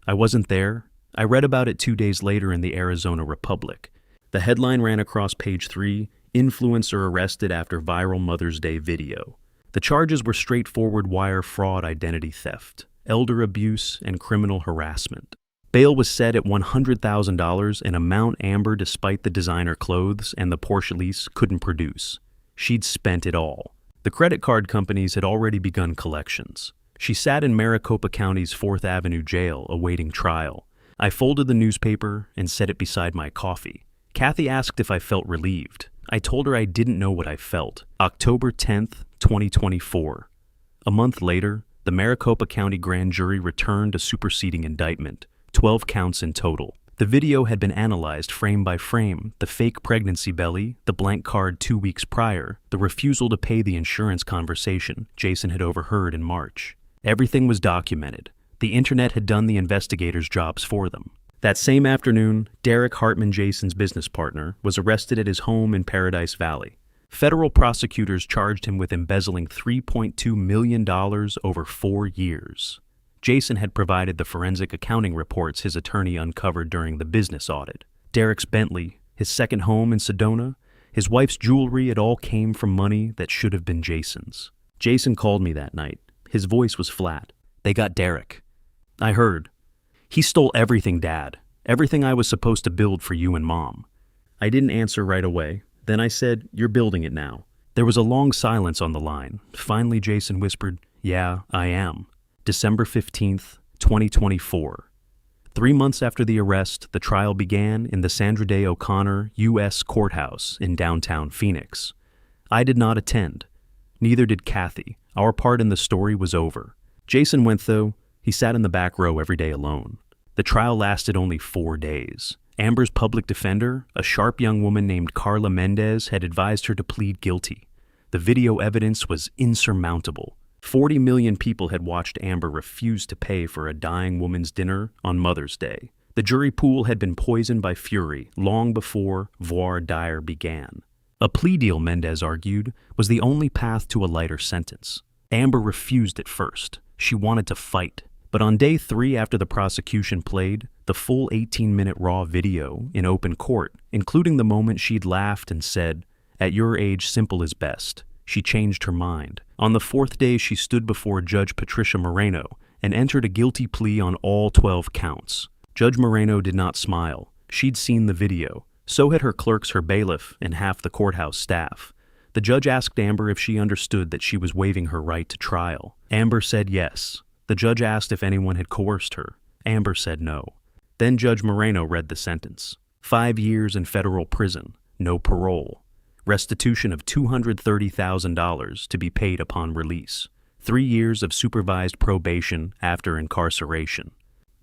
Speaker 1: I wasn't there. I read about it 2 days later in the Arizona Republic. The headline ran across page 3, "Influencer Arrested After Viral Mother's Day Video." The charges were straightforward wire fraud, identity theft, elder abuse, and criminal harassment. Bail was set at $100,000, an amount Amber, despite the designer clothes and the Porsche lease, couldn't produce. She'd spent it all. The credit card companies had already begun collections. She sat in Maricopa County's 4th Avenue jail awaiting trial. I folded the newspaper and set it beside my coffee. Kathy asked if I felt relieved. I told her I didn't know what I felt. October 10th, 2024. A month later, the Maricopa County grand jury returned a superseding indictment, 12 counts in total. The video had been analyzed frame by frame, the fake pregnancy belly, the blank card 2 weeks prior, the refusal to pay the insurance conversation Jason had overheard in March. Everything was documented. The internet had done the investigators' jobs for them. That same afternoon, Derek Hartman, Jason's business partner, was arrested at his home in Paradise Valley. Federal prosecutors charged him with embezzling $3.2 million over 4 years. Jason had provided the forensic accounting reports his attorney uncovered during the business audit. Derek's Bentley, his second home in Sedona, his wife's jewelry, it all came from money that should have been Jason's. Jason called me that night. His voice was flat. "They got Derek." I heard. "He stole everything, Dad. Everything I was supposed to build for you and Mom." I didn't answer right away. Then I said, "You're building it now." There was a long silence on the line. Finally, Jason whispered, "Yeah, I am." December 15th, 2024. 3 months after the arrest, the trial began in the Sandra Day O'Connor U.S. Courthouse in downtown Phoenix. I did not attend. Neither did Kathy. Our part in the story was over. Jason went, though. He sat in the back row every day alone. The trial lasted only 4 days. Amber's public defender, a sharp young woman named Carla Mendez, had advised her to plead guilty. The video evidence was insurmountable. 40 million people had watched Amber refuse to pay for a dying woman's dinner on Mother's Day. The jury pool had been poisoned by fury long before voir dire began. A plea deal, Mendez argued, was the only path to a lighter sentence. Amber refused at first. She wanted to fight. But on day 3 after the prosecution played the full 18-minute raw video in open court, including the moment she'd laughed and said, "At your age, simple is best," she changed her mind. On the 4th day, she stood before Judge Patricia Moreno and entered a guilty plea on all 12 counts. Judge Moreno did not smile. She'd seen the video. So had her clerks, her bailiff, and half the courthouse staff. The judge asked Amber if she understood that she was waiving her right to trial. Amber said yes. The judge asked if anyone had coerced her. Amber said no. Then Judge Moreno read the sentence. 5 years in federal prison, no parole. Restitution of $230,000 to be paid upon release. 3 years of supervised probation after incarceration.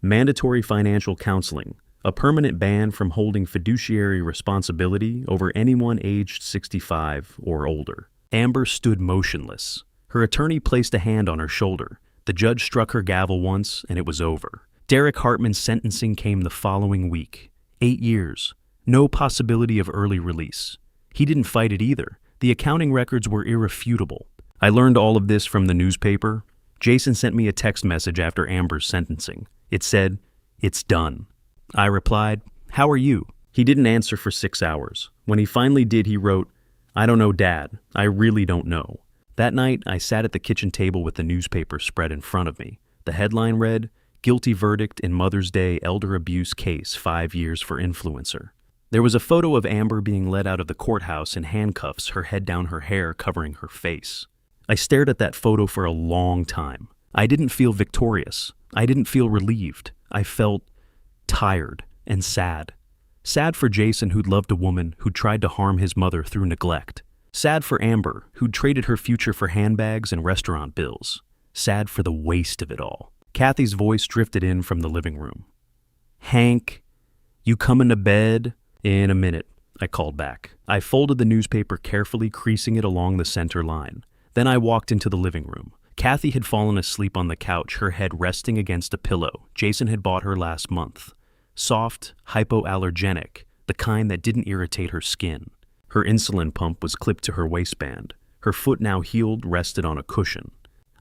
Speaker 1: Mandatory financial counseling. A permanent ban from holding fiduciary responsibility over anyone aged 65 or older. Amber stood motionless. Her attorney placed a hand on her shoulder. The judge struck her gavel once, and it was over. Derek Hartman's sentencing came the following week. 8 years. No possibility of early release. He didn't fight it either. The accounting records were irrefutable. I learned all of this from the newspaper. Jason sent me a text message after Amber's sentencing. It said, "It's done." I replied, "How are you?" He didn't answer for 6 hours. When he finally did, he wrote, "I don't know, Dad. I really don't know." That night, I sat at the kitchen table with the newspaper spread in front of me. The headline read, "Guilty Verdict in Mother's Day Elder Abuse Case, 5 Years for Influencer." There was a photo of Amber being led out of the courthouse in handcuffs, her head down, her hair covering her face. I stared at that photo for a long time. I didn't feel victorious. I didn't feel relieved. I felt tired and sad. Sad for Jason, who'd loved a woman who'd tried to harm his mother through neglect. Sad for Amber, who'd traded her future for handbags and restaurant bills. Sad for the waste of it all. Kathy's voice drifted in from the living room. "Hank, you coming to bed?" "In a minute," I called back. I folded the newspaper carefully, creasing it along the center line. Then I walked into the living room. Kathy had fallen asleep on the couch, her head resting against a pillow Jason had bought her last month. Soft, hypoallergenic, the kind that didn't irritate her skin. Her insulin pump was clipped to her waistband. Her foot, now healed, rested on a cushion.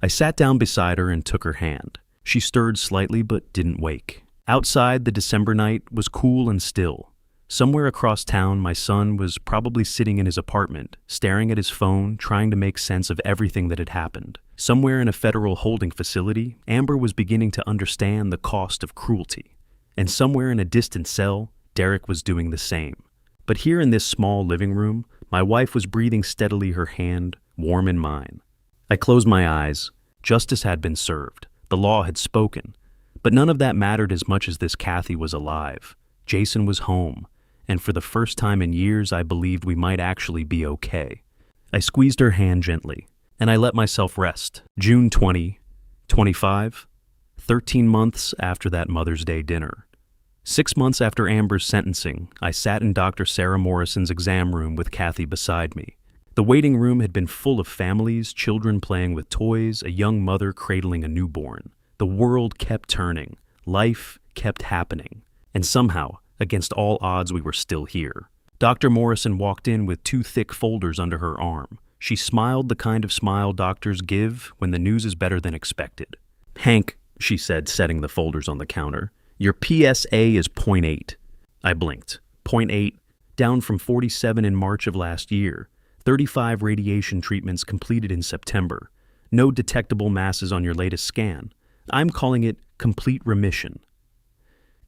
Speaker 1: I sat down beside her and took her hand. She stirred slightly but didn't wake. Outside, the December night was cool and still. Somewhere across town, my son was probably sitting in his apartment, staring at his phone, trying to make sense of everything that had happened. Somewhere in a federal holding facility, Amber was beginning to understand the cost of cruelty. And somewhere in a distant cell, Derek was doing the same. But here in this small living room, my wife was breathing steadily, her hand warm in mine. I closed my eyes. Justice had been served. The law had spoken. But none of that mattered as much as this Kathy was alive. Jason was home. And for the first time in years, I believed we might actually be okay. I squeezed her hand gently, and I let myself rest. June 2025, 13 months after that Mother's Day dinner. 6 months after Amber's sentencing, I sat in Dr. Sarah Morrison's exam room with Kathy beside me. The waiting room had been full of families, children playing with toys, a young mother cradling a newborn. The world kept turning. Life kept happening. And somehow, against all odds, we were still here. Dr. Morrison walked in with 2 thick folders under her arm. She smiled the kind of smile doctors give when the news is better than expected. "Hank," she said, setting the folders on the counter, "your PSA is .8. I blinked. .8, down from 47 in March of last year. 35 radiation treatments completed in September. No detectable masses on your latest scan. I'm calling it complete remission."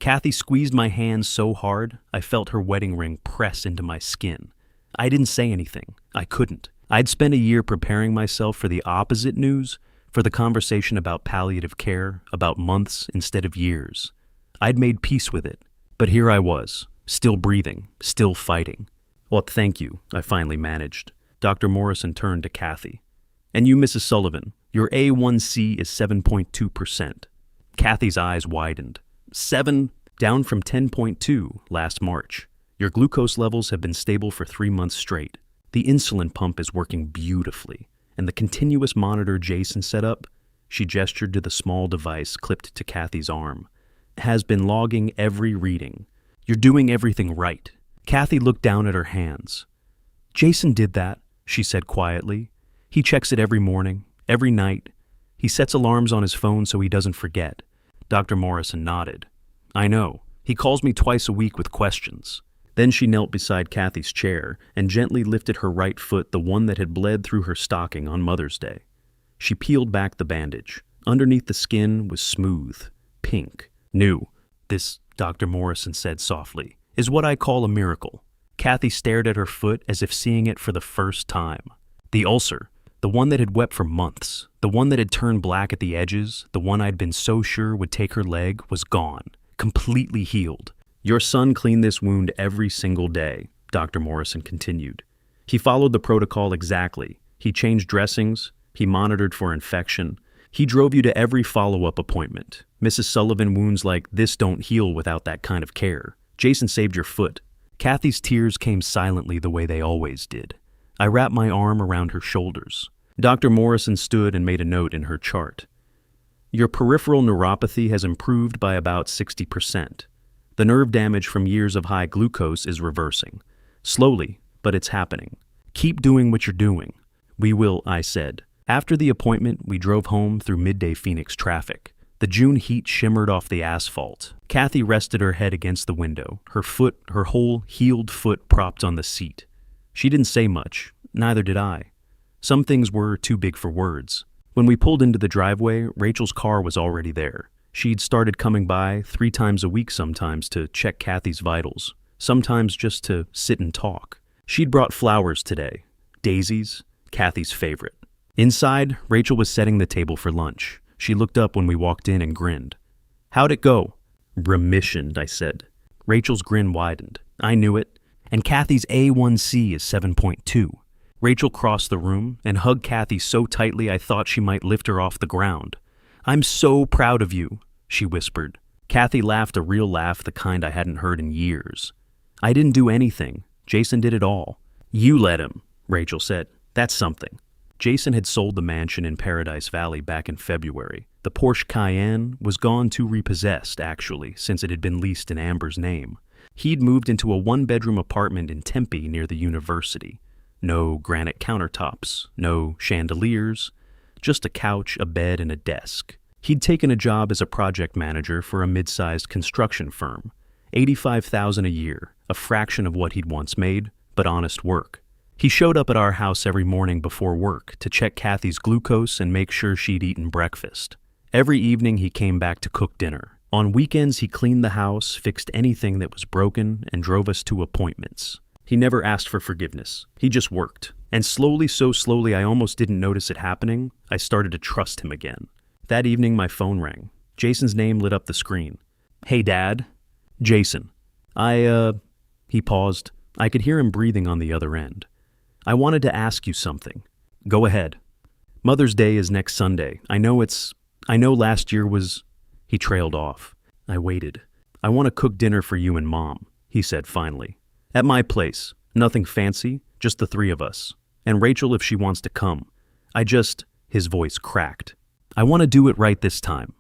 Speaker 1: Kathy squeezed my hand so hard, I felt her wedding ring press into my skin. I didn't say anything. I couldn't. I'd spent a year preparing myself for the opposite news, for the conversation about palliative care, about months instead of years. I'd made peace with it. But here I was, still breathing, still fighting. "Well, thank you," I finally managed. Dr. Morrison turned to Kathy. "And you, Mrs. Sullivan, your A1C is 7.2%. Kathy's eyes widened. 7, down from 10.2 last March. Your glucose levels have been stable for 3 months straight. The insulin pump is working beautifully, and the continuous monitor Jason set up," she gestured to the small device clipped to Kathy's arm, "has been logging every reading. You're doing everything right." Kathy looked down at her hands. "Jason did that," she said quietly. "He checks it every morning, every night. He sets alarms on his phone so he doesn't forget." Dr. Morrison nodded. "I know. He calls me twice a week with questions." Then she knelt beside Kathy's chair and gently lifted her right foot, the one that had bled through her stocking on Mother's Day. She peeled back the bandage. Underneath the skin was smooth, pink, new. "This," Dr. Morrison said softly, "is what I call a miracle." Kathy stared at her foot as if seeing it for the first time. The ulcer, the one that had wept for months, the one that had turned black at the edges, the one I'd been so sure would take her leg, was gone, completely healed. "Your son cleaned this wound every single day," Dr. Morrison continued. "He followed the protocol exactly. He changed dressings. He monitored for infection. He drove you to every follow-up appointment. Mrs. Sullivan, wounds like this don't heal without that kind of care. Jason saved your foot." Kathy's tears came silently the way they always did. I wrapped my arm around her shoulders. Dr. Morrison stood and made a note in her chart. "Your peripheral neuropathy has improved by about 60%. The nerve damage from years of high glucose is reversing. Slowly, but it's happening. Keep doing what you're doing." "We will," I said. After the appointment, we drove home through midday Phoenix traffic. The June heat shimmered off the asphalt. Kathy rested her head against the window, her whole healed foot propped on the seat. She didn't say much, neither did I. Some things were too big for words. When we pulled into the driveway, Rachel's car was already there. She'd started coming by 3 times a week sometimes to check Kathy's vitals, sometimes just to sit and talk. She'd brought flowers today, daisies, Kathy's favorite. Inside, Rachel was setting the table for lunch. She looked up when we walked in and grinned. "How'd it go?" "Remission," I said. Rachel's grin widened. I knew it. "And Kathy's A1C is 7.2. Rachel crossed the room and hugged Kathy so tightly I thought she might lift her off the ground. "I'm so proud of you," she whispered. Kathy laughed, a real laugh, the kind I hadn't heard in years. "I didn't do anything. Jason did it all." "You let him," Rachel said. "That's something." Jason had sold the mansion in Paradise Valley back in February. The Porsche Cayenne was gone to repossessed, actually, since it had been leased in Amber's name. He'd moved into a 1-bedroom apartment in Tempe near the university. No granite countertops, no chandeliers, just a couch, a bed, and a desk. He'd taken a job as a project manager for a mid-sized construction firm. $85,000 a year, a fraction of what he'd once made, but honest work. He showed up at our house every morning before work to check Kathy's glucose and make sure she'd eaten breakfast. Every evening he came back to cook dinner. On weekends he cleaned the house, fixed anything that was broken, and drove us to appointments. He never asked for forgiveness. He just worked. And slowly, so slowly I almost didn't notice it happening, I started to trust him again. That evening my phone rang. Jason's name lit up the screen. "Hey, Dad." "Jason." He paused. I could hear him breathing on the other end. "I wanted to ask you something." "Go ahead." "Mother's Day is next Sunday. I know last year was..." He trailed off. I waited. "I want to cook dinner for you and Mom," he said finally. "At my place. Nothing fancy, just the 3 of us. And Rachel if she wants to come. His voice cracked. "I want to do it right this time.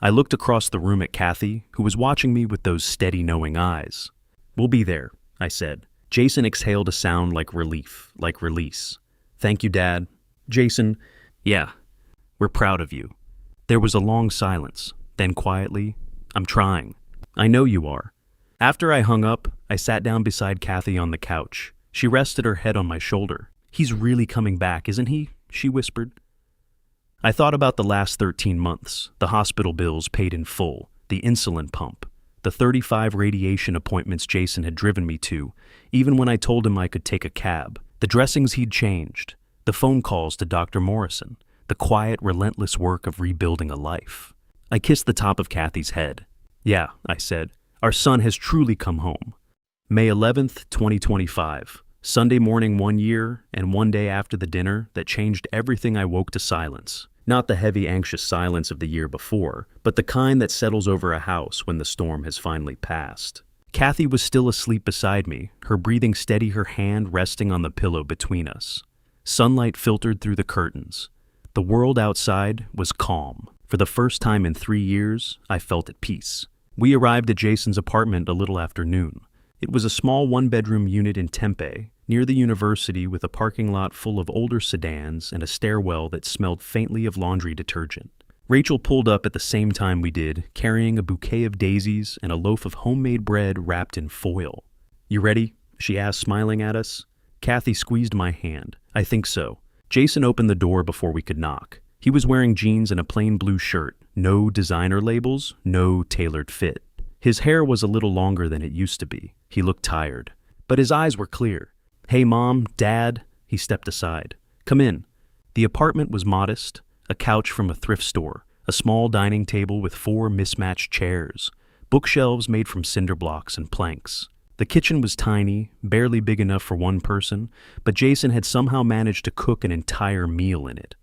Speaker 1: I looked across the room at Kathy, who was watching me with those steady, knowing eyes. "We'll be there," I said. Jason exhaled a sound like relief, like release. "Thank you, Dad." "Jason, yeah, we're proud of you." There was a long silence. Then quietly, "I'm trying." "I know you are." After I hung up, I sat down beside Kathy on the couch. She rested her head on my shoulder. "He's really coming back, isn't he?" she whispered. I thought about the last 13 months, the hospital bills paid in full, the insulin pump, the 35 radiation appointments Jason had driven me to, even when I told him I could take a cab, the dressings he'd changed, the phone calls to Dr. Morrison, the quiet, relentless work of rebuilding a life. I kissed the top of Kathy's head. "Yeah," I said, "our son has truly come home." May 11th, 2025. Sunday morning 1 year, and one day after the dinner that changed everything. I woke to silence. Not the heavy, anxious silence of the year before, but the kind that settles over a house when the storm has finally passed. Kathy was still asleep beside me, her breathing steady, her hand resting on the pillow between us. Sunlight filtered through the curtains. The world outside was calm. For the first time in 3 years, I felt at peace. We arrived at Jason's apartment a little after noon. It was a small one-bedroom unit in Tempe, near the university, with a parking lot full of older sedans and a stairwell that smelled faintly of laundry detergent. Rachel pulled up at the same time we did, carrying a bouquet of daisies and a loaf of homemade bread wrapped in foil. "You ready?" she asked, smiling at us. Kathy squeezed my hand. "I think so." Jason opened the door before we could knock. He was wearing jeans and a plain blue shirt, no designer labels, no tailored fit. His hair was a little longer than it used to be. He looked tired, but his eyes were clear. "Hey, Mom, Dad," he stepped aside. "Come in." The apartment was modest, a couch from a thrift store, a small dining table with 4 mismatched chairs, bookshelves made from cinder blocks and planks. The kitchen was tiny, barely big enough for one person, but Jason had somehow managed to cook an entire meal in it.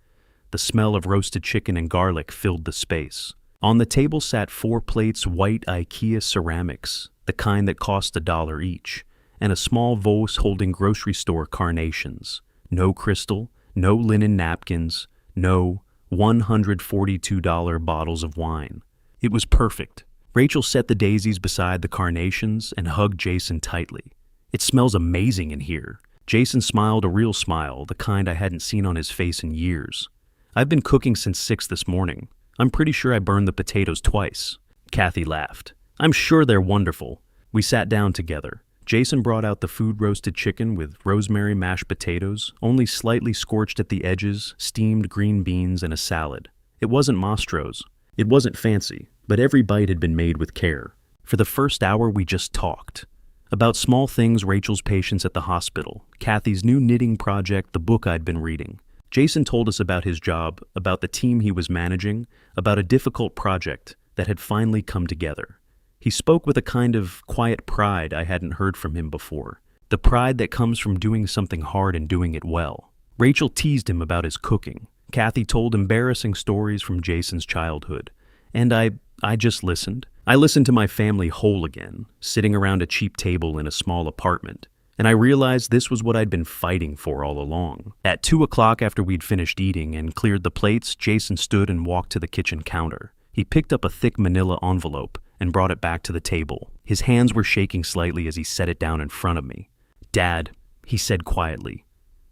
Speaker 1: The smell of roasted chicken and garlic filled the space. On the table sat 4 plates white IKEA ceramics, the kind that cost $1 each, and a small vase holding grocery store carnations. No crystal, no linen napkins, no $142 bottles of wine. It was perfect. Rachel set the daisies beside the carnations and hugged Jason tightly. "It smells amazing in here." Jason smiled, a real smile, the kind I hadn't seen on his face in years. "I've been cooking since 6 this morning. I'm pretty sure I burned the potatoes twice." Kathy laughed. "I'm sure they're wonderful." We sat down together. Jason brought out the food roasted chicken with rosemary mashed potatoes, only slightly scorched at the edges, steamed green beans, and a salad. It wasn't Mastro's. It wasn't fancy, but every bite had been made with care. For the first hour, we just talked. About small things, Rachel's patients at the hospital, Kathy's new knitting project, the book I'd been reading. Jason told us about his job, about the team he was managing, about a difficult project that had finally come together. He spoke with a kind of quiet pride I hadn't heard from him before, the pride that comes from doing something hard and doing it well. Rachel teased him about his cooking. Kathy told embarrassing stories from Jason's childhood. And I just listened. I listened to my family whole again, sitting around a cheap table in a small apartment. And I realized this was what I'd been fighting for all along. At 2 o'clock, after we'd finished eating and cleared the plates, Jason stood and walked to the kitchen counter. He picked up a thick manila envelope and brought it back to the table. His hands were shaking slightly as he set it down in front of me. "Dad," he said quietly,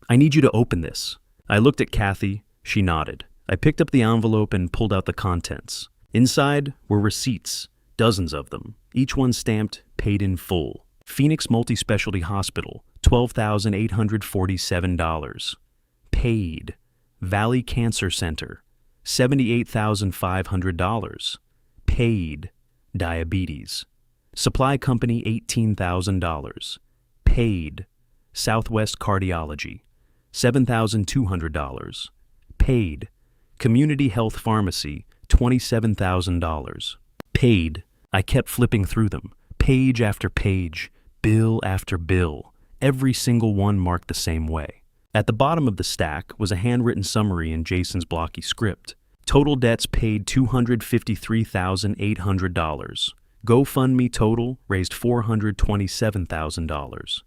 Speaker 1: "I need you to open this." I looked at Kathy. She nodded. I picked up the envelope and pulled out the contents. Inside were receipts, dozens of them, each one stamped "paid in full." Phoenix Multi-Specialty Hospital, $12,847. Paid. Valley Cancer Center, $78,500. Paid. Diabetes. Supply Company, $18,000. Paid. Southwest Cardiology, $7,200. Paid. Community Health Pharmacy, $27,000. Paid. I kept flipping through them, page after page, bill after bill, every single one marked the same way. At the bottom of the stack was a handwritten summary in Jason's blocky script. Total debts paid $253,800. GoFundMe total raised $427,000.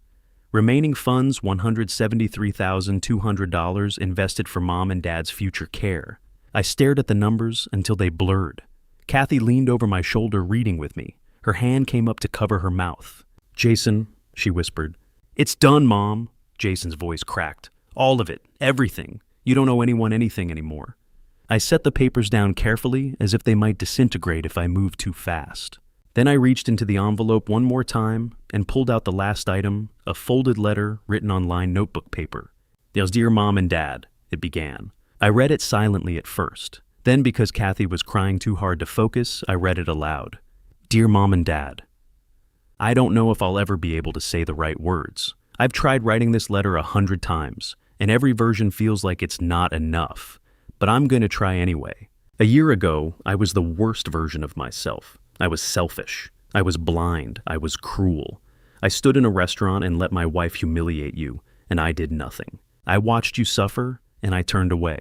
Speaker 1: Remaining funds $173,200 invested for Mom and Dad's future care. I stared at the numbers until they blurred. Kathy leaned over my shoulder reading with me. Her hand came up to cover her mouth. "Jason," she whispered. "It's done, Mom." Jason's voice cracked. "All of it. Everything. You don't owe anyone anything anymore." I set the papers down carefully as if they might disintegrate if I moved too fast. Then I reached into the envelope one more time and pulled out the last item, a folded letter written on lined notebook paper. "Dear Mom and Dad," it began. I read it silently at first. Then, because Kathy was crying too hard to focus, I read it aloud. "Dear Mom and Dad, I don't know if I'll ever be able to say the right words. I've tried writing this letter 100 times, and every version feels like it's not enough. But I'm going to try anyway. A year ago, I was the worst version of myself. I was selfish. I was blind. I was cruel. I stood in a restaurant and let my wife humiliate you, and I did nothing. I watched you suffer, and I turned away.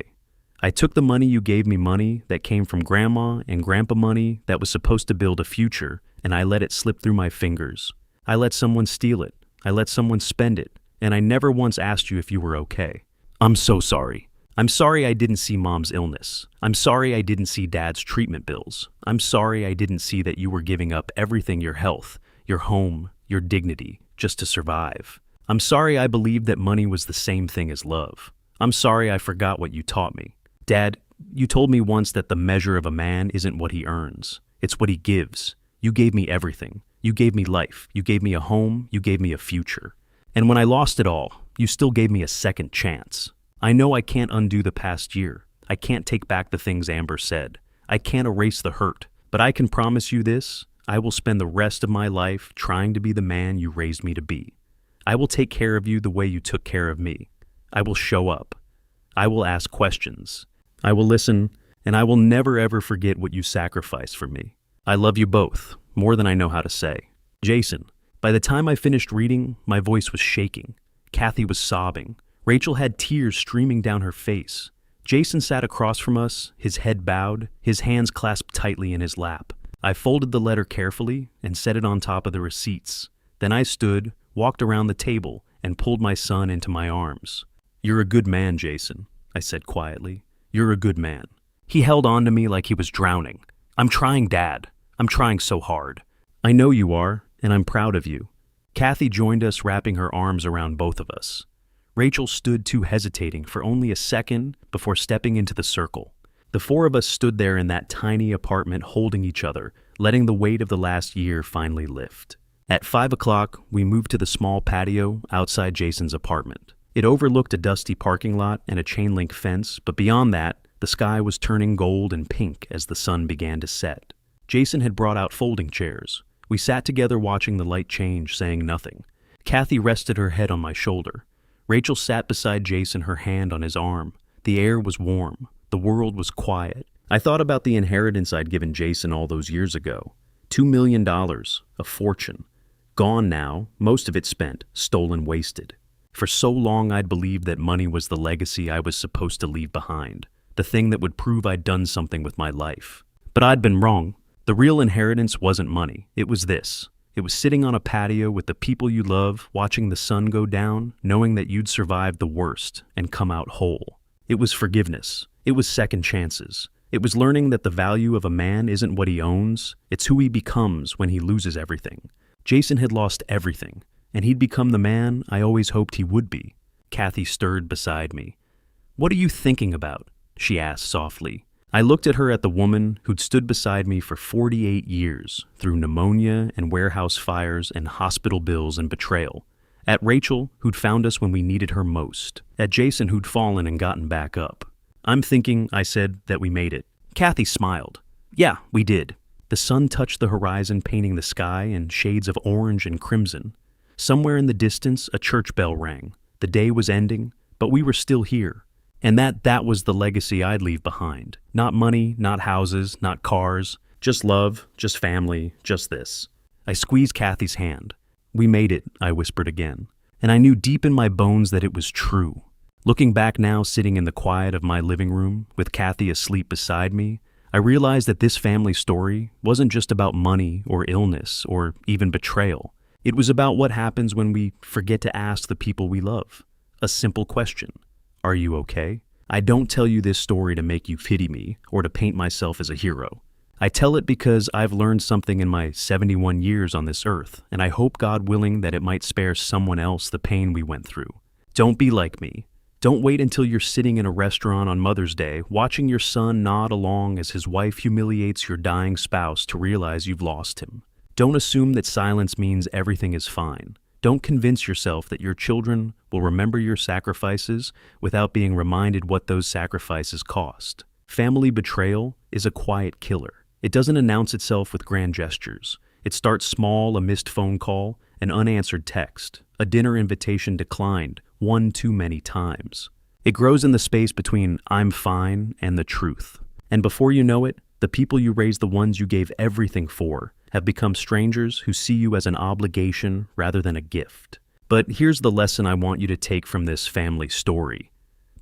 Speaker 1: I took the money you gave me, money that came from Grandma and Grandpa, money that was supposed to build a future, and I let it slip through my fingers. I let someone steal it. I let someone spend it, and I never once asked you if you were okay. I'm so sorry. I'm sorry I didn't see Mom's illness. I'm sorry I didn't see Dad's treatment bills. I'm sorry I didn't see that you were giving up everything, your health, your home, your dignity, just to survive. I'm sorry I believed that money was the same thing as love. I'm sorry I forgot what you taught me. Dad, you told me once that the measure of a man isn't what he earns. It's what he gives. You gave me everything. You gave me life. You gave me a home. You gave me a future. And when I lost it all, you still gave me a second chance. I know I can't undo the past year. I can't take back the things Amber said. I can't erase the hurt. But I can promise you this, I will spend the rest of my life trying to be the man you raised me to be. I will take care of you the way you took care of me. I will show up. I will ask questions. I will listen, and I will never ever forget what you sacrificed for me. I love you both, more than I know how to say. Jason. By the time I finished reading, my voice was shaking. Kathy was sobbing. Rachel had tears streaming down her face. Jason sat across from us, his head bowed, his hands clasped tightly in his lap. I folded the letter carefully and set it on top of the receipts. Then I stood, walked around the table, and pulled my son into my arms. "You're a good man, Jason," I said quietly. "You're a good man." He held on to me like he was drowning. "I'm trying, Dad. I'm trying so hard." "I know you are, and I'm proud of you." Kathy joined us, wrapping her arms around both of us. Rachel stood too, hesitating for only a second before stepping into the circle. The four of us stood there in that tiny apartment holding each other, letting the weight of the last year finally lift. At 5 o'clock, we moved to the small patio outside Jason's apartment. It overlooked a dusty parking lot and a chain-link fence, but beyond that, the sky was turning gold and pink as the sun began to set. Jason had brought out folding chairs. We sat together watching the light change, saying nothing. Kathy rested her head on my shoulder. Rachel sat beside Jason, her hand on his arm. The air was warm. The world was quiet. I thought about the inheritance I'd given Jason all those years ago. $2 million, a fortune. Gone now, most of it spent, stolen, wasted. For so long I'd believed that money was the legacy I was supposed to leave behind, the thing that would prove I'd done something with my life. But I'd been wrong. The real inheritance wasn't money. It was this. It was sitting on a patio with the people you love, watching the sun go down, knowing that you'd survived the worst and come out whole. It was forgiveness. It was second chances. It was learning that the value of a man isn't what he owns, it's who he becomes when he loses everything. Jason had lost everything, and he'd become the man I always hoped he would be. Kathy stirred beside me. "What are you thinking about?" she asked softly. I looked at her, at the woman who'd stood beside me for 48 years, through pneumonia and warehouse fires and hospital bills and betrayal. At Rachel, who'd found us when we needed her most. At Jason, who'd fallen and gotten back up. "I'm thinking," I said, "that we made it." Kathy smiled. "Yeah, we did." The sun touched the horizon, painting the sky in shades of orange and crimson. Somewhere in the distance, a church bell rang. The day was ending, but we were still here. And that was the legacy I'd leave behind. Not money, not houses, not cars, just love, just family, just this. I squeezed Kathy's hand. "We made it," I whispered again. And I knew deep in my bones that it was true. Looking back now, sitting in the quiet of my living room, with Kathy asleep beside me, I realized that this family story wasn't just about money or illness or even betrayal. It was about what happens when we forget to ask the people we love. A simple question. Are you okay? I don't tell you this story to make you pity me or to paint myself as a hero. I tell it because I've learned something in my 71 years on this earth, and I hope, God willing, that it might spare someone else the pain we went through. Don't be like me. Don't wait until you're sitting in a restaurant on Mother's Day, watching your son nod along as his wife humiliates your dying spouse to realize you've lost him. Don't assume that silence means everything is fine. Don't convince yourself that your children will remember your sacrifices without being reminded what those sacrifices cost. Family betrayal is a quiet killer. It doesn't announce itself with grand gestures. It starts small: a missed phone call, an unanswered text, a dinner invitation declined one too many times. It grows in the space between "I'm fine" and the truth. And before you know it, the people you raised, the ones you gave everything for, have become strangers who see you as an obligation rather than a gift. But here's the lesson I want you to take from this family story.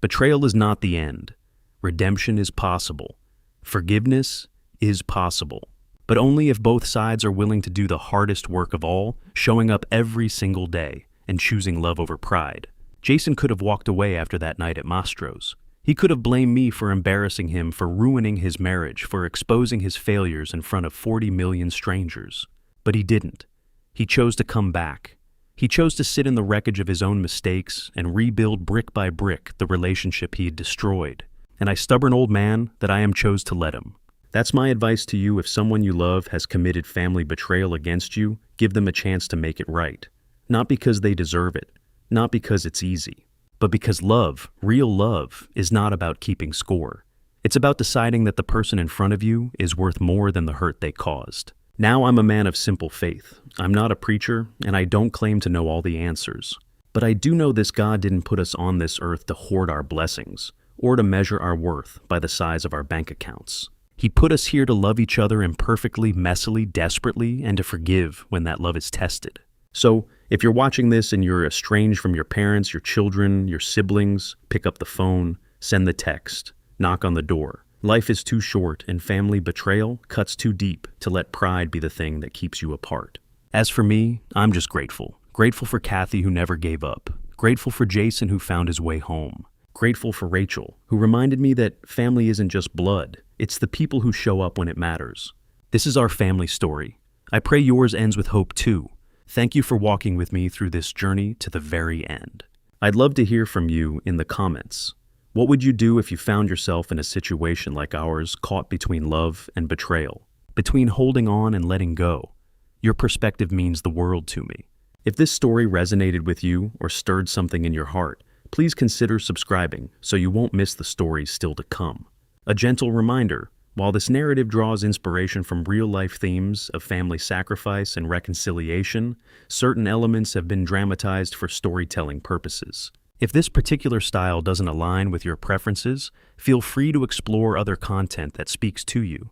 Speaker 1: Betrayal is not the end. Redemption is possible. Forgiveness is possible. But only if both sides are willing to do the hardest work of all, showing up every single day and choosing love over pride. Jason could have walked away after that night at Mastro's. He could have blamed me for embarrassing him, for ruining his marriage, for exposing his failures in front of 40 million strangers. But he didn't. He chose to come back. He chose to sit in the wreckage of his own mistakes and rebuild brick by brick the relationship he had destroyed. And I, stubborn old man that I am, chose to let him. That's my advice to you. If someone you love has committed family betrayal against you, give them a chance to make it right. Not because they deserve it, not because it's easy, but because love, real love, is not about keeping score. It's about deciding that the person in front of you is worth more than the hurt they caused. Now I'm a man of simple faith. I'm not a preacher, and I don't claim to know all the answers. But I do know this: God didn't put us on this earth to hoard our blessings, or to measure our worth by the size of our bank accounts. He put us here to love each other imperfectly, messily, desperately, and to forgive when that love is tested. So, if you're watching this and you're estranged from your parents, your children, your siblings, pick up the phone, send the text, knock on the door. Life is too short, and family betrayal cuts too deep to let pride be the thing that keeps you apart. As for me, I'm just grateful. Grateful for Kathy, who never gave up. Grateful for Jason, who found his way home. Grateful for Rachel, who reminded me that family isn't just blood. It's the people who show up when it matters. This is our family story. I pray yours ends with hope too. Thank you for walking with me through this journey to the very end. I'd love to hear from you in the comments. What would you do if you found yourself in a situation like ours, caught between love and betrayal, between holding on and letting go? Your perspective means the world to me. If this story resonated with you or stirred something in your heart, please consider subscribing so you won't miss the stories still to come. A gentle reminder: while this narrative draws inspiration from real-life themes of family sacrifice and reconciliation, certain elements have been dramatized for storytelling purposes. If this particular style doesn't align with your preferences, feel free to explore other content that speaks to you.